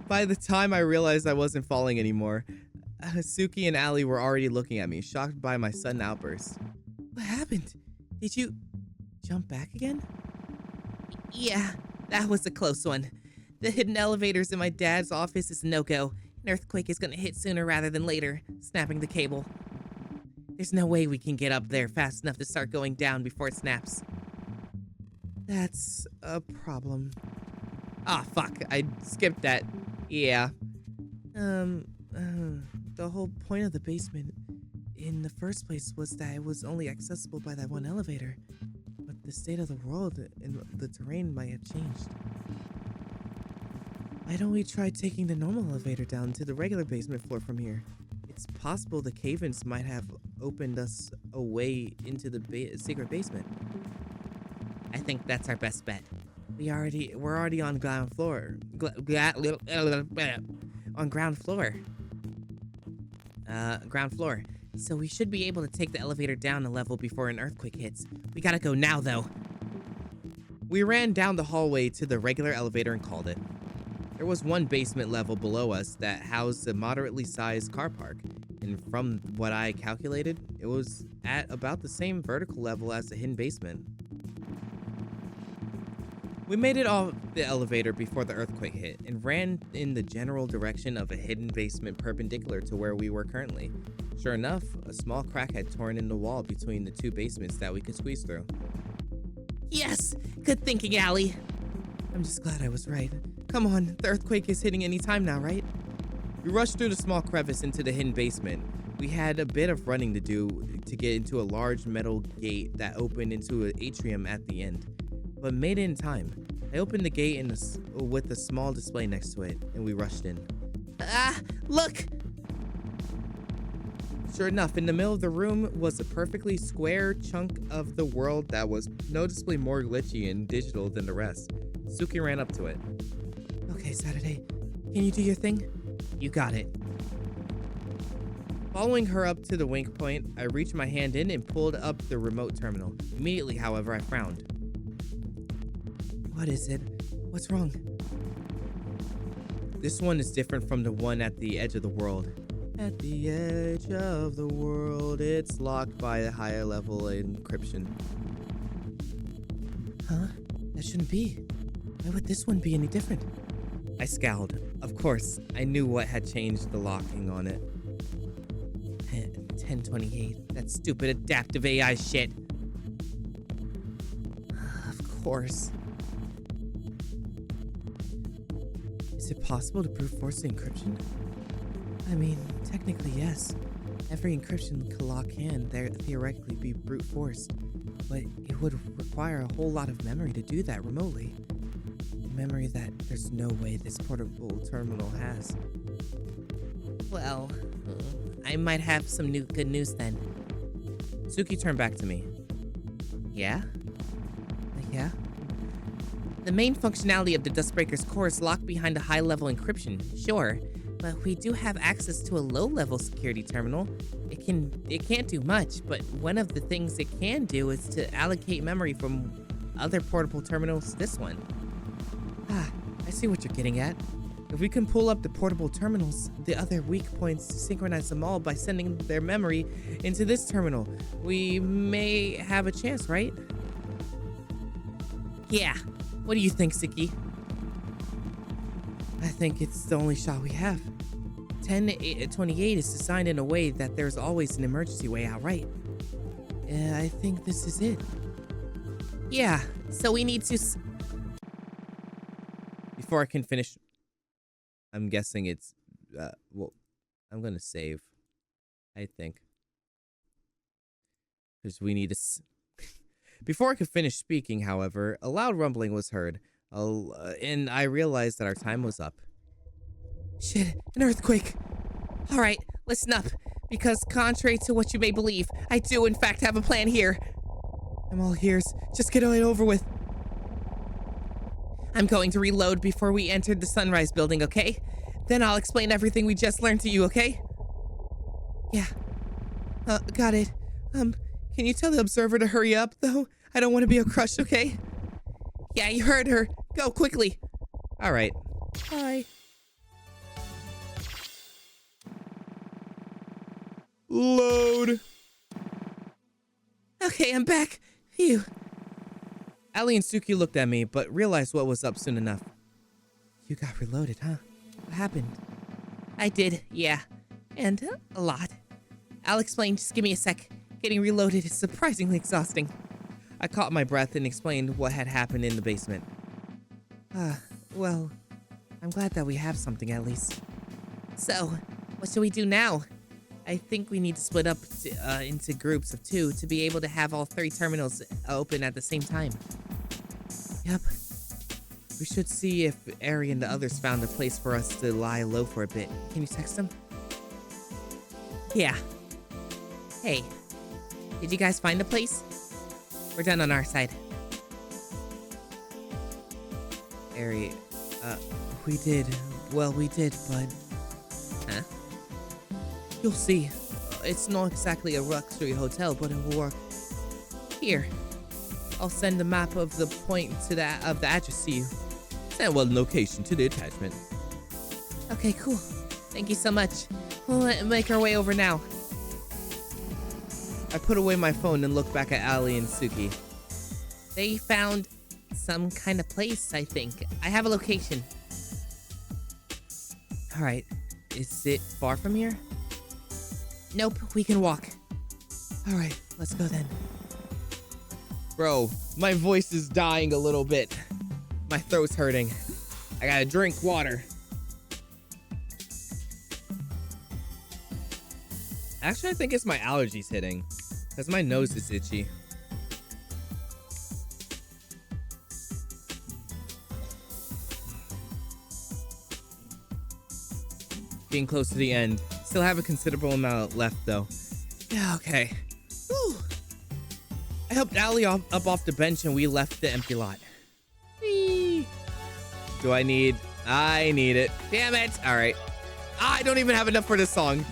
By the time I realized I wasn't falling anymore, Suki and Allie were already looking at me, shocked by my sudden outburst. What happened? Did you jump back again? Yeah, that was a close one. The hidden elevators in my dad's office is no-go. An earthquake is gonna hit sooner rather than later, snapping the cable. There's no way we can get up there fast enough to start going down before it snaps. That's a problem. Ah, fuck, I skipped that. Yeah. The whole point of the basement in the first place was that it was only accessible by that one elevator. But the state of the world and the terrain might have changed. Why don't we try taking the normal elevator down to the regular basement floor from here? It's possible the cave-ins might have opened us a way into the secret basement. I think that's our best bet. We're already on ground floor. On ground floor. Ground floor. So we should be able to take the elevator down a level before an earthquake hits. We gotta go now, though. We ran down the hallway to the regular elevator and called it. There was one basement level below us that housed a moderately sized car park, and from what I calculated, it was at about the same vertical level as the hidden basement. We made it off the elevator before the earthquake hit and ran in the general direction of a hidden basement perpendicular to where we were currently. Sure enough, a small crack had torn in the wall between the two basements that we could squeeze through. Yes! Good thinking, Allie. I'm just glad I was right. Come on, the earthquake is hitting any time now, right? We rushed through the small crevice into the hidden basement. We had a bit of running to do to get into a large metal gate that opened into an atrium at the end, but made it in time. I opened the gate with a small display next to it, and we rushed in. Ah, look! Sure enough, in the middle of the room was a perfectly square chunk of the world that was noticeably more glitchy and digital than the rest. Suki ran up to it. Okay, Saturday, can you do your thing? You got it. Following her up to the wink point, I reached my hand in and pulled up the remote terminal. Immediately, however, I frowned. What is it? What's wrong? This one is different from the one at the edge of the world. At the edge of the world, it's locked by a higher level encryption. Huh? That shouldn't be. Why would this one be any different? I scowled. Of course, I knew what had changed the locking on it. 1028. That stupid adaptive AI shit. Of course. Is it possible to brute force the encryption? I mean, technically yes. Every encryption lock can theoretically be brute forced, but it would require a whole lot of memory to do that remotely. Memory that there's no way this portable terminal has. Well, I might have some good news then. Suki turned back to me. Yeah? Yeah? The main functionality of the Dustbreaker's core is locked behind a high-level encryption, sure, but we do have access to a low-level security terminal. It can't do much, but one of the things it can do is to allocate memory from other portable terminals to this one. Ah, I see what you're getting at. If we can pull up the portable terminals, the other weak points to synchronize them all by sending their memory into this terminal, we may have a chance, right? Yeah. What do you think, Suki? I think it's the only shot we have. 1028 is designed in a way that there's always an emergency way out, right? I think this is it. Yeah, so we need to... Before I can finish, I'm guessing it's, well, I'm gonna save, I think. Because we need to... Before I could finish speaking, however, a loud rumbling was heard, and I realized that our time was up. Shit, an earthquake! Alright, listen up, because contrary to what you may believe, I do in fact have a plan here. I'm all ears. Just get it over with. I'm going to reload before we enter the Sunrise building, okay? Then I'll explain everything we just learned to you, okay? Yeah. Got it. Can you tell the observer to hurry up, though? I don't want to be a crush, okay? Yeah, you heard her. Go quickly. All right. Bye. Load. Okay, I'm back. Phew. Ali and Suki looked at me, but realized what was up soon enough. You got reloaded, huh? What happened? I did, yeah. And a lot. I'll explain, just give me a sec. Getting reloaded is surprisingly exhausting. I caught my breath and explained what had happened in the basement. Well, I'm glad that we have something at least. So, what should we do now? I think we need to split up into groups of 2 to be able to have all 3 terminals open at the same time. Yep. We should see if Ari and the others found a place for us to lie low for a bit. Can you text them? Yeah. Hey, did you guys find a place? We're done on our side. Ari, we did. Well, we did, but... Huh? You'll see. It's not exactly a luxury hotel, but it will work. Here. I'll send the map of the point to the address to you. Send one location to the attachment. Okay, cool. Thank you so much. We'll make our way over now. I put away my phone and looked back at Ali and Suki. They found some kind of place, I think. I have a location. Alright. Is it far from here? Nope, we can walk. Alright, let's go then. Bro, my voice is dying a little bit. My throat's hurting. I gotta drink water. Actually, I think it's my allergies hitting, because my nose is itchy. Getting close to the end. Still have a considerable amount left, though. Yeah, okay. Whew. I helped Allie up off the bench, and we left the empty lot. Whee. Do I need... I need it. Damn it. All right. I don't even have enough for this song.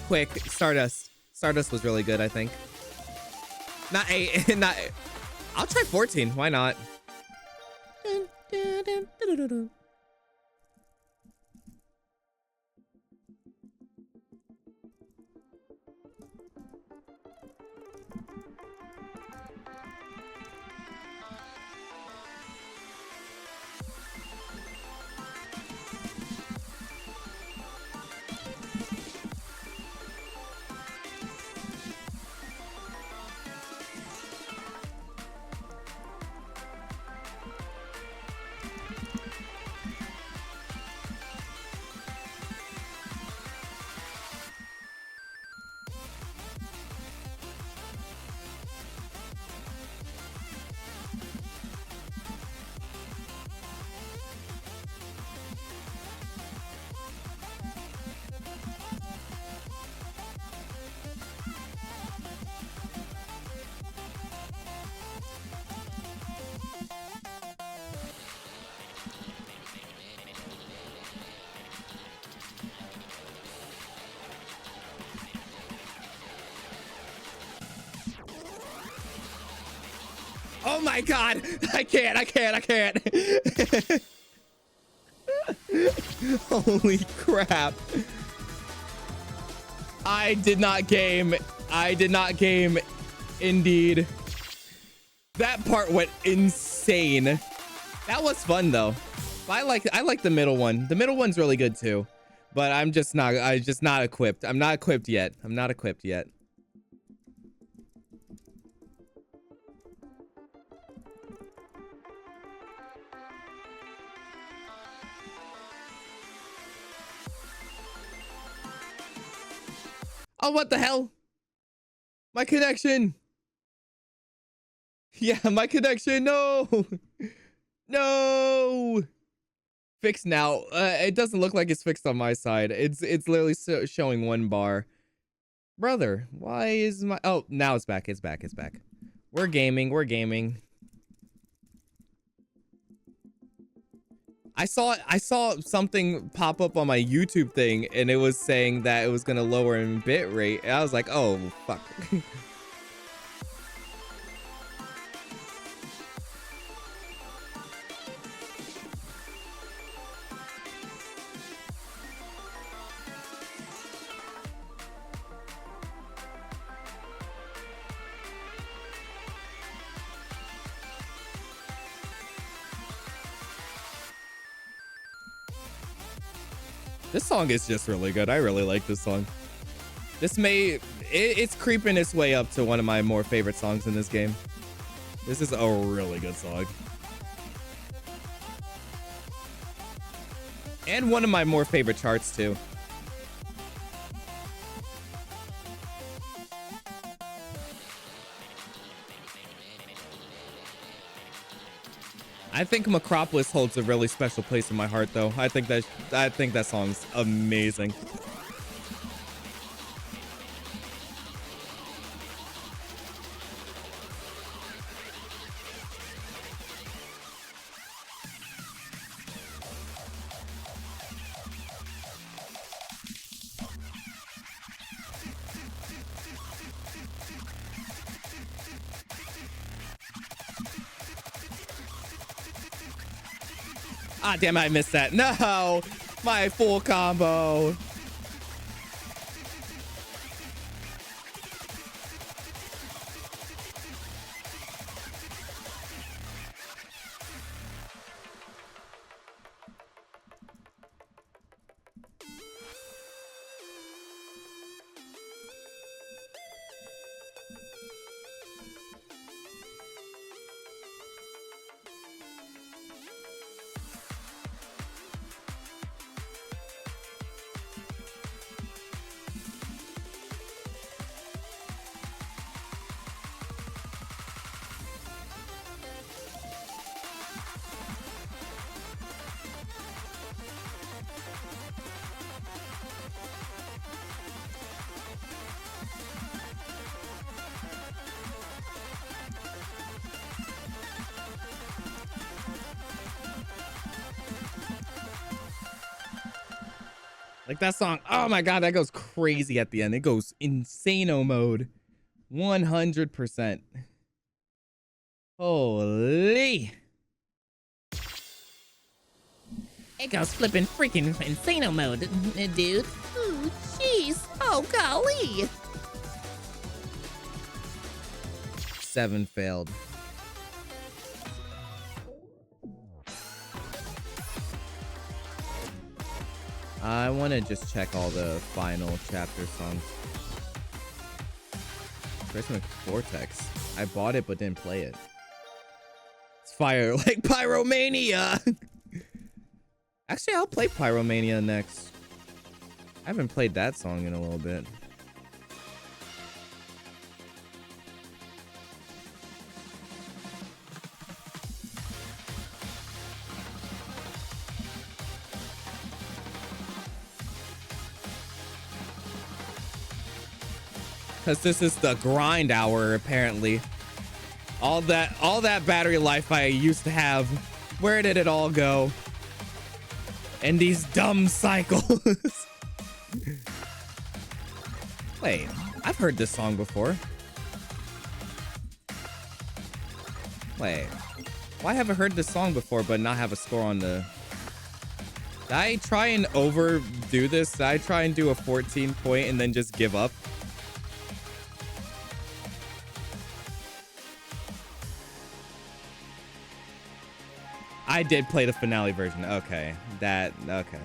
Quick. Stardust. Stardust was really good, I think. Not 8. Not... I'll try 14. Why not? Dun, dun, dun, dun, dun, dun. Oh my god! I can't. Holy crap. I did not game. Indeed. That part went insane. That was fun though. I like the middle one. The middle one's really good too. But I'm just not equipped. I'm not equipped yet. Oh, what the hell? My connection. Yeah, my connection. No. No. Fixed now. It doesn't look like it's fixed on my side. It's literally showing 1 bar. Brother, why is my... Oh, now it's back. It's back. We're gaming. I saw something pop up on my YouTube thing, and it was saying that it was gonna lower in bit rate. And I was like, oh fuck. This song is just really good. I really like this song. It's creeping its way up to one of my more favorite songs in this game. This is a really good song. And one of my more favorite charts too. I think Macropolis holds a really special place in my heart, though. I think that song's amazing. Ah, damn it, I missed that. No, my full combo. Like that song, oh my god, that goes crazy at the end. It goes insano mode. 100%. Holy. It goes flipping freaking insano mode, dude. Ooh, jeez. Oh, golly. 7 failed. I want to just check all the final chapter songs. Christmas Vortex. I bought it but didn't play it. It's fire like Pyromania. Actually, I'll play Pyromania next. I haven't played that song in a little bit. Because this is the grind hour, apparently. All that battery life I used to have, where did it all go? And these dumb cycles. Wait, I've heard this song before. Wait, why have I heard this song before but not have a score on the... Did I try and overdo this? Did I try and do a 14 point and then just give up? I did play the finale version. Okay. Okay.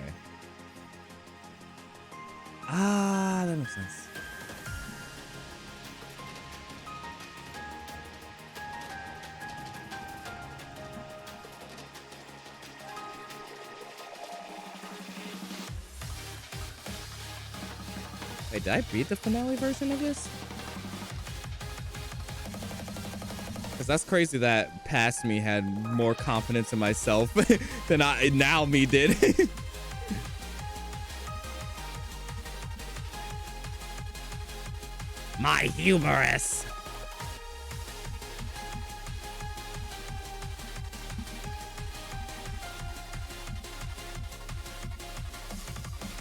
Ah, that makes sense. Wait, did I beat the finale version of this? Because that's crazy that past me had more confidence in myself than now me did. My humorous.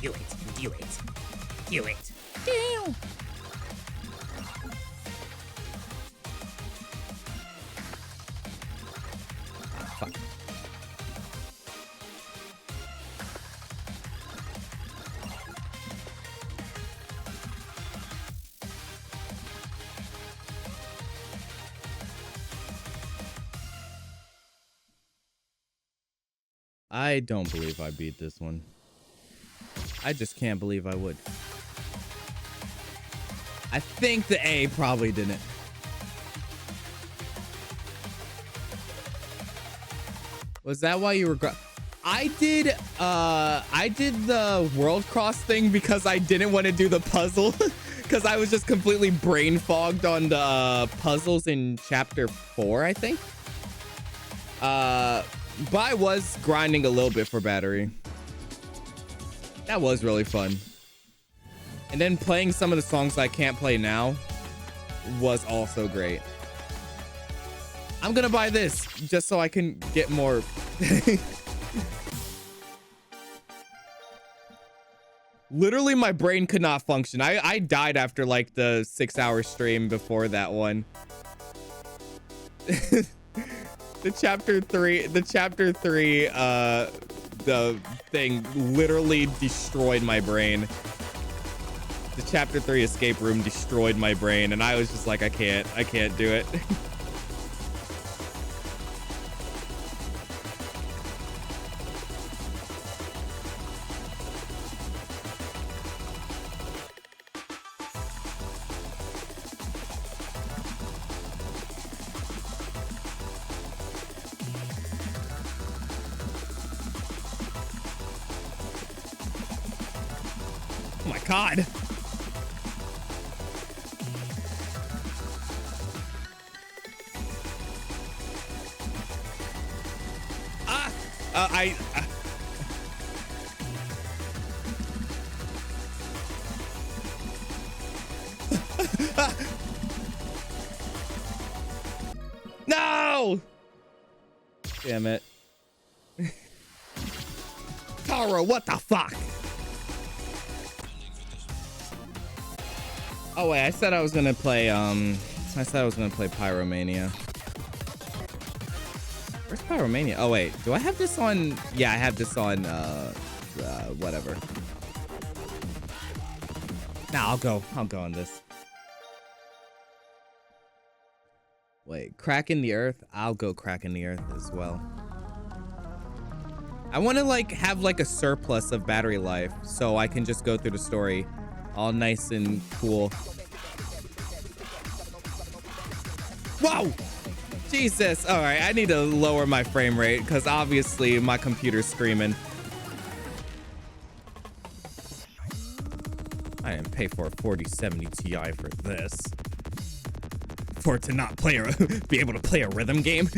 Do it. Do it. Do it. Damn. Fuck. I don't believe I beat this one. I just can't believe I would. I think the A probably didn't. Was that why you were... I did the world cross thing because I didn't want to do the puzzle because I was just completely brain fogged on the puzzles in chapter 4, I think. But I was grinding a little bit for battery. That was really fun. And then playing some of the songs I can't play now was also great. I'm gonna buy this just so I can get more. Literally, my brain could not function. I died after like the 6-hour stream before that one. The chapter three, the thing literally destroyed my brain. The chapter 3 escape room destroyed my brain, and I was just like, I can't do it. Oh my God. No! Damn it. Taro, what the fuck? Oh wait, I said I was gonna play Pyromania. Where's Pyromania? Oh wait, do I have this on? Yeah, I have this on whatever. Nah, I'll go on this. Wait, Crack in the Earth? I'll go Crack in the Earth as well. I want to like have like a surplus of battery life so I can just go through the story all nice and cool. Whoa! Jesus. All right, I need to lower my frame rate because obviously my computer's screaming. I didn't pay for a 4070 Ti for this. For it to not play be able to play a rhythm game.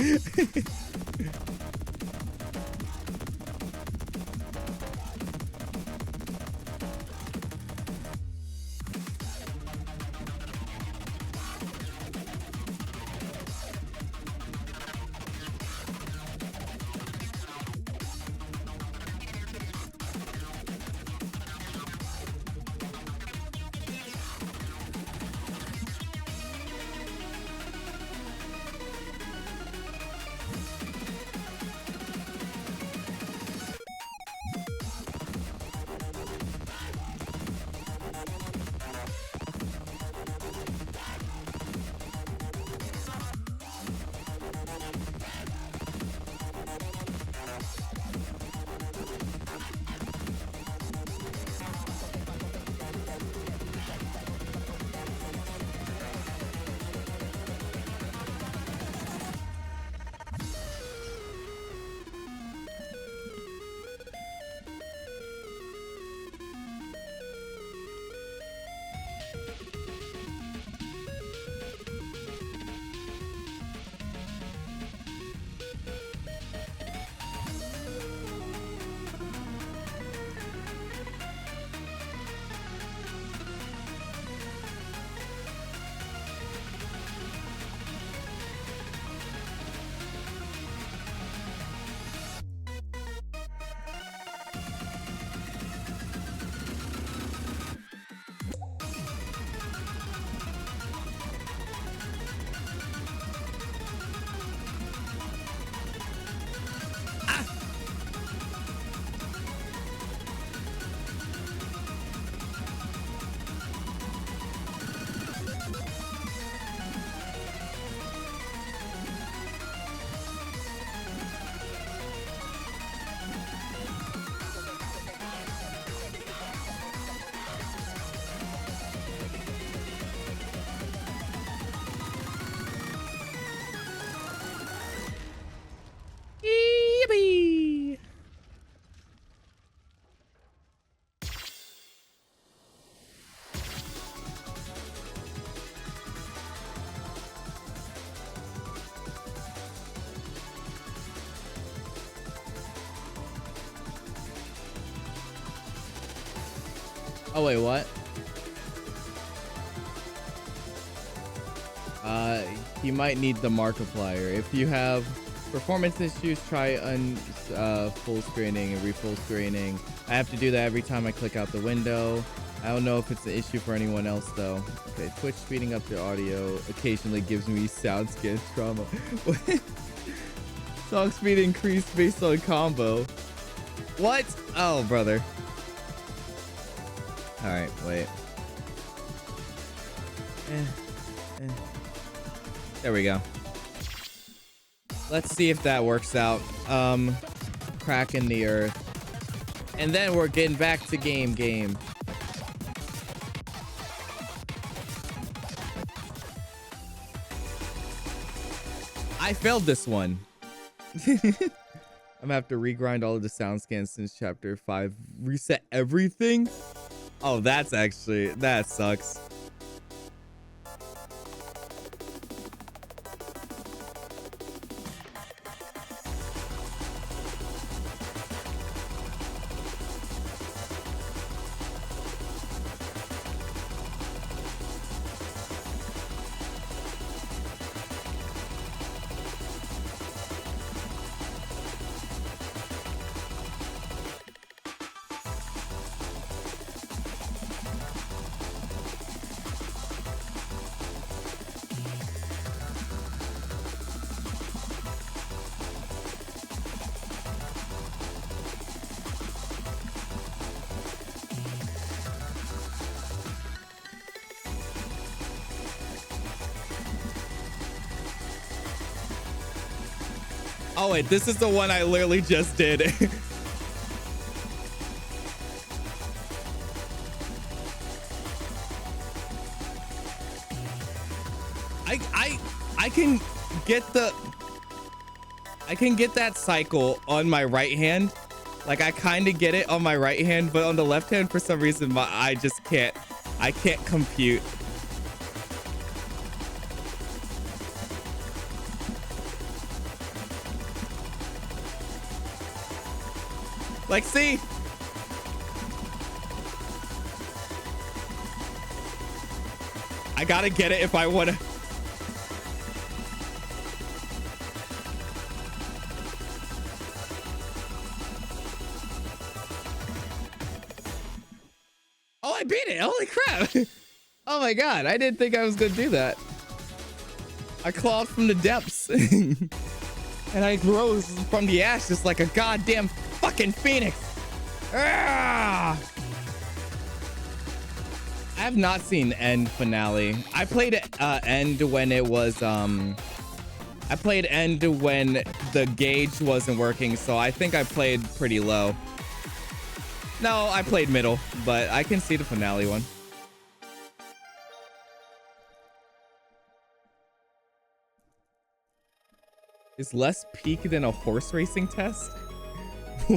Oh wait, what? You might need the Markiplier. If you have performance issues, try full screening and re-full screening. I have to do that every time I click out the window. I don't know if it's an issue for anyone else though. Okay, Twitch speeding up the audio occasionally gives me sound scan trauma. Song speed increased based on combo. What? Oh, brother. All right, wait. There we go. Let's see if that works out. Crack in the earth. And then we're getting back to game. I failed this one. I'm gonna have to regrind all of the sound scans since chapter 5. Reset everything? Oh, that sucks. Oh wait, this is the one I literally just did. I can get that cycle on my right hand. Like I kind of get it on my right hand, but on the left hand for some reason I just can't. I can't compute. Like, see? I gotta get it if I wanna. Oh, I beat it. Holy crap. Oh my God. I didn't think I was gonna do that. I clawed from the depths. And I rose from the ashes like a goddamn fucking phoenix. Ah! I have not seen End finale. I played End when it was I played End when the gauge wasn't working, so I think I played pretty low. No, I played middle, but I can see the finale one. Is less peak than a horse racing test?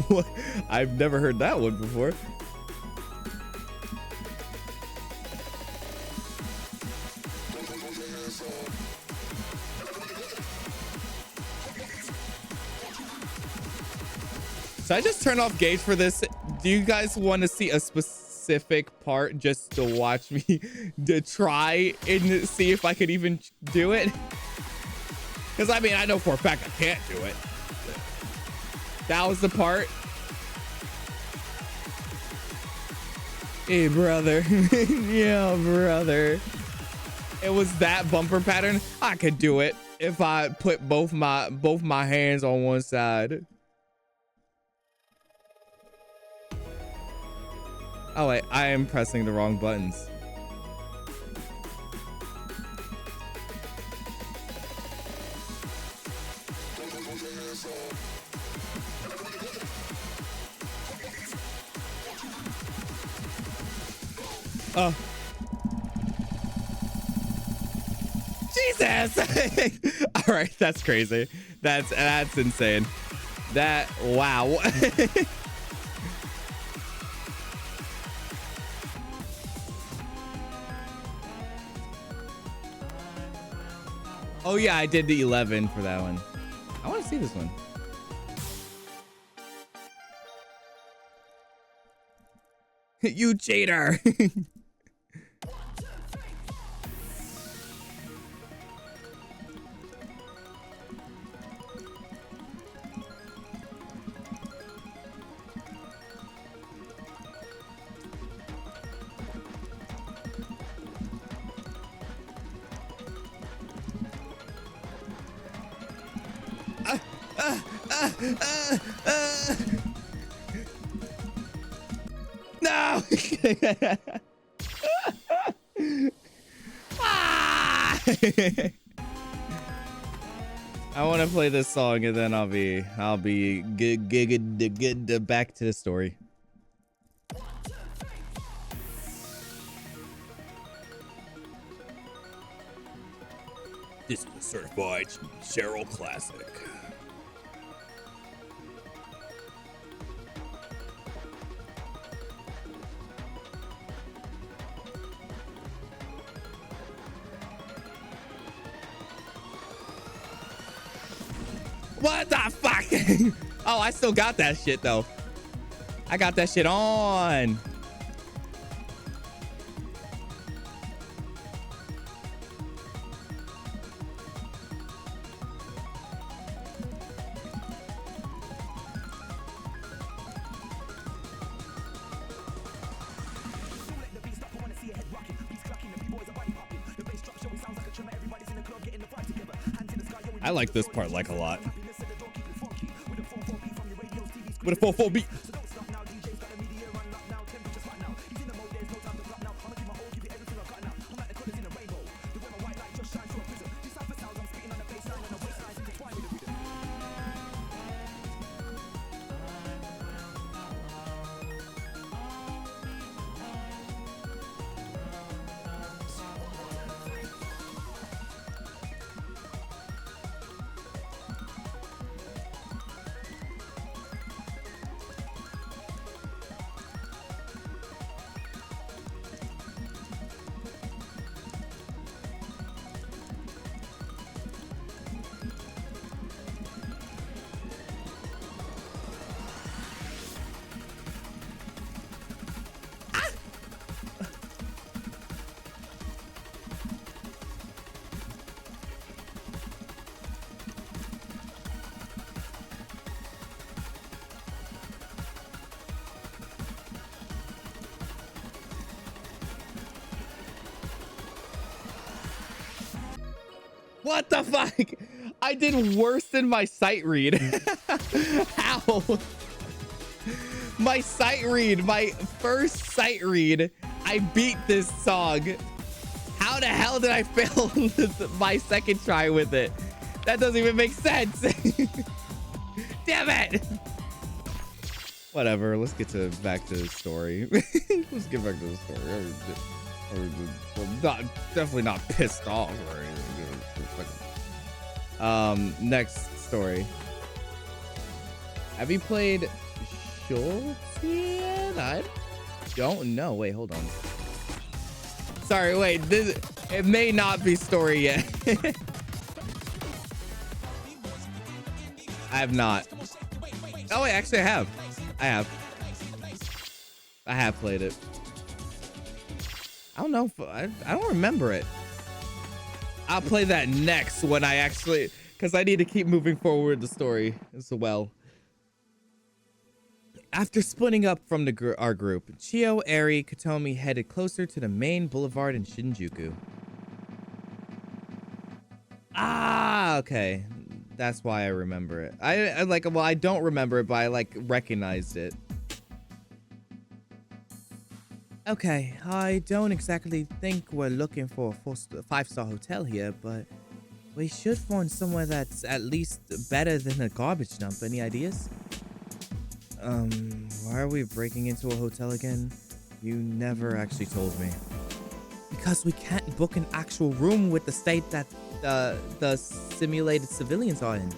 What? I've never heard that one before. So I just turn off gauge for this. Do you guys want to see a specific part just to watch me to try and see if I could even do it? Because I mean, I know for a fact I can't do it. That was the part. Hey, brother. Yeah, brother. It was that bumper pattern. I could do it if I put both my hands on one side. Oh wait, I am pressing the wrong buttons. Oh. Jesus. All right, that's crazy. That's insane. That, wow. Oh yeah, I did the 11 for that one. I want to see this one. You cheater. No! Ah! I want to play this song and then I'll be good back to the story. This is a certified Cheryl classic. What the fuck? Oh, I still got that shit though. I got that shit on. I like this part like a lot. With a 4/4 beat. What the fuck? I did worse than my sight read. How? My sight read, my first sight read, I beat this song. How the hell did I fail my second try with it? That doesn't even make sense. Damn it. Whatever, let's get back to the story. Let's get back to the story. I'm definitely not pissed off or anything. Next story. Have you played Shortian? I don't know. Wait, hold on. Sorry, wait. It may not be story yet. I have not. Oh, wait, actually, I have. I have played it. I don't know if I don't remember it. I'll play that next when I actually, because I need to keep moving forward the story as well. After splitting up from our group, Chio, Eri, Katomi headed closer to the main boulevard in Shinjuku. Ah, okay. That's why I remember it. I like, well, I don't remember it, but I like recognized it. Okay, I don't exactly think we're looking for a 5-star hotel here, but we should find somewhere that's at least better than a garbage dump. Any ideas? Why are we breaking into a hotel again? You never actually told me. Because we can't book an actual room with the state that the simulated civilians are in.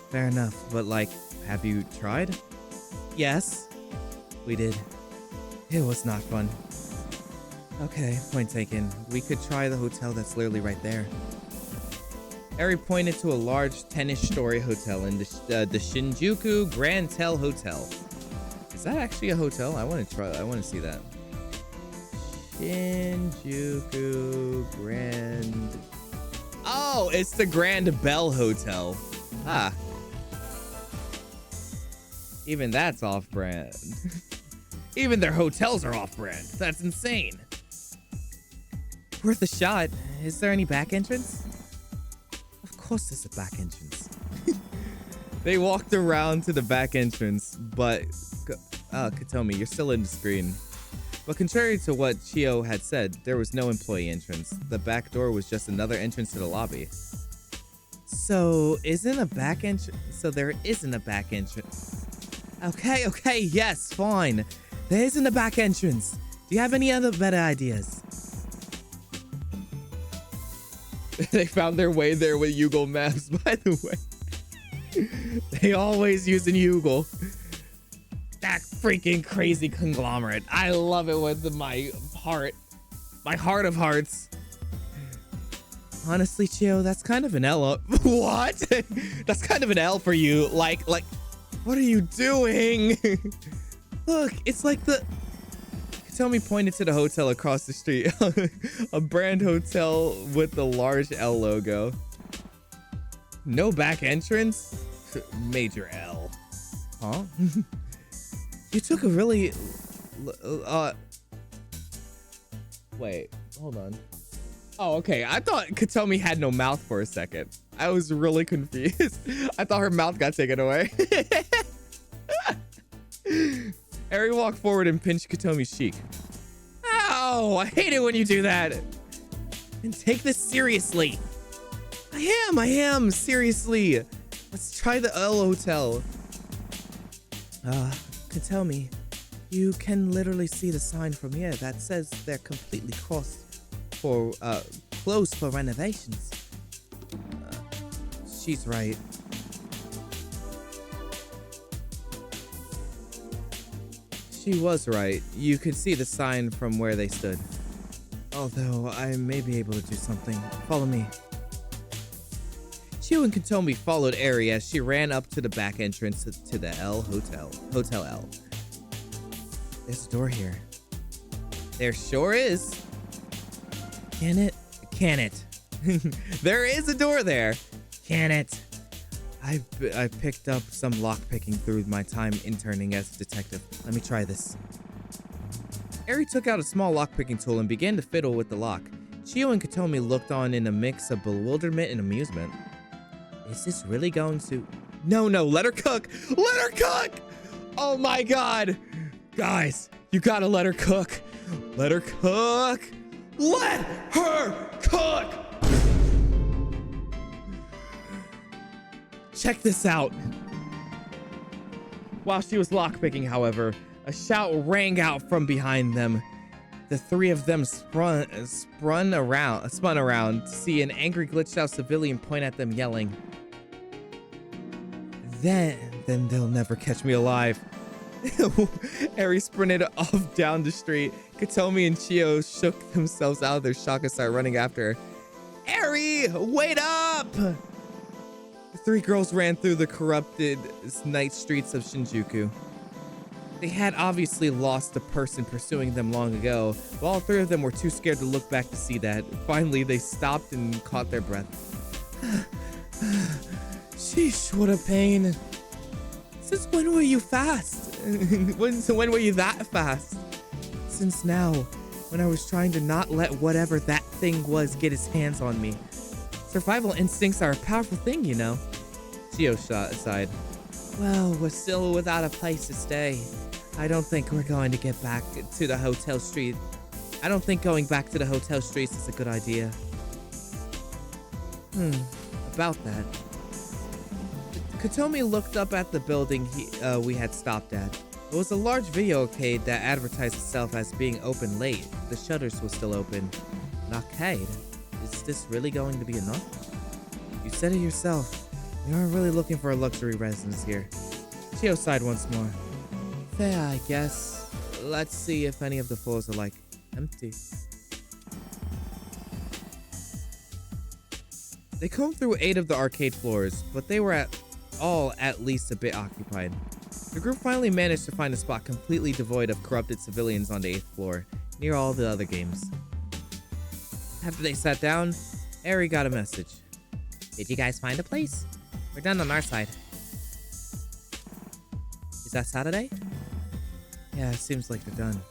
Fair enough, but like, have you tried? Yes, we did. It was not fun. Okay, point taken. We could try the hotel that's literally right there. Eri pointed to a large 10-ish story hotel in the Shinjuku Grand Tel Hotel. It's that actually a hotel? I want to try. I want to see that. Shinjuku Grand. Oh, it's the Grand Bell Hotel. Ah. Even that's off-brand. Even their hotels are off-brand. That's insane. Worth a shot. Is there any back entrance? Of course there's a back entrance. They walked around to the back entrance, but Katomi, you're still in the screen. But contrary to what Chio had said, there was no employee entrance. The back door was just another entrance to the lobby. So isn't a back entrance? So there isn't a back entrance. Okay, yes, fine. There isn't a back entrance. Do you have any other better ideas? They found their way there with Google Maps, by the way. They always using Google. That freaking crazy conglomerate. I love it with my heart. My heart of hearts. Honestly, Chio, that's kind of an L. What? That's kind of an L for you. Like, what are you doing? Look, it's like the... Katomi pointed to the hotel across the street. A brand hotel with the large L logo. No back entrance? Major L. Huh? You took a really... Wait, hold on. Oh, okay. I thought Katomi had no mouth for a second. I was really confused. I thought her mouth got taken away. Eri walked forward and pinched Katomi's cheek. Ow! I hate it when you do that. And take this seriously. I am, seriously. Let's try the L Hotel. Katomi, you can literally see the sign from here that says they're completely closed for renovations. She's right. She was right. You could see the sign from where they stood. Although I may be able to do something. Follow me. Chio and Katomi followed Eri as she ran up to the back entrance to the L Hotel. Hotel L. There's a door here. There sure is. Can it? Can it? There is a door there. Can it? I picked up some lockpicking through my time interning as a detective. Let me try this. Eri took out a small lockpicking tool and began to fiddle with the lock. Chio and Katomi looked on in a mix of bewilderment and amusement. Is this really going to... No, let her cook! Let her cook! Oh my god! Guys, you gotta let her cook! Let her cook! Let her cook! Check this out. While she was lockpicking, however, a shout rang out from behind them. The three of them spun around to see an angry, glitched out civilian point at them, yelling, Then they'll never catch me alive. Eri sprinted off down the street. Katomi and Chio shook themselves out of their shock and started running after her. Eri, wait up! The three girls ran through the corrupted night streets of Shinjuku. They had obviously lost the person pursuing them long ago, but all three of them were too scared to look back to see that. Finally, they stopped and caught their breath. Sheesh, what a pain. Since when were you fast? When were you that fast? Since now, when I was trying to not let whatever that thing was get its hands on me. Survival instincts are a powerful thing, you know. Chio shot aside. Well, we're still without a place to stay. I don't think we're going to get back to the hotel street. I don't think going back to the hotel streets is a good idea. About that. Katomi looked up at the building we had stopped at. It was a large video arcade that advertised itself as being open late. The shutters were still open. An arcade? Is this really going to be enough? You said it yourself. We aren't really looking for a luxury residence here. Chio sighed once more. Fair, I guess. Let's see if any of the floors are, like, empty. They combed through 8 of the arcade floors, but they were all at least a bit occupied. The group finally managed to find a spot completely devoid of corrupted civilians on the 8th floor, near all the other games. After they sat down, Eri got a message. Did you guys find a place? We're done on our side. Is that Saturday? Yeah, it seems like they're done.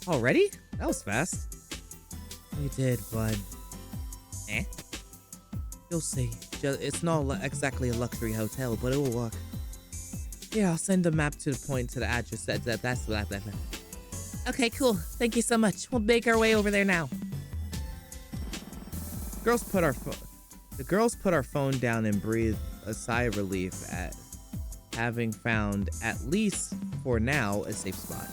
Already? That was fast. We did, but Eh? you'll see. It's not exactly a luxury hotel, but it will work. Yeah, I'll send the map to the point to the address. That's blah, blah, blah. Okay, cool. Thank you so much. We'll make our way over there now. The girls put our phone down and breathed a sigh of relief at having found, at least for now, a safe spot.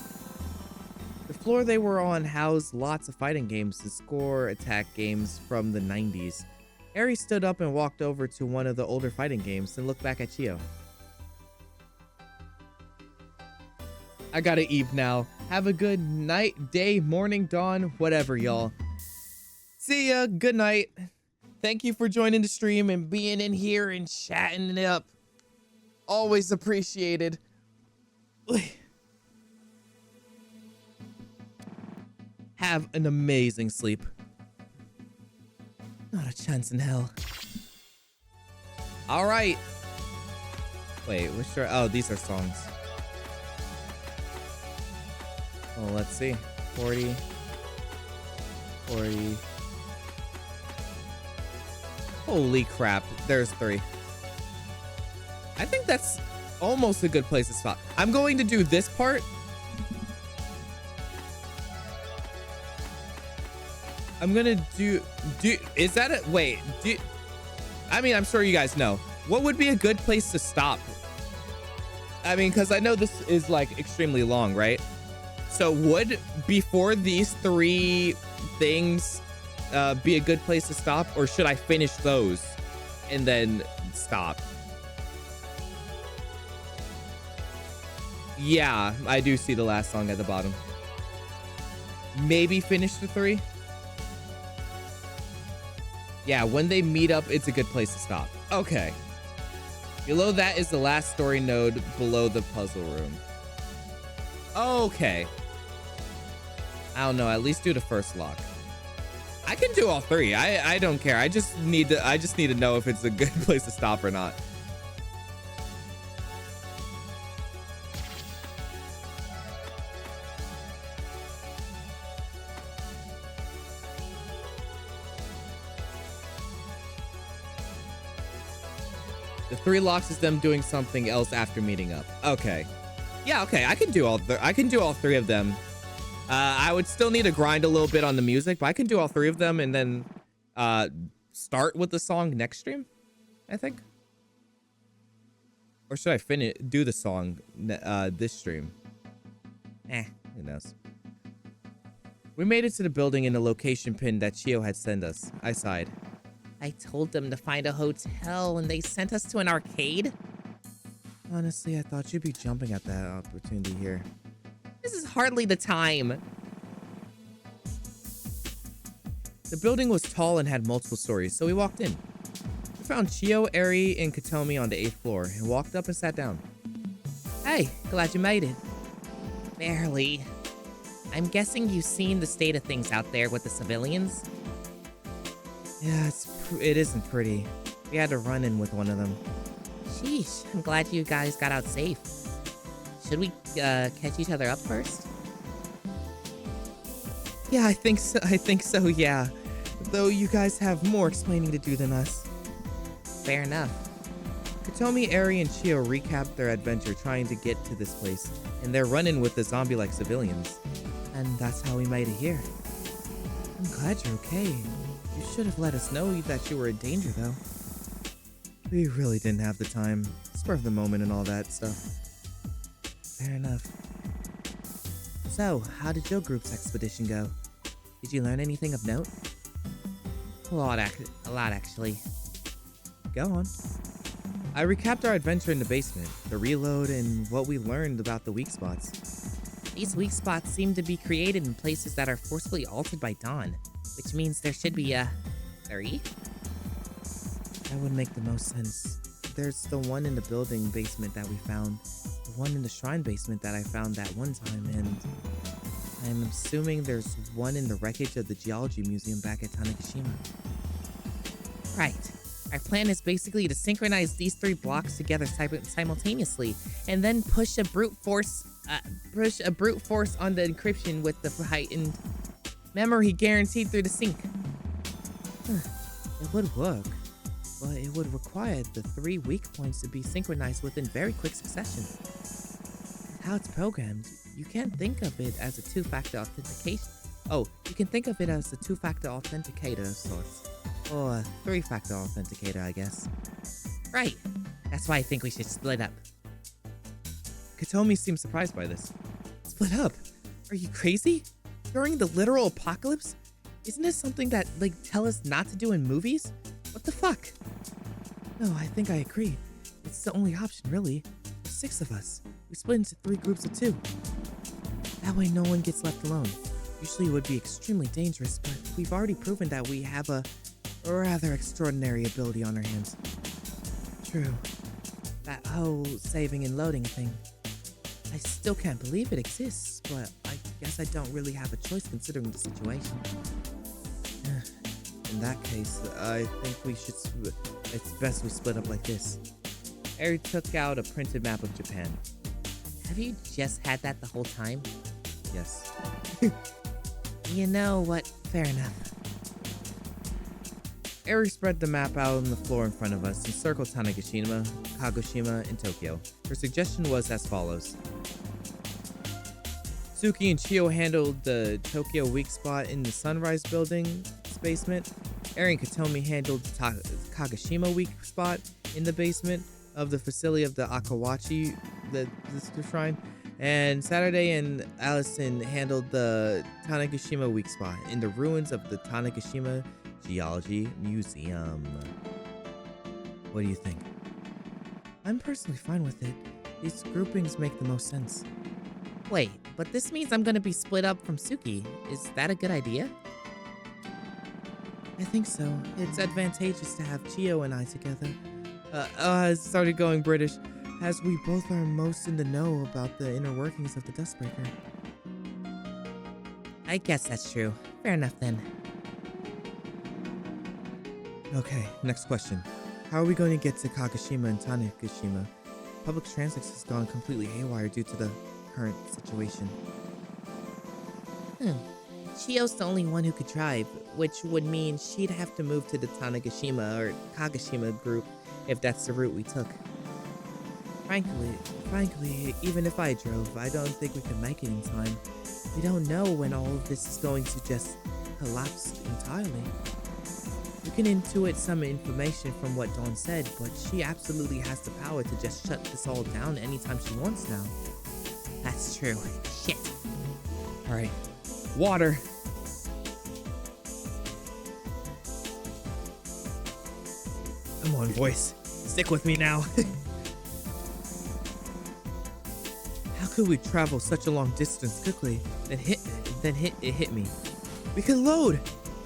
The floor they were on housed lots of fighting games and score attack games from the 90s. Eri stood up and walked over to one of the older fighting games and looked back at Chio. I gotta eat now. Have a good night, day, morning, dawn, whatever, y'all. See ya. Good night. Thank you for joining the stream and being in here and chatting it up. Always appreciated. Have an amazing sleep. Not a chance in hell. All right. Wait, which are... Oh, these are songs. Oh, let's see. 40. 40. Holy crap. There's 3. I think that's almost a good place to stop. I'm going to do this part. I'm gonna do is that a wait, I mean, I'm sure you guys know. What would be a good place to stop? I mean, because I know this is like extremely long, right? So would before these 3 things be a good place to stop, or should I finish those and then stop? Yeah, I do see the last song at the bottom. Maybe finish the 3. Yeah, when they meet up, it's a good place to stop. Okay. Below that is the last story node below the puzzle room. Okay. I don't know, at least do the first lock. I can do all 3. I don't care. I just need to know if it's a good place to stop or not. The 3 locks is them doing something else after meeting up. Okay. Yeah, okay. I can do all 3 of them. I would still need to grind a little bit on the music, but I can do all 3 of them and then start with the song next stream, I think. Or should I do the song this stream? Who knows. We made it to the building in the location pin that Chio had sent us. I sighed. I told them to find a hotel and they sent us to an arcade? Honestly, I thought you'd be jumping at that opportunity here. This is hardly the time. The building was tall and had multiple stories, so we walked in. We found Chio, Eri, and Katomi on the 8th floor and walked up and sat down. Hey, glad you made it. Barely. I'm guessing you've seen the state of things out there with the civilians? Yeah, it isn't pretty. We had to run in with one of them. Sheesh, I'm glad you guys got out safe. Should we catch each other up first? Yeah, I think so, yeah. Though you guys have more explaining to do than us. Fair enough. Katomi, Eri, and Chio recapped their adventure trying to get to this place, and their run-in with the zombie-like civilians. And that's how we made it here. I'm glad you're okay. You should have let us know that you were in danger, though. We really didn't have the time. Spur of the moment and all that stuff. Fair enough. So, how did your group's expedition go? Did you learn anything of note? A lot, actually. Go on. I recapped our adventure in the basement, the reload, and what we learned about the weak spots. These weak spots seem to be created in places that are forcefully altered by dawn, which means there should be 3? That would make the most sense. There's the one in the building basement that we found, the one in the shrine basement that I found that one time, and I'm assuming there's one in the wreckage of the geology museum back at Tanegashima. Right. Our plan is basically to synchronize these 3 blocks together simultaneously, and then push a brute force on the encryption with the heightened memory guaranteed through the sync. It would work, but it would require the 3 weak points to be synchronized within very quick succession. How it's programmed, you can't think of it as a 2-factor authentication. Oh, you can think of it as a 2-factor authenticator of sorts. Or a 3-factor authenticator, I guess. Right. That's why I think we should split up. Katomi seems surprised by this. Split up? Are you crazy? During the literal apocalypse? Isn't this something that, tell us not to do in movies? What the fuck? No, I think I agree. It's the only option, really. There's 6 of us. We split into 3 groups of 2. That way no one gets left alone. Usually it would be extremely dangerous, but we've already proven that we have a rather extraordinary ability on our hands. True. That whole saving and loading thing. I still can't believe it exists, but I guess I don't really have a choice considering the situation. In that case, I think it's best we split up like this. Eri took out a printed map of Japan. Have you just had that the whole time? Yes. You know what? Fair enough. Eri spread the map out on the floor in front of us and circled Tanegashima, Kagoshima, and Tokyo. Her suggestion was as follows. Suki and Chio handled the Tokyo weak spot in the Sunrise building's basement. Eri and Katomi handled the Kagoshima weak spot in the basement of the facility of the Akawachi, the shrine. And Saturday and Allison handled the Tanegashima weak spot in the ruins of the Tanegashima Geology Museum. What do you think? I'm personally fine with it. These groupings make the most sense. Wait, but this means I'm gonna be split up from Suki. Is that a good idea? I think so. It's advantageous to have Chio and I together. I started going British, as we both are most in the know about the inner workings of the Dustbreaker. I guess that's true. Fair enough then. Okay, next question. How are we going to get to Kagoshima and Tanegashima? Public transit has gone completely haywire due to the current situation. Chio's the only one who could drive, which would mean she'd have to move to the Tanegashima or Kagoshima group if that's the route we took. Frankly, even if I drove, I don't think we could make it in time. We don't know when all of this is going to just collapse entirely. You can intuit some information from what Dawn said, but she absolutely has the power to just shut this all down anytime she wants now. That's true. Shit. Alright. Water! Come on, voice. Stick with me now. How could we travel such a long distance quickly, then it hit me? We could load!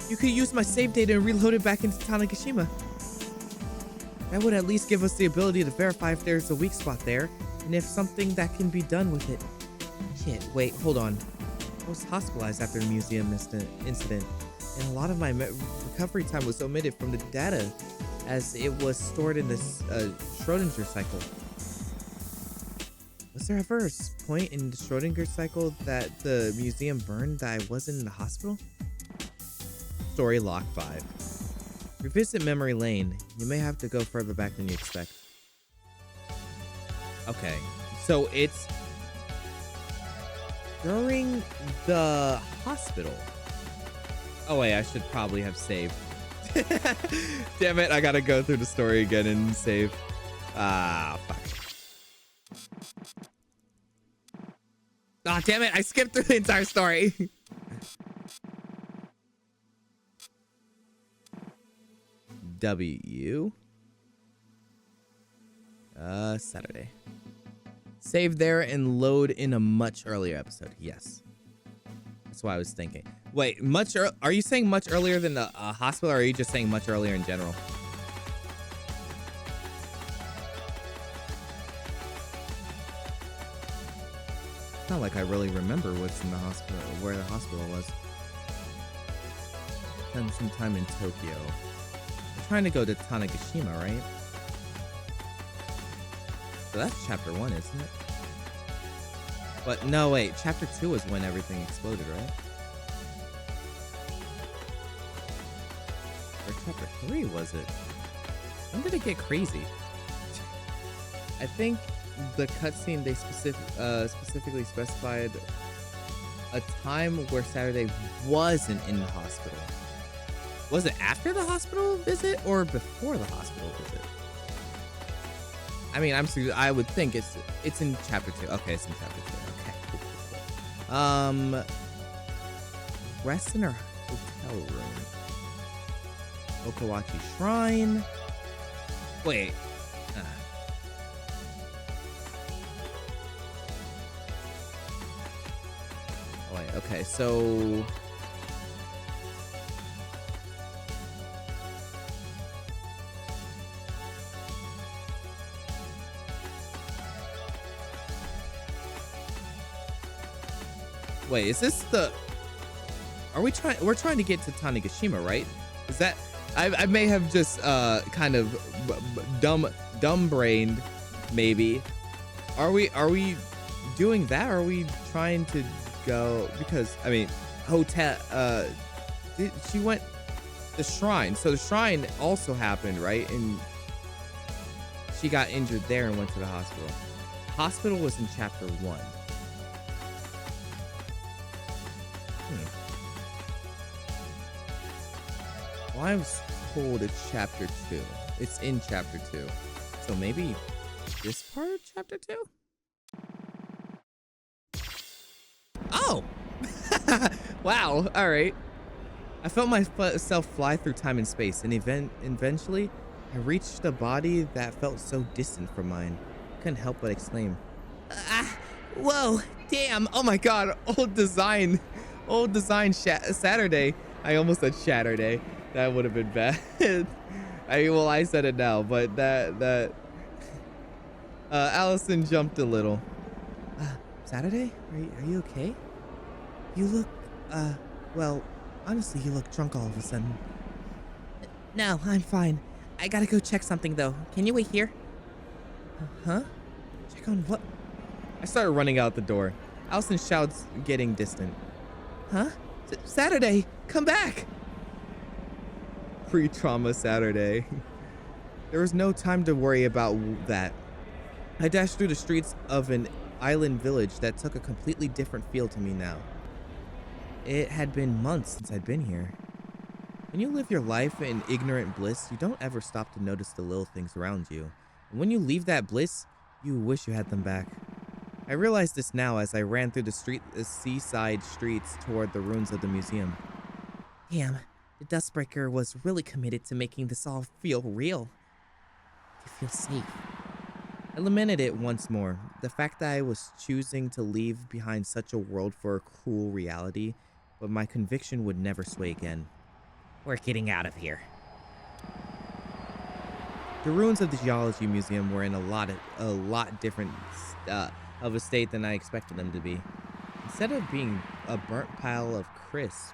You could use my save data and reload it back into Tanegashima. That would at least give us the ability to verify if there's a weak spot there, and if something that can be done with it. Shit, wait, hold on. I was hospitalized after the museum incident, and a lot of my recovery time was omitted from the data, as it was stored in this Schrodinger cycle. Was there ever a point in the Schrodinger cycle that the museum burned that I wasn't in the hospital? Story Lock 5. Revisit Memory Lane. You may have to go further back than you expect. Okay, so it's during the hospital. Oh wait, I should probably have saved. Damn it, I gotta go through the story again and save. Ah, fuck. Ah, damn it, I skipped through the entire story. W. Saturday. Save there and load in a much earlier episode. Yes. That's what I was thinking. Wait, are you saying much earlier than the hospital, or are you just saying much earlier in general? It's not like I really remember what's in the hospital, where the hospital was. Spent some time in Tokyo. We're trying to go to Tanegashima, right? So that's chapter 1, isn't it? But no, wait. Chapter 2 is when everything exploded, right? Or chapter 3 was it? When did it get crazy? I think the cutscene they specifically specified a time where Saturday wasn't in the hospital. Was it after the hospital visit or before the hospital visit? I mean, I would think it's in chapter 2. Okay, it's in chapter 2. Okay, cool. Rest in her hotel room. Okawachi Shrine. Wait. Oh, wait. Okay, so. Wait, is this the? Are we trying? We're trying to get to Tanegashima, right? Is that? I may have just kind of dumb brained, maybe. Are we doing that? Or are we trying to go? Because I mean, hotel. She went the shrine. So the shrine also happened, right? And she got injured there and went to the hospital. Hospital was in chapter 1. Well, I was told it's chapter 2. It's in chapter 2. So maybe this part of chapter 2? Oh! Wow, alright. I felt myself fly through time and space, and eventually I reached a body that felt so distant from mine. I couldn't help but exclaim, whoa, damn, oh my god, old design Saturday. I almost said Shatterday. That would have been bad. I said it now, but that Allison jumped a little. Saturday? Are you okay? You look, well, honestly, you look drunk all of a sudden. No, I'm fine. I gotta go check something, though. Can you wait here? Huh? Check on what? I started running out the door. Allison shouts, getting distant. Huh? Saturday, come back! Pre-trauma Saturday. There was no time to worry about that. I dashed through the streets of an island village that took a completely different feel to me now. It had been months since I'd been here. When you live your life in ignorant bliss, you don't ever stop to notice the little things around you. And when you leave that bliss, you wish you had them back. I realized this now as I ran through the seaside streets toward the ruins of the museum. Damn, the Dustbreaker was really committed to making this all feel real. You feel safe. I lamented it once more. The fact that I was choosing to leave behind such a world for a cruel reality, but my conviction would never sway again. We're getting out of here. The ruins of the Geology Museum were in a lot different of a state than I expected them to be. Instead of being a burnt pile of crisp,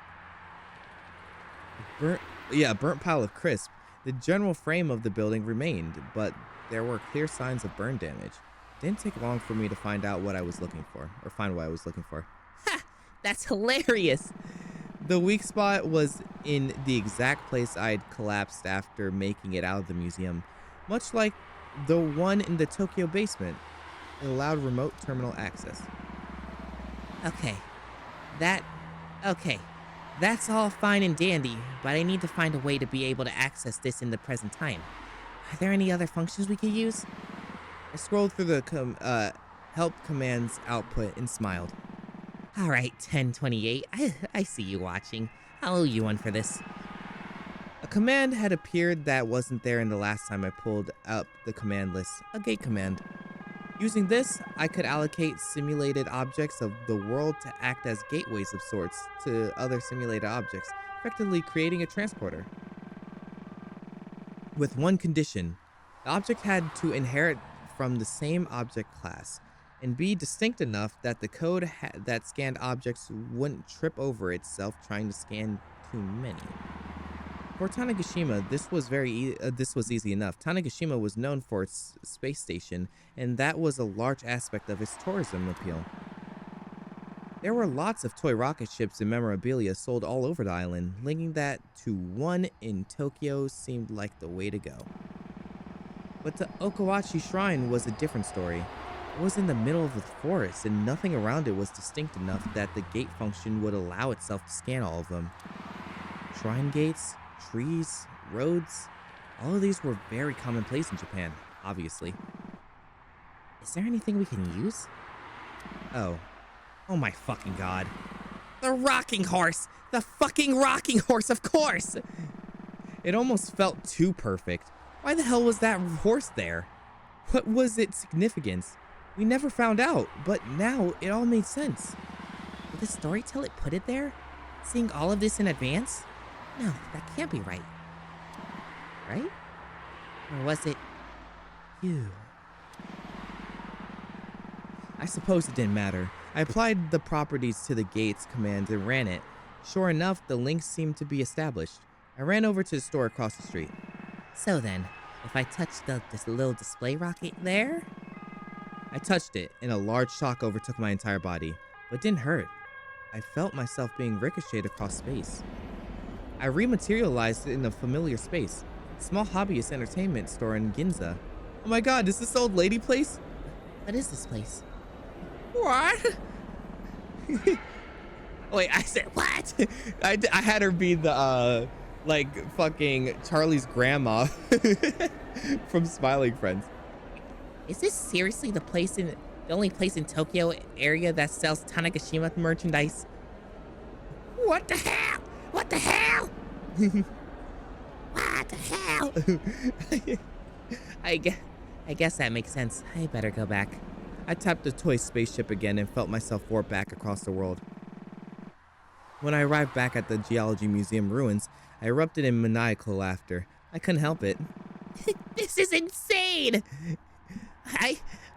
the general frame of the building remained, but there were clear signs of burn damage. It didn't take long for me to find out what I was looking for, or find what I was looking for. Ha! That's hilarious! The weak spot was in the exact place I'd collapsed after making it out of the museum, much like the one in the Tokyo basement. It allowed remote terminal access. Okay, that's all fine and dandy, but I need to find a way to be able to access this in the present time. Are there any other functions we could use? I scrolled through the help commands output and smiled. All right, 1028, I see you watching. I'll owe you one for this. A command had appeared that wasn't there in the last time I pulled up the command list, a gate command. Using this, I could allocate simulated objects of the world to act as gateways of sorts to other simulated objects, effectively creating a transporter. With one condition, the object had to inherit from the same object class, and be distinct enough that the code that scanned objects wouldn't trip over itself trying to scan too many. For Tanegashima, this was easy enough. Tanegashima was known for its space station, and that was a large aspect of its tourism appeal. There were lots of toy rocket ships and memorabilia sold all over the island. Linking that to one in Tokyo seemed like the way to go. But the Okawachi Shrine was a different story. It was in the middle of the forest, and nothing around it was distinct enough that the gate function would allow itself to scan all of them. Shrine gates, trees, roads, all of these were very commonplace in Japan, obviously. Is there anything we can use? Oh my fucking god. The rocking horse! The fucking rocking horse, of course! It almost felt too perfect. Why the hell was that horse there? What was its significance? We never found out, but now it all made sense. Did the storyteller put it there? Seeing all of this in advance? No, that can't be right. Right? Or was it you? I suppose it didn't matter. I applied the properties to the gates command and ran it. Sure enough, the links seemed to be established. I ran over to the store across the street. So then, if I touch this little display rocket there? I touched it, and a large shock overtook my entire body, but didn't hurt. I felt myself being ricocheted across space. I rematerialized in a familiar space, a small hobbyist entertainment store in Ginza. Oh my god, is this old lady place? What is this place? What? Wait, I said what? I had her be the, like, fucking Charlie's grandma from Smiling Friends. Is this seriously the only place in Tokyo area that sells Tanegashima merchandise? What the hell? What the hell? What the hell? I guess that makes sense. I better go back. I tapped the toy spaceship again and felt myself warp back across the world. When I arrived back at the Geology Museum ruins, I erupted in maniacal laughter. I couldn't help it. This is insane!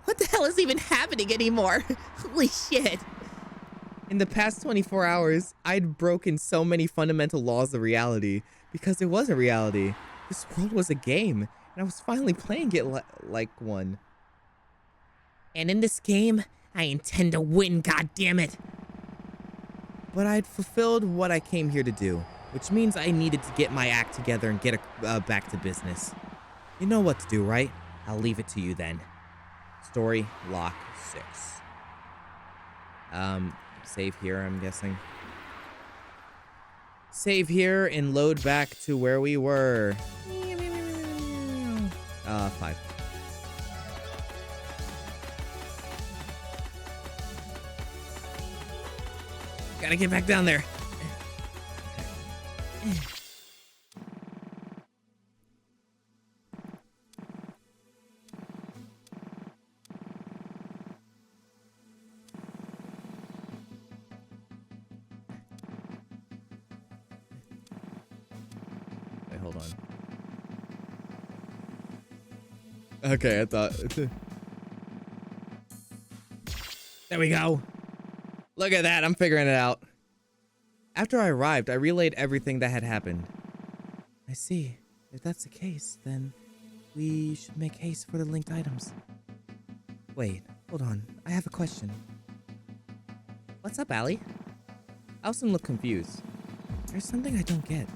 What the hell is even happening anymore? Holy shit. In the past 24 hours, I'd broken so many fundamental laws of reality because it wasn't reality. This world was a game, and I was finally playing it like one. And in this game, I intend to win, goddammit. But I'd fulfilled what I came here to do, which means I needed to get my act together and get back to business. You know what to do, right? I'll leave it to you then. Story lock 6. Save here, I'm guessing. Save here and load back to where we were. 5. Gotta get back down there. Wait, hold on. Okay, I thought. There we go. Look at that, I'm figuring it out. After I arrived, I relayed everything that had happened. I see. If that's the case, then we should make haste for the linked items. Wait, hold on. I have a question. What's up, Allie? Elson looked confused. There's something I don't get.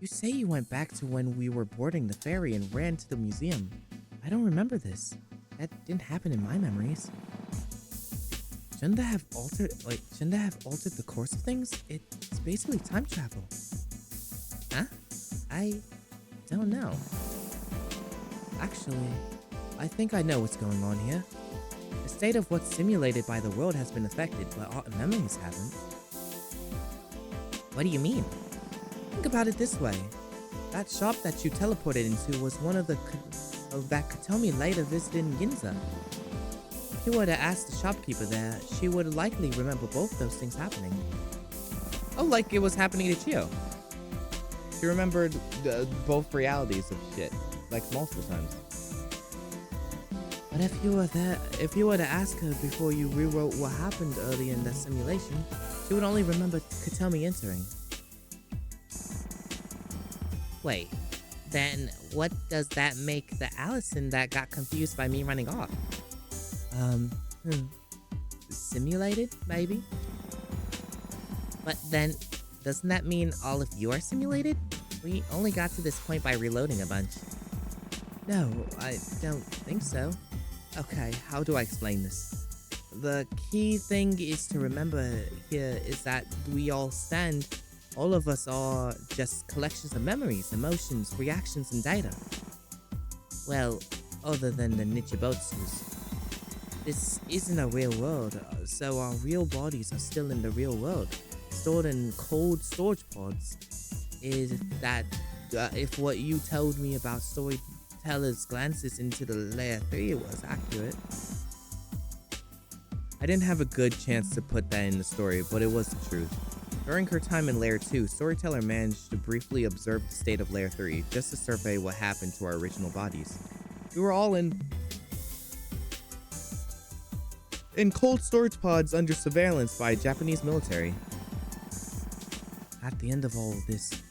You say you went back to when we were boarding the ferry and ran to the museum. I don't remember this. That didn't happen in my memories. Shouldn't that have altered the course of things? It's basically time travel. Huh? I don't know. Actually, I think I know what's going on here. The state of what's simulated by the world has been affected, but our memories haven't. What do you mean? Think about it this way. That shop that you teleported into was one of that Katomi later visited in Ginza. If you were to ask the shopkeeper there, she would likely remember both those things happening. Oh, like it was happening to Chio. She remembered both realities of shit, like multiple times. But if you were to ask her before you rewrote what happened early in the simulation, she would only remember Katami entering. Wait, then what does that make the Allison that got confused by me running off? Simulated, maybe? But then, doesn't that mean all of you are simulated? We only got to this point by reloading a bunch. No, I don't think so. Okay, how do I explain this? The key thing is to remember here is that all of us are just collections of memories, emotions, reactions, and data. Well, other than the Nichibotsus. This isn't a real world, so our real bodies are still in the real world, stored in cold storage pods. Is that if what you told me about storytellers' glances into the layer 3 was accurate? I didn't have a good chance to put that in the story, but it was the truth. During her time in Layer 2, Storyteller managed to briefly observe the state of Layer 3, just to survey what happened to our original bodies. We were all in cold storage pods under surveillance by Japanese military. At the end of all of this,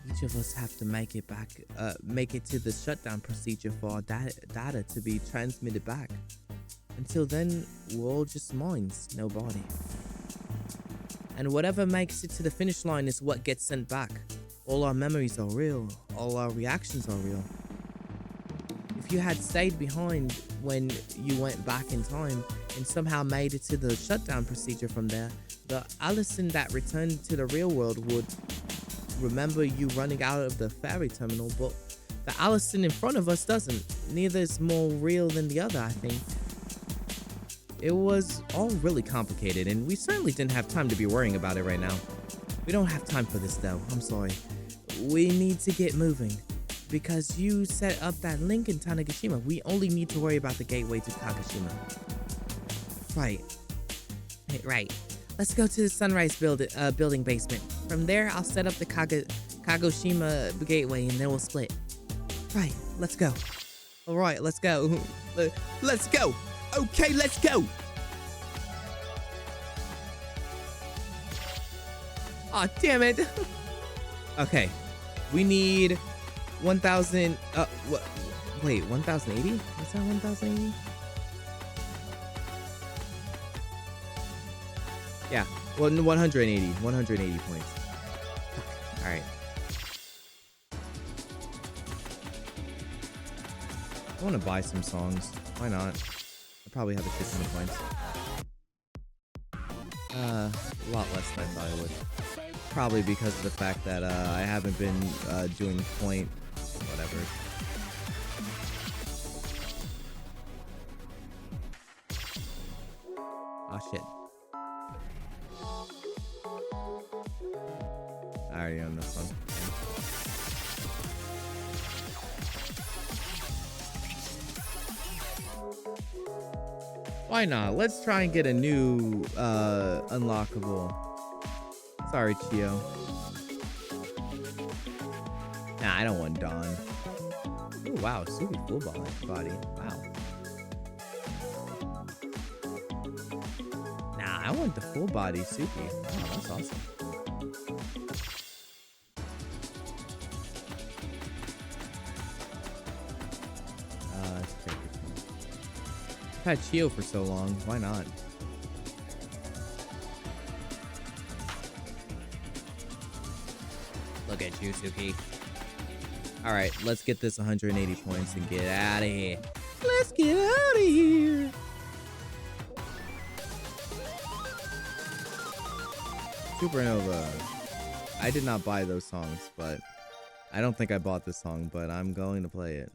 each of us have to make it to the shutdown procedure for our data to be transmitted back. Until then, we're all just minds, no body. And whatever makes it to the finish line is what gets sent back. All our memories are real, all our reactions are real. If you had stayed behind when you went back in time and somehow made it to the shutdown procedure from there, the Allison that returned to the real world would remember you running out of the ferry terminal, but the Allison in front of us doesn't. Neither is more real than the other, I think. It was all really complicated, and we certainly didn't have time to be worrying about it right now. We don't have time for this though, I'm sorry. We need to get moving. Because you set up that link in Tanegashima, we only need to worry about the gateway to Kagoshima. Right. Right. Let's go to the Sunrise building basement. From there, I'll set up the Kagoshima gateway, and then we'll split. Right, let's go. Alright, let's go. Let's go! Okay, let's go! Aw, damn it! Okay, we need 1,000, wait, 1,080? Is that 1,080? Yeah, well, 180 points. Alright. I want to buy some songs. Why not? I probably have a shit ton of points. A lot less than I thought I would. Probably because of the fact that I haven't been doing point whatever. Oh shit. I already own this one. Why not? Let's try and get a new unlockable. Sorry, Chio. Nah, I don't want Dawn. Oh wow, super full body. Wow. Nah, I want the full body Suki. Oh, that's awesome. Let's check this one. I've had Chio for so long. Why not? Look at you, Suki. Alright, let's get this 180 points and get out of here. Let's get out of here. Supernova. I did not buy those songs, but I don't think I bought this song, but I'm going to play it.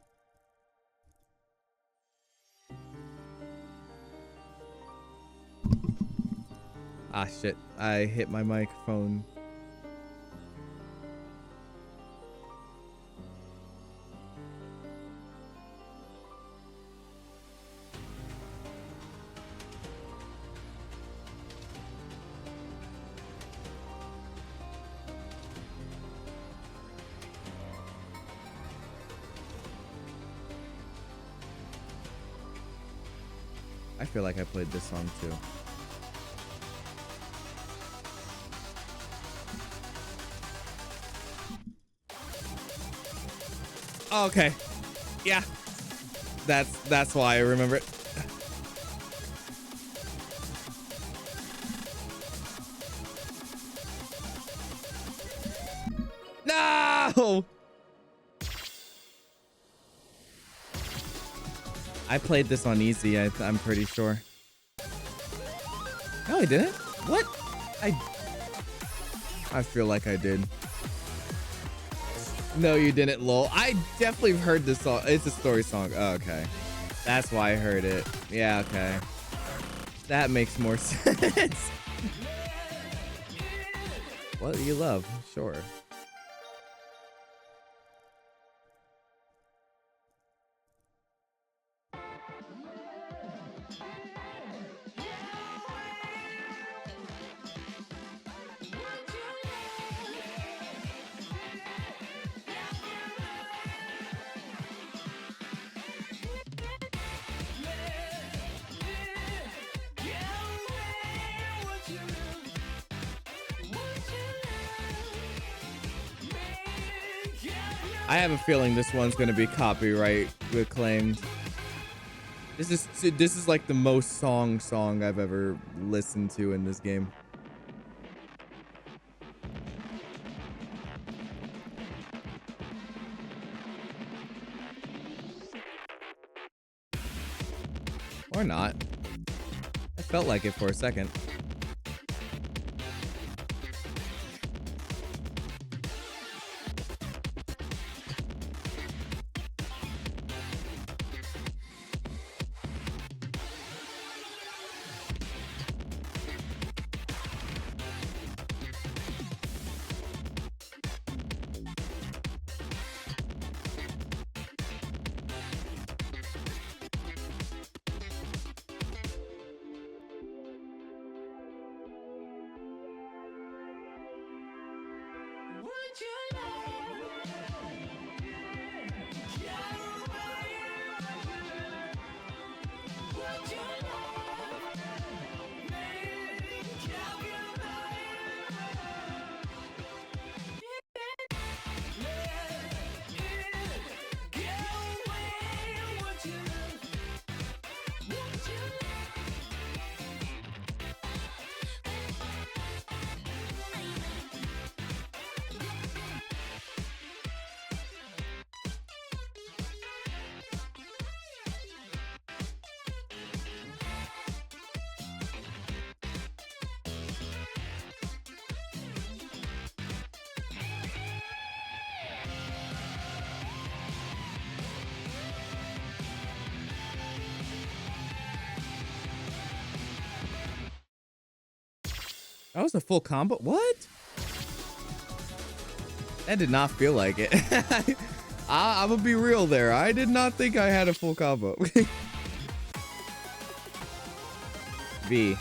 Ah, shit. I hit my microphone. I feel like I played this song too. Oh, okay. Yeah. That's why I remember it. No! I played this on easy, I'm pretty sure. No, I didn't. What? I feel like I did. No, you didn't, lol. I definitely heard this song. It's a story song. Oh, okay. That's why I heard it. Yeah, okay. That makes more sense. What do you love? Sure. I have a feeling this one's gonna be copyright reclaimed. This is like the most song I've ever listened to in this game. Or not. I felt like it for a second. That was a full combo. What? That did not feel like it. I'm gonna be real there. I did not think I had a full combo. V.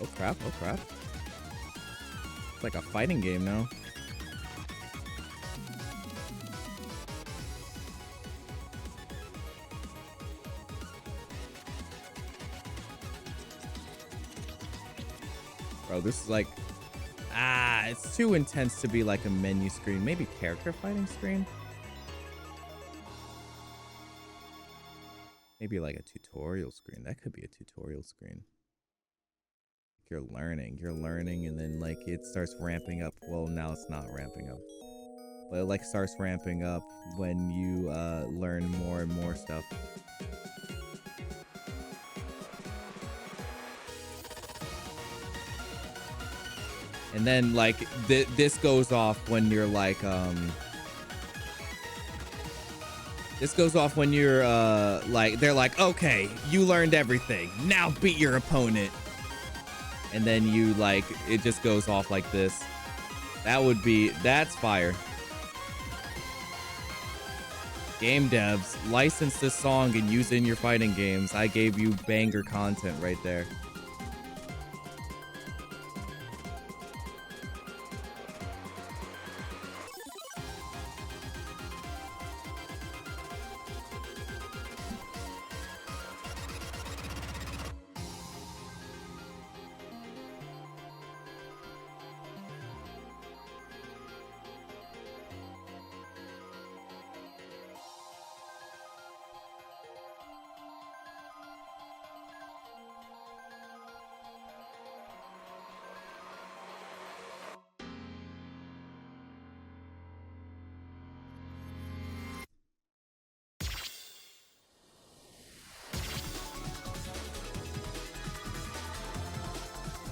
Oh crap, oh crap. It's like a fighting game now. Bro, this is like... it's too intense to be like a menu screen. Maybe character fighting screen? Maybe like a tutorial screen. That could be a tutorial screen. You're learning, and then like it starts ramping up. Well, now it's not ramping up. But it like starts ramping up when you learn more and more stuff. And then like this goes off when you're like this goes off when you're like they're like, okay, you learned everything, now beat your opponent. And then you like it just goes off like this. That's fire. Game devs, license this song and use it in your fighting games. I gave you banger content right there.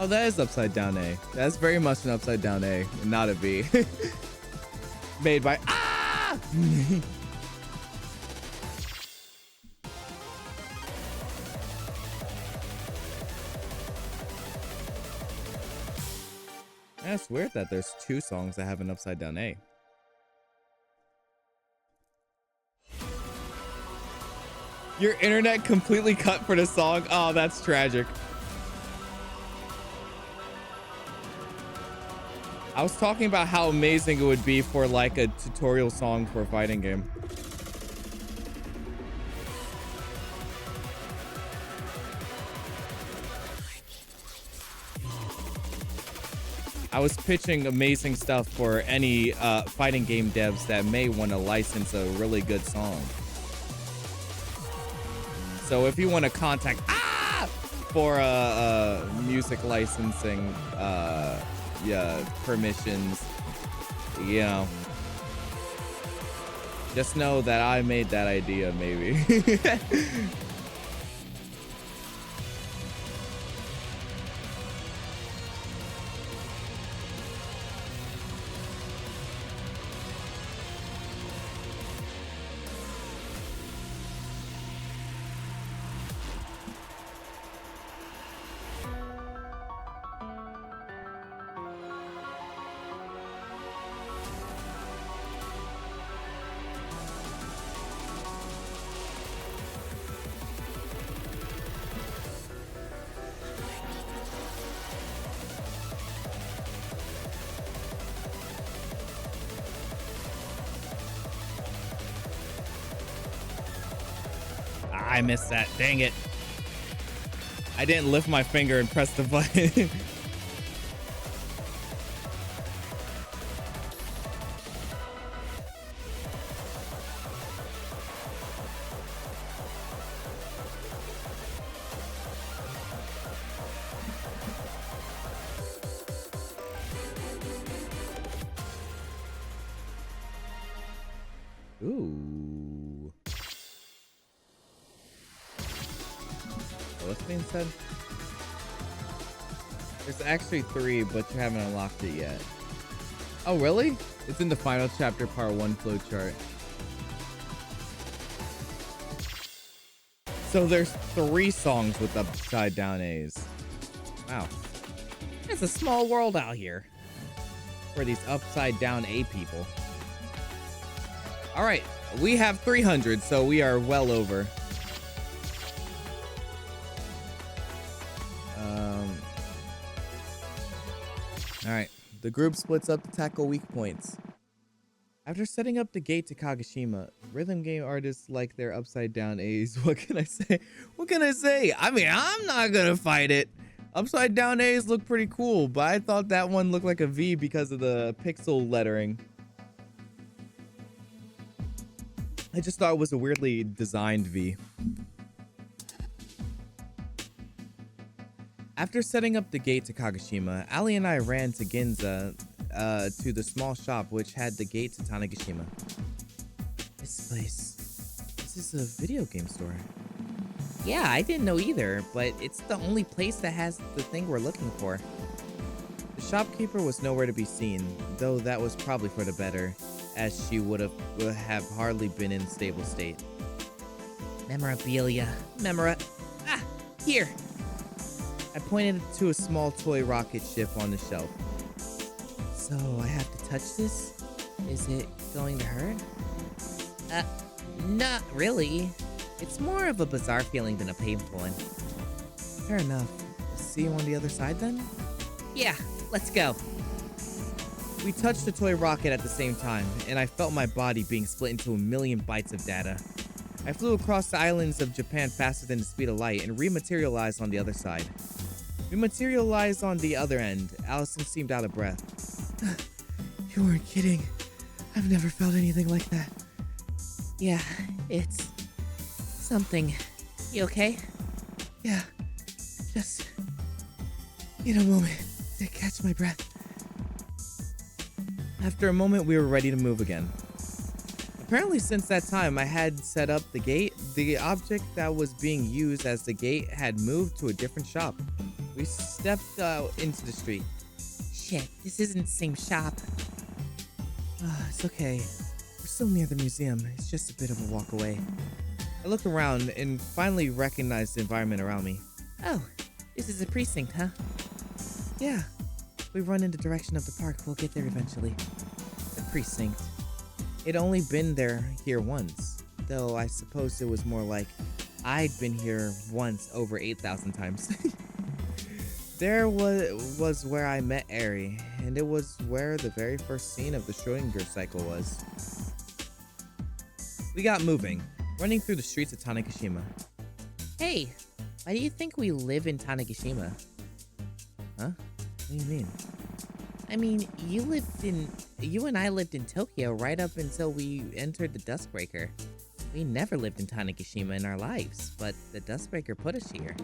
Oh, that is upside down A. That's very much an upside down A, and not a B. Made by That's weird that there's two songs that have an upside down A. Your internet completely cut for the song. Oh, that's tragic. I was talking about how amazing it would be for like a tutorial song for a fighting game. I was pitching amazing stuff for any fighting game devs that may want to license a really good song. So if you want to contact for music licensing permissions, you know, just know that I made that idea maybe. I missed that. Dang it. I didn't lift my finger and press the button. Ooh. What's being said? There's actually 3, but you haven't unlocked it yet. Oh, really? It's in the final chapter, part 1 flowchart. So there's 3 songs with upside down A's. Wow. It's a small world out here for these upside down A people. All right, we have 300, so we are well over. All right, the group splits up to tackle weak points. After setting up the gate to Kagoshima, rhythm game artists like their upside down A's. What can I say? What can I say? I mean, I'm not gonna fight it. Upside down A's look pretty cool, but I thought that one looked like a V because of the pixel lettering. I just thought it was a weirdly designed V. After setting up the gate to Kagoshima, Ali and I ran to Ginza to the small shop which had the gate to Tanegashima. This place. This is a video game store. Yeah, I didn't know either, but it's the only place that has the thing we're looking for. The shopkeeper was nowhere to be seen, though that was probably for the better, as she would have hardly been in a stable state. Memorabilia. Ah, here. I pointed to a small toy rocket ship on the shelf. So I have to touch this? Is it going to hurt? Not really. It's more of a bizarre feeling than a painful one. Fair enough. See you on the other side then? Yeah, let's go. We touched the toy rocket at the same time, and I felt my body being split into a million bytes of data. I flew across the islands of Japan faster than the speed of light and rematerialized on the other side. We materialized on the other end. Allison seemed out of breath. You weren't kidding. I've never felt anything like that. Yeah, it's something. You okay? Yeah. Just need a moment to catch my breath. After a moment, we were ready to move again. Apparently, since that time, I had set up the gate. The object that was being used as the gate had moved to a different shop. We stepped out into the street. Shit, this isn't the same shop. It's okay. We're still near the museum. It's just a bit of a walk away. I looked around and finally recognized the environment around me. Oh, this is a precinct, huh? Yeah. If we run in the direction of the park, we'll get there eventually. The precinct. It'd only been here once, though I suppose it was more like I'd been here once over 8,000 times. There was where I met Eri, and it was where the very first scene of the Schrödinger cycle was. We got moving, running through the streets of Tanegashima. Hey, why do you think we live in Tanegashima? Huh? What do you mean? I mean, you and I lived in Tokyo right up until we entered the Dustbreaker. We never lived in Tanegashima in our lives, but the Dustbreaker put us here.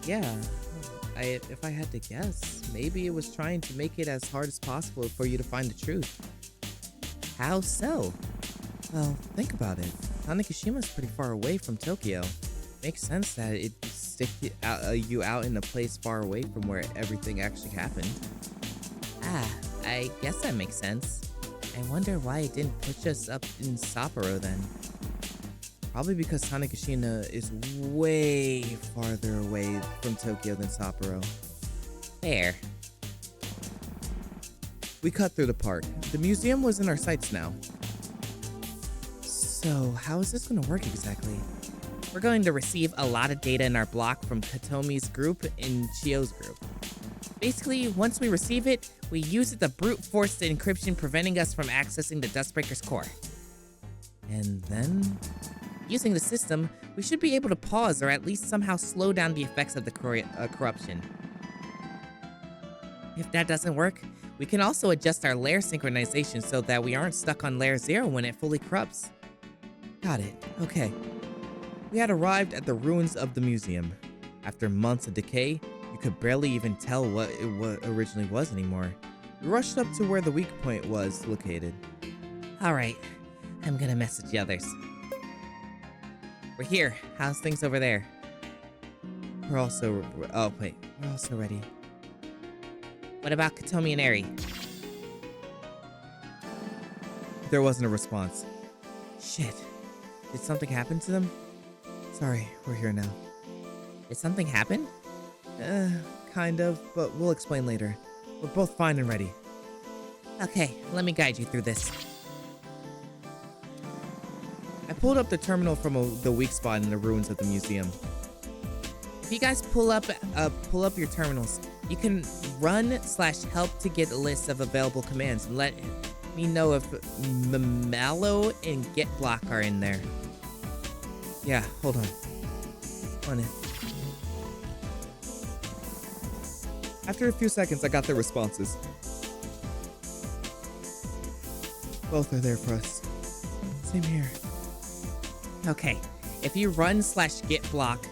Yeah, if I had to guess, maybe it was trying to make it as hard as possible for you to find the truth. How so? Well, think about it. Tanegashima is pretty far away from Tokyo. Makes sense that it'd stick you out in a place far away from where everything actually happened. Ah, I guess that makes sense. I wonder why it didn't push us up in Sapporo then. Probably because Tanegashima is way farther away from Tokyo than Sapporo. Fair. We cut through the park. The museum was in our sights now. So, how is this gonna work exactly? We're going to receive a lot of data in our block from Katomi's group and Chio's group. Basically, once we receive it, we use it to brute force the encryption, preventing us from accessing the Dustbreaker's core. And then? Using the system, we should be able to pause or at least somehow slow down the effects of the corruption. If that doesn't work, we can also adjust our layer synchronization so that we aren't stuck on layer 0 when it fully corrupts. Got it. Okay. We had arrived at the ruins of the museum. After months of decay, you could barely even tell what it originally was anymore. We rushed up to where the weak point was located. Alright, I'm gonna message the others. We're here. How's things over there? We're also ready. What about Katomi and Eri? There wasn't a response. Shit. Did something happen to them? Sorry, we're here now. Did something happen? Kind of, but we'll explain later. We're both fine and ready. Okay, let me guide you through this. I pulled up the terminal from the weak spot in the ruins of the museum. If you guys pull up your terminals, you can run/help to get a list of available commands and let me know if Mallow and Get Block are in there. Yeah, hold on. On it. After a few seconds, I got their responses. Both are there for us. Same here. Okay, if you run/get block,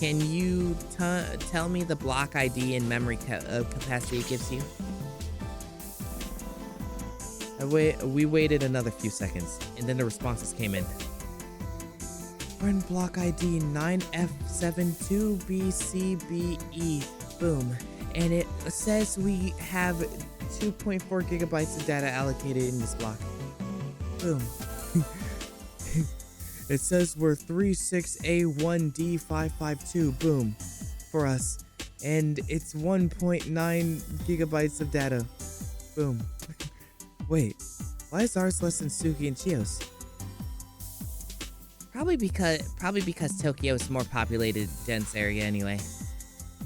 Can you tell me the block ID and memory capacity it gives you? We waited another few seconds, and then the responses came in. We're in block ID 9F72BCBE. Boom. And it says we have 2.4 gigabytes of data allocated in this block. Boom. It says we're 36A1D552. Boom. For us. And it's 1.9 gigabytes of data. Boom. Wait, why is ours less than Suki and Chio's? Probably because Tokyo is a more populated, dense area anyway.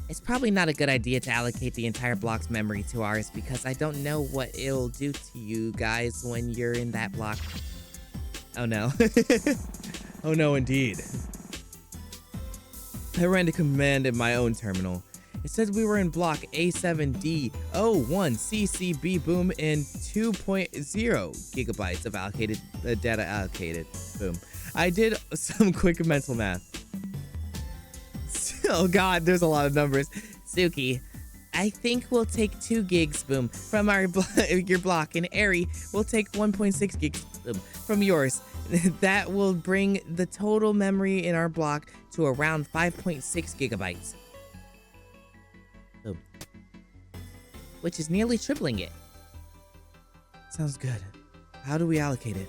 It's probably not a good idea to allocate the entire block's memory to ours because I don't know what it'll do to you guys when you're in that block. Oh no. Oh no, indeed. I ran the command in my own terminal. It said we were in block A7D01CCB. Boom, and 2.0 gigabytes of allocated data allocated. Boom. I did some quick mental math. Oh god, there's a lot of numbers. Suki, I think we'll take 2 gigs, boom, from your block, and Eri will take 1.6 gigs, boom, from yours. That will bring the total memory in our block to around 5.6 gigabytes. Boom. Which is nearly tripling it. Sounds good. How do we allocate it?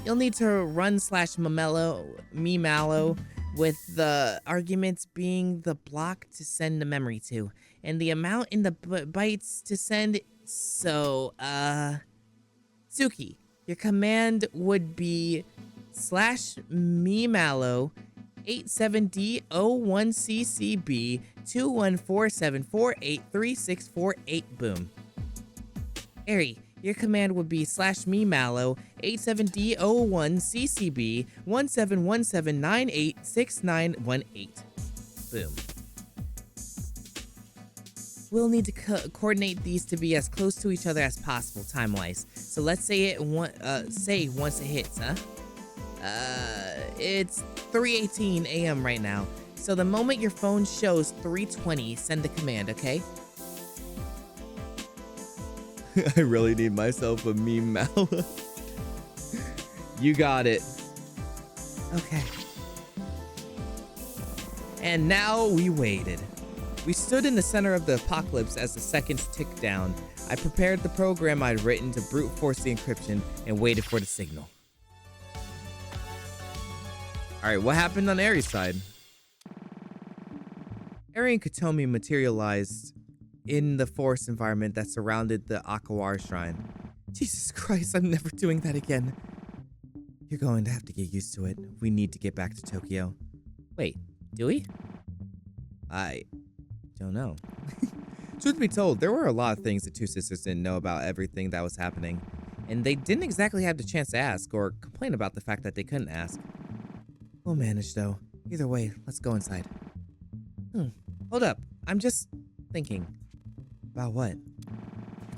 You'll need to run /memallow with the arguments being the block to send the memory to, and the amount in the bytes to send. So, Suki, your command would be /memallow 87D01CCB 21474836448. Boom. Eri, your command would be /memallow 87D01CCB 1717986918. Boom. We'll need to coordinate these to be as close to each other as possible time-wise. So let's say say once it hits, huh? It's 3:18 a.m. right now. So the moment your phone shows 3:20, send the command, okay? I really need myself a meme mallow. You got it. Okay. And now we waited. We stood in the center of the apocalypse as the seconds ticked down. I prepared the program I'd written to brute force the encryption and waited for the signal. Alright, what happened on Eri's side? Eri and Kotomi materialized in the forest environment that surrounded the Akawara shrine. Jesus Christ, I'm never doing that again. You're going to have to get used to it. We need to get back to Tokyo. Wait, do we? I don't know. Truth be told, there were a lot of things the two sisters didn't know about everything that was happening, and they didn't exactly have the chance to ask or complain about the fact that they couldn't ask. We'll manage, though. Either way, let's go inside. Hold up. I'm just thinking. About what?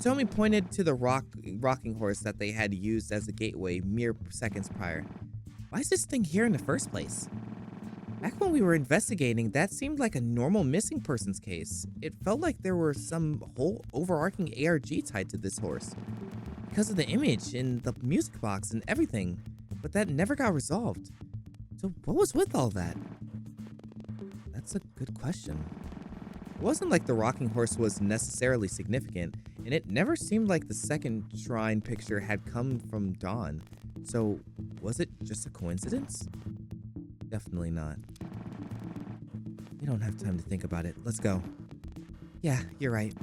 Tomi pointed to the rocking horse that they had used as a gateway mere seconds prior. Why is this thing here in the first place? Back when we were investigating, that seemed like a normal missing persons case. It felt like there were some whole overarching ARG tied to this horse. Because of the image and the music box and everything. But that never got resolved. So what was with all that? That's a good question. It wasn't like the rocking horse was necessarily significant, and it never seemed like the second shrine picture had come from Dawn. So, was it just a coincidence? Definitely not. We don't have time to think about it. Let's go. Yeah, you're right.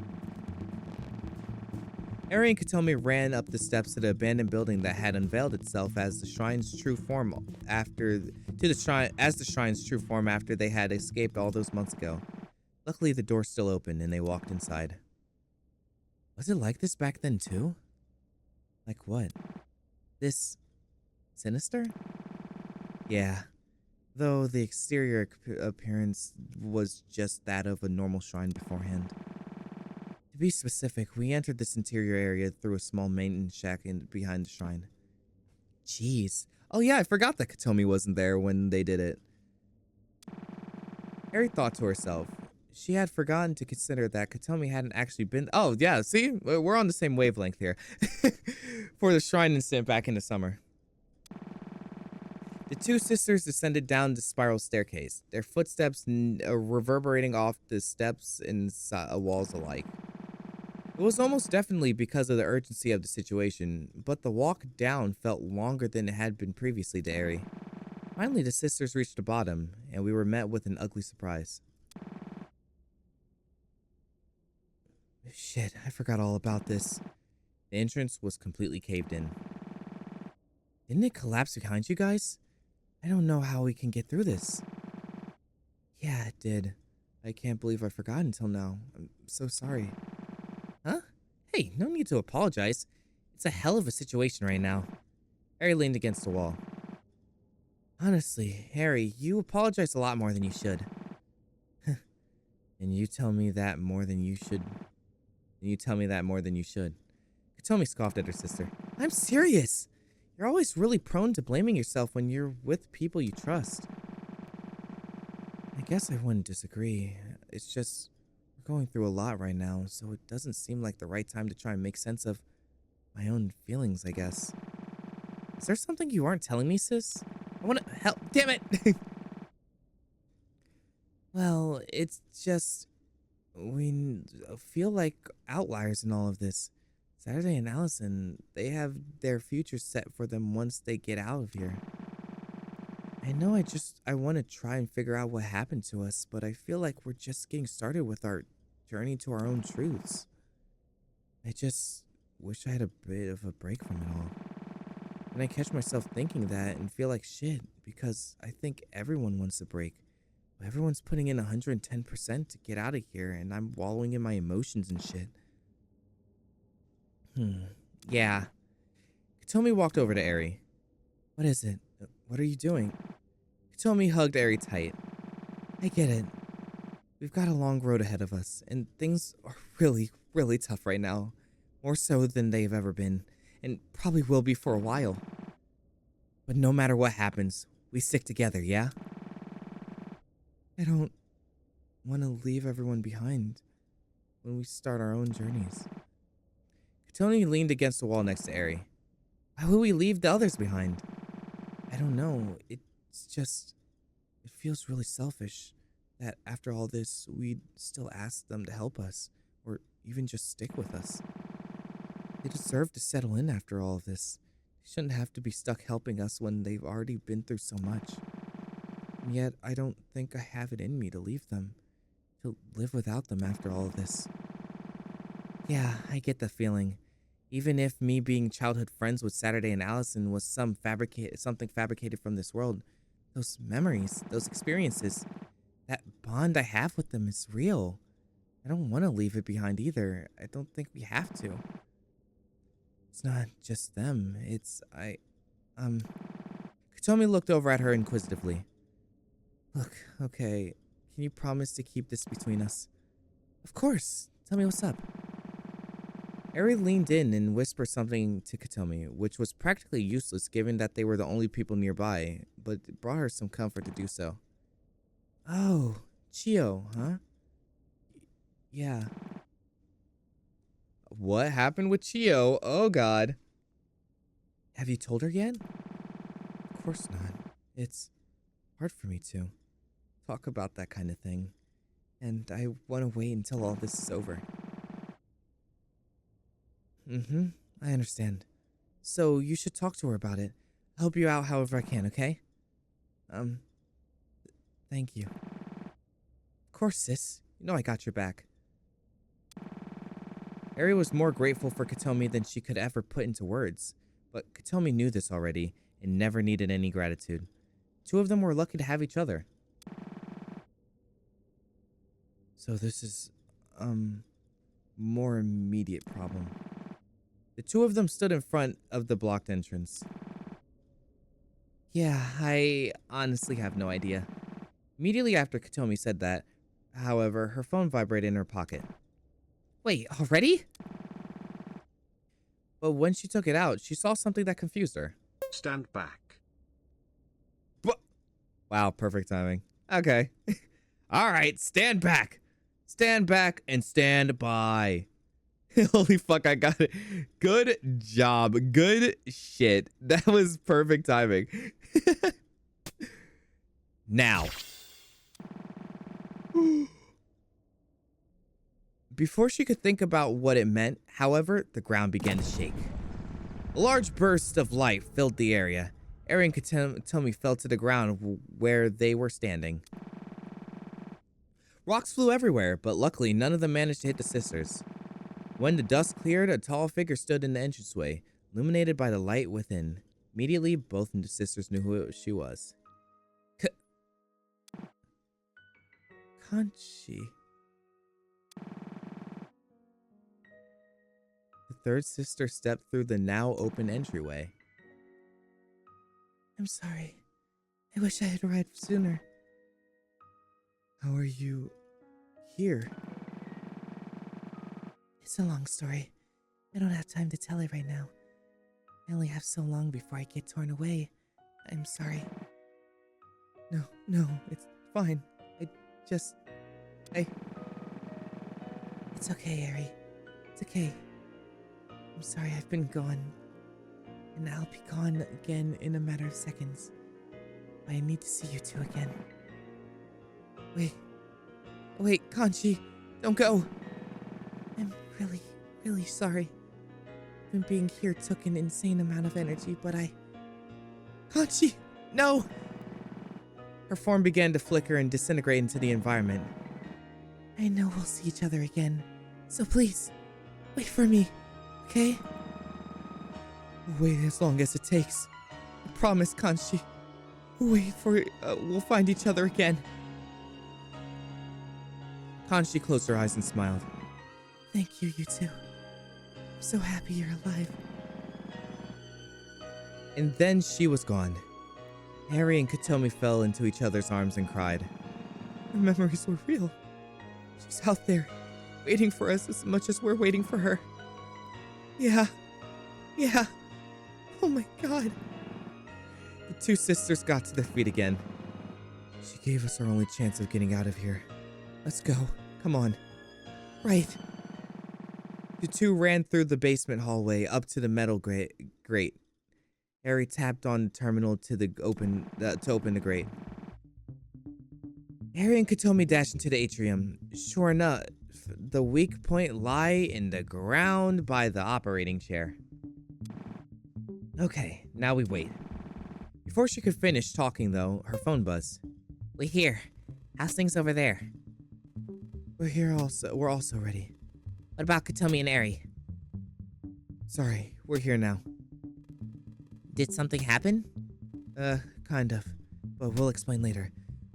Eri and Kotomi ran up the steps to the abandoned building that had unveiled itself as the shrine's true form after they had escaped all those months ago. Luckily, the door still opened and they walked inside. Was it like this back then too? Like what? This sinister? Yeah. Though the exterior appearance was just that of a normal shrine beforehand. To be specific, we entered this interior area through a small maintenance shack behind the shrine. Jeez. Oh yeah, I forgot that Kotomi wasn't there when they did it. Harry thought to herself. She had forgotten to consider that Katomi hadn't actually been. Oh, yeah, see? We're on the same wavelength here. For the shrine incident back in the summer. The two sisters descended down the spiral staircase, their footsteps reverberating off the steps and walls alike. It was almost definitely because of the urgency of the situation, but the walk down felt longer than it had been previously to Eri. Finally, the sisters reached the bottom, and we were met with an ugly surprise. Shit, I forgot all about this. The entrance was completely caved in. Didn't it collapse behind you guys? I don't know how we can get through this. Yeah, it did. I can't believe I forgot until now. I'm so sorry. Huh? Hey, no need to apologize. It's a hell of a situation right now. Harry leaned against the wall. Honestly, Harry, you apologize a lot more than you should. And you tell me that more than you should. Katomi scoffed at her sister. I'm serious. You're always really prone to blaming yourself when you're with people you trust. I guess I wouldn't disagree. It's just, we're going through a lot right now, so it doesn't seem like the right time to try and make sense of my own feelings, I guess. Is there something you aren't telling me, sis? I want to help. Damn it! Well, it's just, we feel like outliers in all of this. Saturday and Allison, they have their future set for them once they get out of here. I know I want to try and figure out what happened to us, but I feel like we're just getting started with our journey to our own truths. I just wish I had a bit of a break from it all. And I catch myself thinking that and feel like shit because I think everyone wants a break. Everyone's putting in 110% to get out of here, and I'm wallowing in my emotions and shit. Yeah. Katomi walked over to Eri. What is it? What are you doing? Katomi hugged Eri tight. I get it. We've got a long road ahead of us, and things are really, really tough right now. More so than they've ever been, and probably will be for a while. But no matter what happens, we stick together, yeah? I don't want to leave everyone behind when we start our own journeys. Katomi leaned against the wall next to Eri. Why would we leave the others behind? I don't know. It's just, it feels really selfish that after all this, we'd still ask them to help us, or even just stick with us. They deserve to settle in after all of this. They shouldn't have to be stuck helping us when they've already been through so much. And yet, I don't think I have it in me to leave them, to live without them after all of this. Yeah, I get the feeling. Even if me being childhood friends with Saturday and Allison was something fabricated from this world, those memories, those experiences, that bond I have with them is real. I don't want to leave it behind either. I don't think we have to. It's not just them. Katomi looked over at her inquisitively. Look, okay, can you promise to keep this between us? Of course. Tell me what's up. Eri leaned in and whispered something to Katomi, which was practically useless given that they were the only people nearby, but it brought her some comfort to do so. Oh, Chio, huh? Yeah. What happened with Chio? Oh, God. Have you told her yet? Of course not. It's hard for me to talk about that kind of thing, and I want to wait until all this is over. I understand. So you should talk to her about it. I'll help you out however I can, okay? Thank you. Of course, sis. You know I got your back. Eri was more grateful for Katomi than she could ever put into words, but Katomi knew this already and never needed any gratitude. Two of them were lucky to have each other. So this is, more immediate problem. The two of them stood in front of the blocked entrance. Yeah, I honestly have no idea. Immediately after Katomi said that, however, her phone vibrated in her pocket. Wait, already? But when she took it out, she saw something that confused her. Stand back. Wow, perfect timing. Okay. All right, stand back. Stand back and stand by. Holy fuck, I got it. Good job. Good shit. That was perfect timing. Now. Before she could think about what it meant, however, the ground began to shake. A large burst of light filled the area. Aaron could tell me fell to the ground where they were standing. Rocks flew everywhere, but luckily none of them managed to hit the sisters. When the dust cleared, a tall figure stood in the entranceway, illuminated by the light within. Immediately, both of the sisters knew who she was. Kanchi. The third sister stepped through the now open entryway. I'm sorry. I wish I had arrived sooner. How are you here? It's a long story. I don't have time to tell it right now. I only have so long before I get torn away. I'm sorry. No, it's fine. It's okay, Ari. It's okay. I'm sorry I've been gone. And I'll be gone again in a matter of seconds. But I need to see you two again. Wait, Kanchi, don't go. I'm really sorry. Even being here took an insane amount of energy, but Kanchi, no! Her form began to flicker and disintegrate into the environment. I know we'll see each other again, so please, wait for me, okay? Wait as long as it takes. I promise, Kanchi. Wait for it. We'll find each other again. Kanchi closed her eyes and smiled. Thank you, you two. I'm so happy you're alive. And then she was gone. Harry and Katomi fell into each other's arms and cried. Her memories were real. She's out there, waiting for us as much as we're waiting for her. Yeah. Oh my god. The two sisters got to their feet again. She gave us our only chance of getting out of here. Let's go. Come on. Right. The two ran through the basement hallway up to the metal grate. Harry tapped on the terminal to open the grate. Harry and Katomi dashed into the atrium. Sure enough, the weak point lie in the ground by the operating chair. Okay, now we wait. Before she could finish talking, though, her phone buzzed. We're here. How's things over there? We're here also. We're also ready. What about Katomi and Eri? Sorry, we're here now. Did something happen? Kind of. But we'll explain later.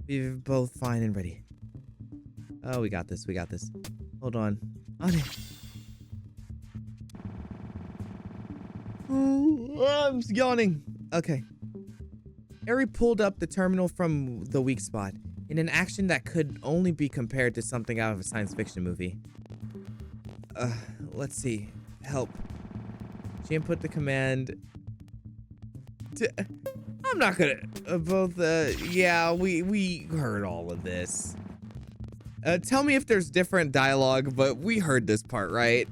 We're both fine and ready. Oh, we got this. Hold on. On it. Oh, I'm yawning. Okay. Eri pulled up the terminal from the weak spot in an action that could only be compared to something out of a science fiction movie. Let's see. Help. She input the command. I'm not gonna. Yeah, we heard all of this. Tell me if there's different dialogue, but we heard this part, right?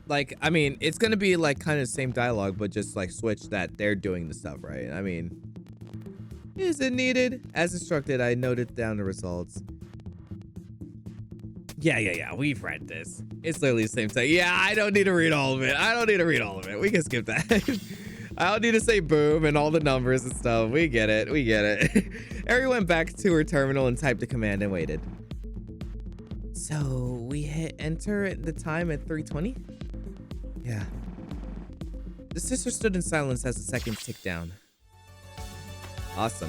Like, I mean, it's gonna be like kind of the same dialogue, but just like switch that they're doing the stuff, right? I mean, is it needed? As instructed, I noted down the results. Yeah, we've read this. It's literally the same thing. Yeah, I don't need to read all of it. We can skip that. I don't need to say boom and all the numbers and stuff. We get it. Eri went back to her terminal and typed the command and waited. So we hit enter at the time at 3:20? Yeah. The sister stood in silence as the seconds ticked down. Awesome.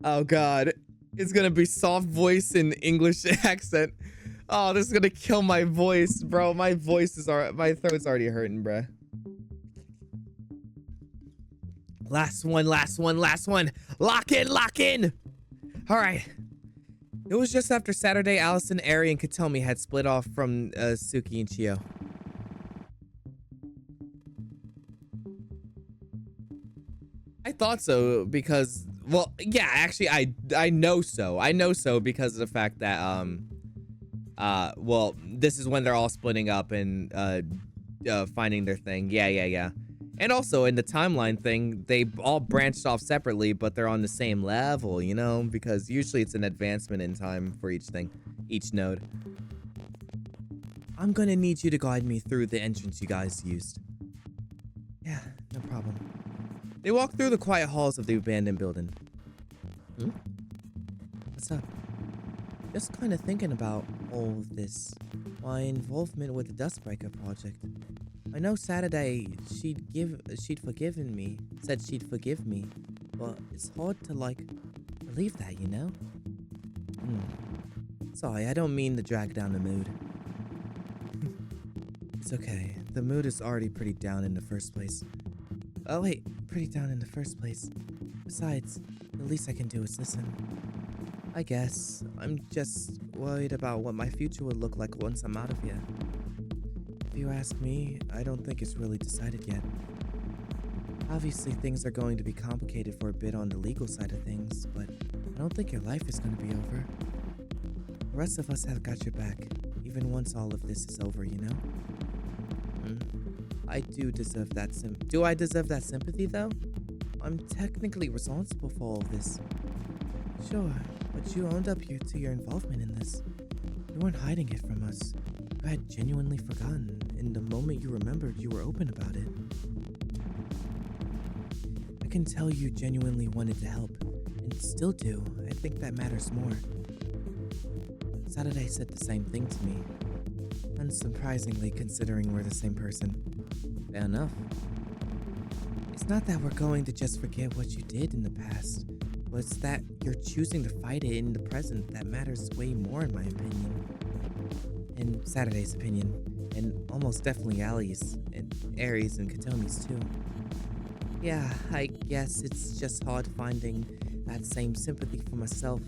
Oh god, it's gonna be soft voice and English accent. Oh, this is gonna kill my voice, bro. My throat's already hurting, bro. Last one. Lock in. All right. It was just after Saturday Allison, Ari, and Katomi had split off from Suki and Chio. I thought so because, well, yeah, actually, I know so. I know so because of the fact that, well, this is when they're all splitting up and, finding their thing. Yeah. And also in the timeline thing, they all branched off separately, but they're on the same level, you know, because usually it's an advancement in time for each thing, each node. I'm gonna need you to guide me through the entrance you guys used. Yeah, no problem. They walk through the quiet halls of the abandoned building. What's up? Just kind of thinking about all of this. My involvement with the Dustbreaker project. I know Saturday she'd forgiven me, said she'd forgive me, but it's hard to, like, believe that, you know? Sorry, I don't mean to drag down the mood. It's okay. The mood is already pretty down in the first place. Oh wait, pretty down in the first place. Besides, the least I can do is listen. I guess I'm just worried about what my future would look like once I'm out of here. If you ask me, I don't think it's really decided yet. Obviously, things are going to be complicated for a bit on the legal side of things, but I don't think your life is going to be over. The rest of us have got your back, even once all of this is over, you know? I do deserve that Do I deserve that sympathy, though? I'm technically responsible for all of this. Sure, but you owned up to your involvement in this. You weren't hiding it from us. You had genuinely forgotten, and the moment you remembered, you were open about it. I can tell you genuinely wanted to help, and still do. I think that matters more. Saturday said the same thing to me. Unsurprisingly, considering we're the same person. Fair enough. It's not that we're going to just forget what you did in the past, but it's that you're choosing to fight it in the present that matters way more, in my opinion. In Saturday's opinion, and almost definitely Allie's, and Aries and Katomi's too. Yeah, I guess it's just hard finding that same sympathy for myself.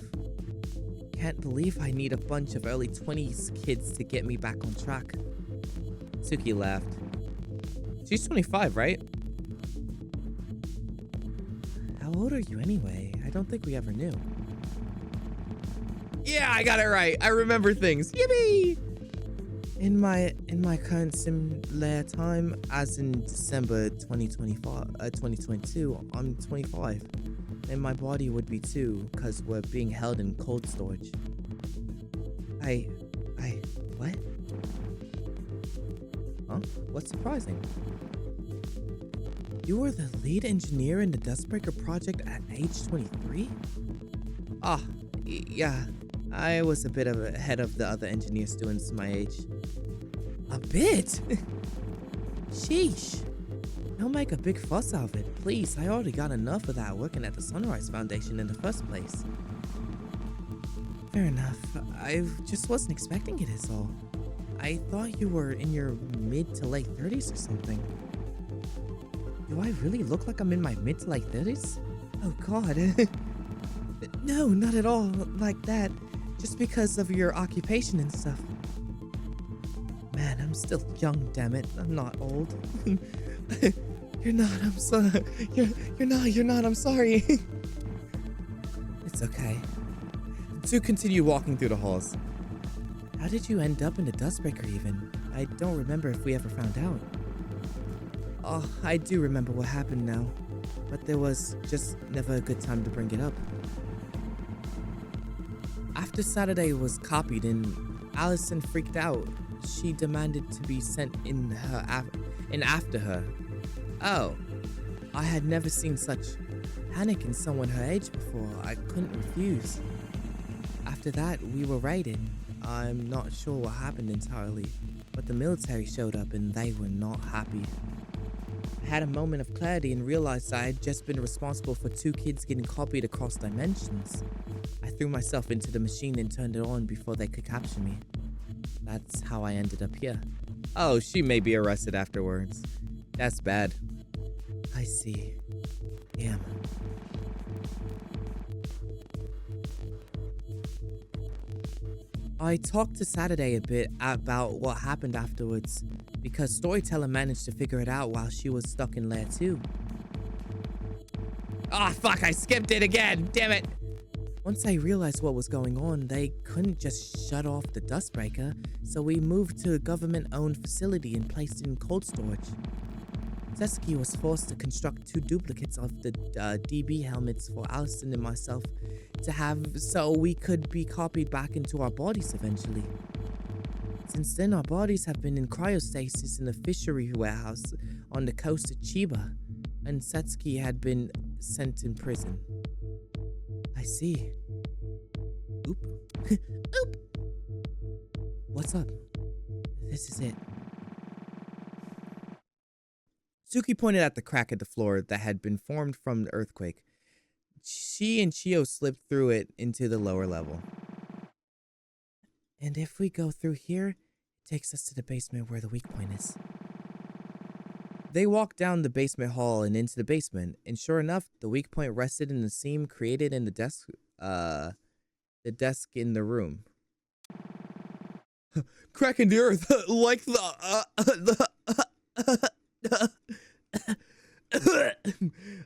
Can't believe I need a bunch of early 20s kids to get me back on track. Suki laughed. She's 25, right? How old are you anyway? I don't think we ever knew. Yeah, I got it right. I remember things. Yippee! In my current similar time, as in December 2022, I'm 25. And my body would be too, because we're being held in cold storage. What? Huh? What's surprising? You were the lead engineer in the Dustbreaker project at age 23? Yeah. I was a bit ahead of the other engineer students my age. A bit? Sheesh. Don't make a big fuss out of it, please. I already got enough of that working at the Sunrise Foundation in the first place. Fair enough. I just wasn't expecting it is all. I thought you were in your mid to late 30s or something. Do I really look like I'm in my mid to late 30s? Oh god. No, not at all like that. Just because of your occupation and stuff. Man, I'm still young, damn it. I'm not old. You're not, I'm sorry. You're not, I'm sorry. It's okay. The two continue walking through the halls. How did you end up in the Dustbreaker even? I don't remember if we ever found out. Oh, I do remember what happened now. But there was just never a good time to bring it up. After Saturday was copied and Allison freaked out, she demanded to be sent in after her. Oh, I had never seen such panic in someone her age before. I couldn't refuse. After that, we were raided. I'm not sure what happened entirely, but the military showed up and they were not happy. I had a moment of clarity and realized I had just been responsible for 2 kids getting copied across dimensions. I threw myself into the machine and turned it on before they could capture me. That's how I ended up here. Oh, she may be arrested afterwards. That's bad. I see. Damn. I talked to Saturday a bit about what happened afterwards, because Storyteller managed to figure it out while she was stuck in Lair 2. Ah, fuck, I skipped it again. Damn it. Once I realized what was going on, they couldn't just shut off the Dustbreaker, so we moved to a government-owned facility and placed it in cold storage. Setsuki was forced to construct 2 duplicates of the DB helmets for Allison and myself to have so we could be copied back into our bodies eventually. Since then, our bodies have been in cryostasis in a fishery warehouse on the coast of Chiba, and Setsuki had been sent in prison. I see. Oop. Oop! What's up? This is it. Suki pointed at the crack at the floor that had been formed from the earthquake. She and Chio slipped through it into the lower level. And if we go through here, it takes us to the basement where the weak point is. They walked down the basement hall and into the basement, and sure enough, the weak point rested in the seam created in the desk in the room. Crack in the earth, like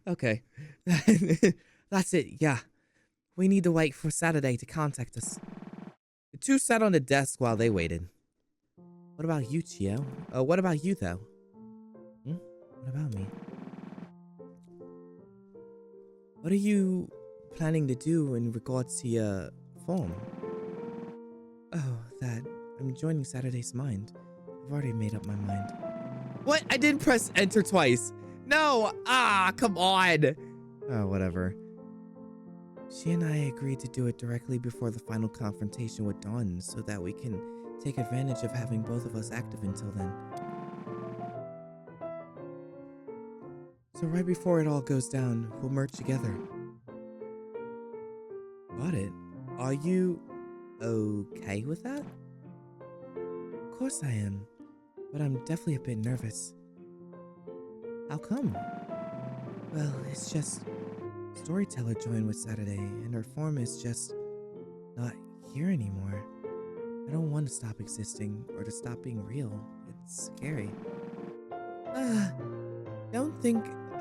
Okay. That's it, yeah. We need to wait for Saturday to contact us. The two sat on the desk while they waited. What about you, Chio? What about you, though? What about me? What are you planning to do in regards to your form? Oh, that. I'm joining Saturday's mind. I've already made up my mind. What? I didn't press enter twice. No! Ah, come on! Oh, whatever. She and I agreed to do it directly before the final confrontation with Dawn so that we can take advantage of having both of us active until then. So right before it all goes down, we'll merge together. Got it. Are you okay with that? Of course I am, but I'm definitely a bit nervous. How come? Well, it's just Storyteller joined with Saturday, and her form is just not here anymore. I don't want to stop existing or to stop being real. It's scary. I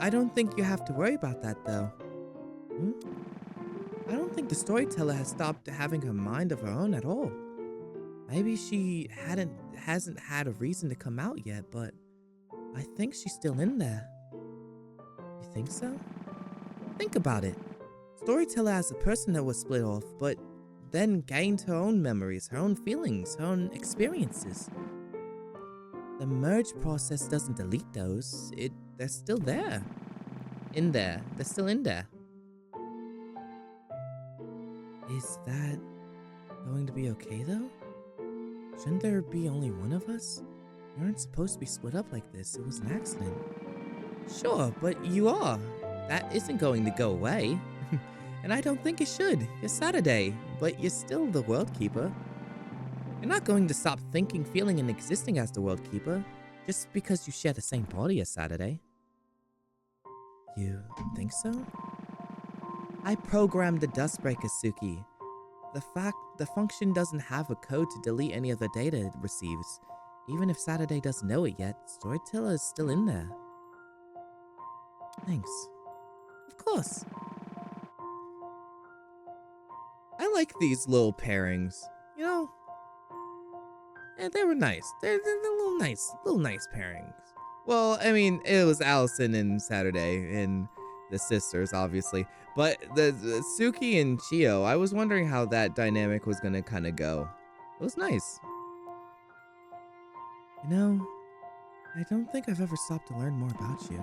don't think you have to worry about that, though. I don't think the Storyteller has stopped having a mind of her own at all. Maybe she hasn't had a reason to come out yet, but I think she's still in there. You think so? Think about it. Storyteller as a person that was split off, but then gained her own memories, her own feelings, her own experiences. The merge process doesn't delete those. They're still there. In there. They're still in there. Is that going to be okay, though? Shouldn't there be only one of us? You aren't supposed to be split up like this. It was an accident. Sure, but you are. That isn't going to go away. And I don't think it should. You're Saturday, but you're still the World Keeper. You're not going to stop thinking, feeling, and existing as the World Keeper just because you share the same body as Saturday. You think so? I programmed the Dustbreaker, Suki. The function doesn't have a code to delete any of the data it receives. Even if Saturday doesn't know it yet, Storyteller is still in there. Thanks. Of course. I like these little pairings. You know? And they were nice. They're little nice pairings. Well, I mean, it was Allison and Saturday and the sisters, obviously. But the Suki and Chio, I was wondering how that dynamic was gonna kind of go. It was nice. You know, I don't think I've ever stopped to learn more about you.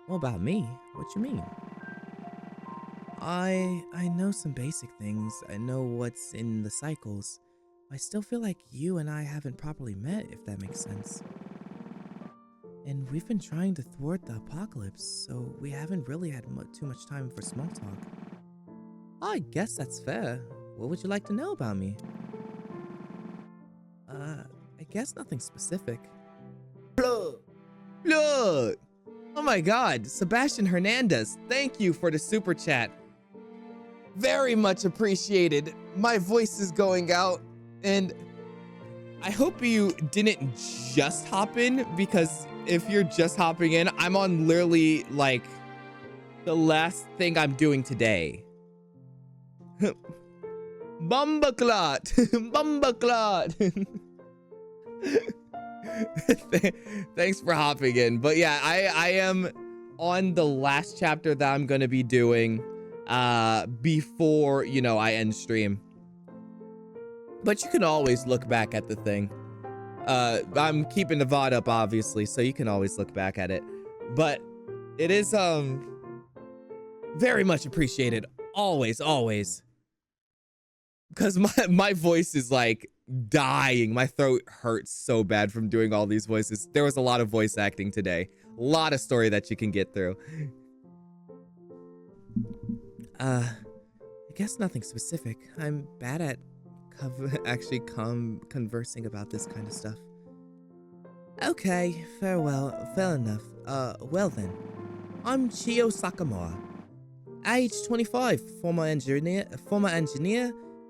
Well, about me? What you mean? I know some basic things. I know what's in the cycles. I still feel like you and I haven't properly met, if that makes sense. And we've been trying to thwart the apocalypse, so we haven't really had too much time for small talk. I guess that's fair. What would you like to know about me? I guess nothing specific. Look! Oh my god, Sebastian Hernandez, thank you for the super chat. Very much appreciated. My voice is going out. And I hope you didn't just hop in, because if you're just hopping in, I'm on literally like the last thing I'm doing today. Bumbaclot. Bumbaclot. Thanks for hopping in. But yeah, I am on the last chapter that I'm going to be doing before, you know, I end stream. But you can always look back at the thing. I'm keeping the VOD up, obviously, so you can always look back at it. But it is very much appreciated. Always, always. Because my voice is like dying. My throat hurts so bad from doing all these voices. There was a lot of voice acting today. A lot of story that you can get through. I guess nothing specific. I'm bad at conversing about this kind of stuff. Okay, farewell. Fair enough. Well then. I'm Chio Sakamura. Age 25, former engineer,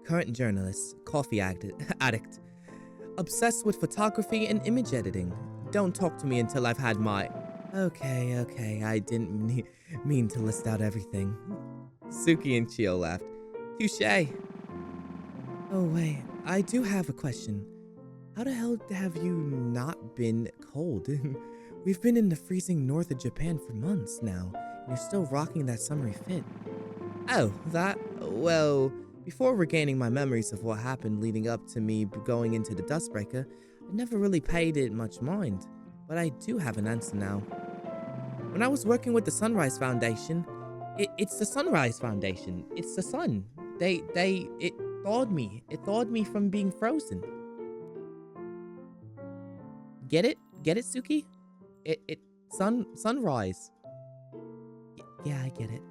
current journalist, coffee addict. Obsessed with photography and image editing. Don't talk to me until I've had my... Okay, I didn't mean to list out everything. Suki and Chio laughed. Touché. Oh wait, I do have a question. How the hell have you not been cold? We've been in the freezing north of Japan for months now, and you're still rocking that summery fit. Oh, that... Well, before regaining my memories of what happened leading up to me going into the Dustbreaker, I never really paid it much mind. But I do have an answer now. When I was working with the Sunrise Foundation, it's the Sunrise Foundation. It's the sun. It thawed me. It thawed me from being frozen. Get it? Get it, Suki? Sunrise. Yeah, I get it.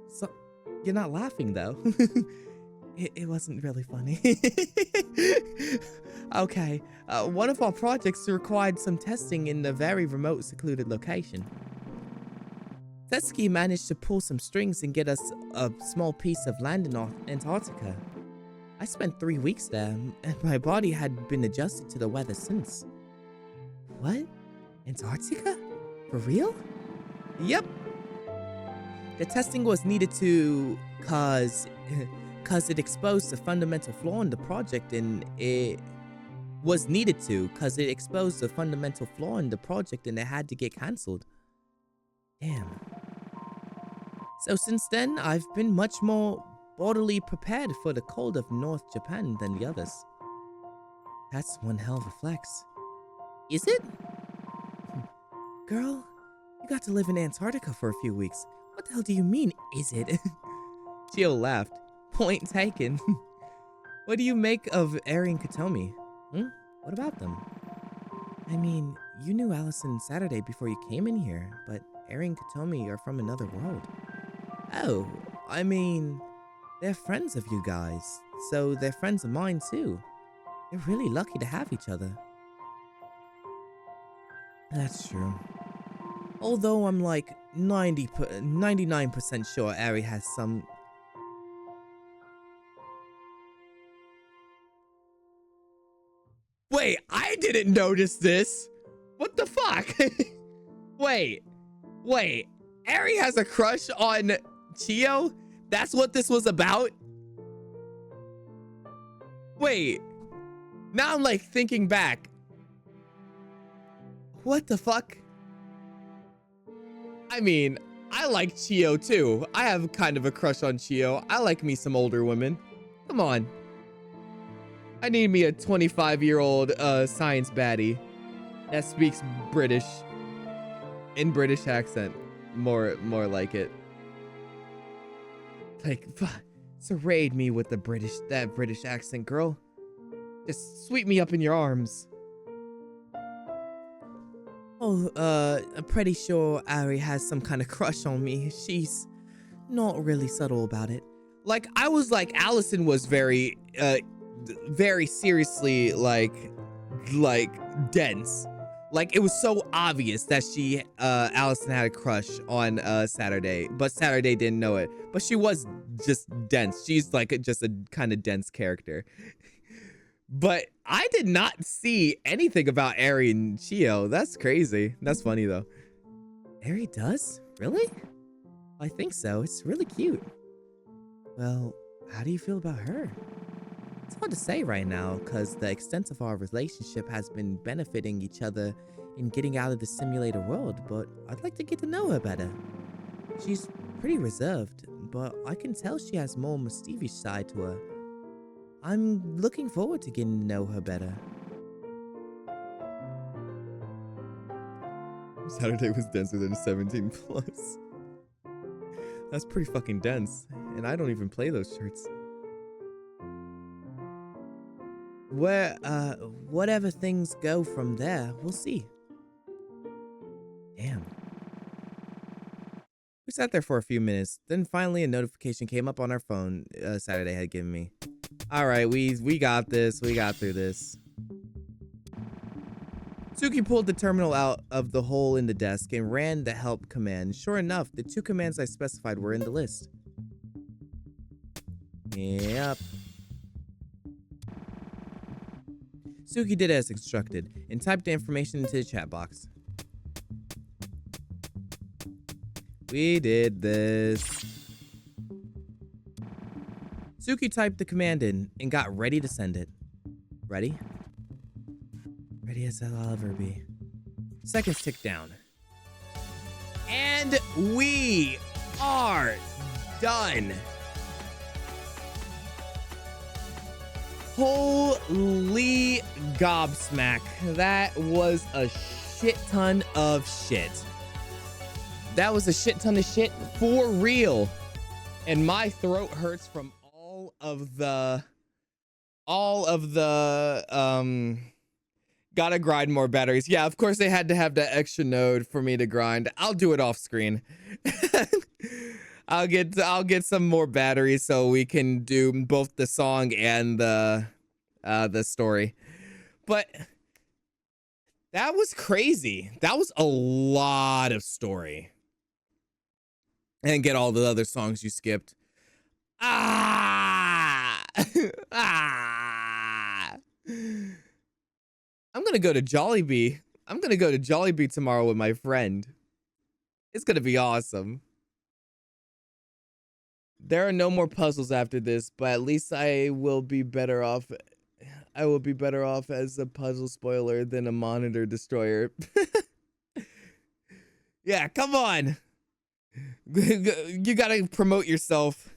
So, you're not laughing though. It wasn't really funny. Okay, one of our projects required some testing in a very remote, secluded location. Tetsuki managed to pull some strings and get us a small piece of land in Antarctica. I spent 3 weeks there, and my body had been adjusted to the weather since. What? Antarctica? For real? Yep. The testing was needed to, cause it exposed a fundamental flaw in the project, and it had to get cancelled. Damn. So since then, I've been much more bodily prepared for the cold of North Japan than the others. That's one hell of a flex. Is it? Girl, you got to live in Antarctica for a few weeks. What the hell do you mean, is it? Chio laughed. Point taken. What do you make of Eri and Katomi? What about them? I mean, you knew Allison Saturday before you came in here, but Eri and Katomi are from another world. Oh, I mean, they're friends of you guys, so they're friends of mine too. They're really lucky to have each other. That's true. Although I'm like 99% sure Eri has some... Wait, I didn't notice this. What the fuck? Wait. Eri has a crush on Chio? That's what this was about? Wait. Now I'm like thinking back. What the fuck? I mean, I like Chio too. I have kind of a crush on Chio. I like me some older women. Come on. I need me a 25-year-old science baddie that speaks British. In British accent. More like it. Like, serrade me with that British accent, girl. Just sweep me up in your arms. Oh, I'm pretty sure Eri has some kind of crush on me. She's not really subtle about it. Like, I was like, Allison was very seriously, like dense. Like, it was so obvious that Allison had a crush on Saturday, but Saturday didn't know it. But she was just dense. She's like just a kind of dense character. But I did not see anything about Eri and Chio. That's crazy. That's funny though. Eri does? Really? I think so. It's really cute. Well, how do you feel about her? It's hard to say right now, because the extent of our relationship has been benefiting each other in getting out of the simulator world, but I'd like to get to know her better. She's pretty reserved, but I can tell she has more mischievous side to her. I'm looking forward to getting to know her better. Saturday was denser than 17 plus. That's pretty fucking dense, and I don't even play those shirts. Whatever things go from there, we'll see. Damn. We sat there for a few minutes, then finally a notification came up on our phone Saturday had given me. All right, we got this. We got through this. Suki pulled the terminal out of the hole in the desk and ran the help command. Sure enough, the 2 commands I specified were in the list. Yep. Suki did as instructed and typed the information into the chat box. We did this. Suki typed the command in and got ready to send it. Ready? Ready as I'll ever be. Seconds tick down. And we are done. Holy gobsmack. That was a shit ton of shit. That was a shit ton of shit for real. And my throat hurts from all of the gotta grind more batteries. Yeah, of course they had to have that extra node for me to grind. I'll do it off screen. I'll get some more batteries so we can do both the song and the story. But that was crazy. That was a lot of story. And get all the other songs you skipped. Ah! Ah! I'm gonna go to Jollibee. I'm gonna go to Jollibee tomorrow with my friend. It's gonna be awesome. There are no more puzzles after this, but at least I will be better off. I will be better off as a puzzle spoiler than a monitor destroyer. Yeah, come on. You gotta promote yourself.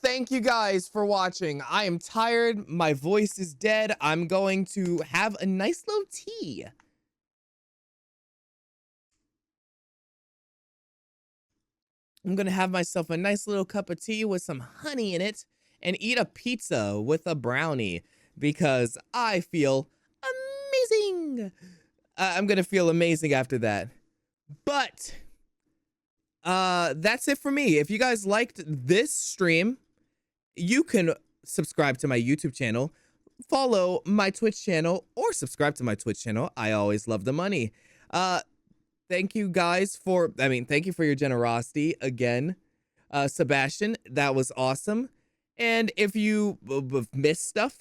Thank you guys for watching. I am tired. My voice is dead. I'm going to have a nice little tea. I'm going to have myself a nice little cup of tea with some honey in it and eat a pizza with a brownie because I feel amazing. I'm going to feel amazing after that. But that's it for me. If you guys liked this stream, you can subscribe to my YouTube channel, follow my Twitch channel, or subscribe to my Twitch channel. I always love the money. Thank you guys thank you for your generosity again. Sebastian, that was awesome. And if you missed stuff,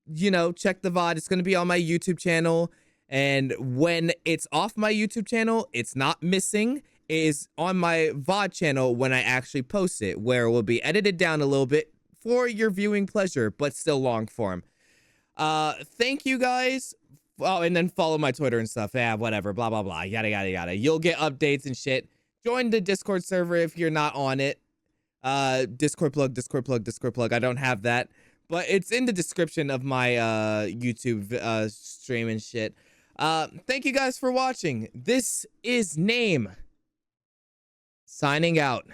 check the VOD. It's going to be on my YouTube channel. And when it's off my YouTube channel, it's not missing. It is on my VOD channel when I actually post it, where it will be edited down a little bit for your viewing pleasure, but still long form. Thank you guys. Oh, and then follow my Twitter and stuff. Yeah, whatever. Blah, blah, blah. Yada, yada, yada. You'll get updates and shit. Join the Discord server if you're not on it. Discord plug. I don't have that. But it's in the description of my YouTube stream and shit. Thank you guys for watching. This is Name. Signing out.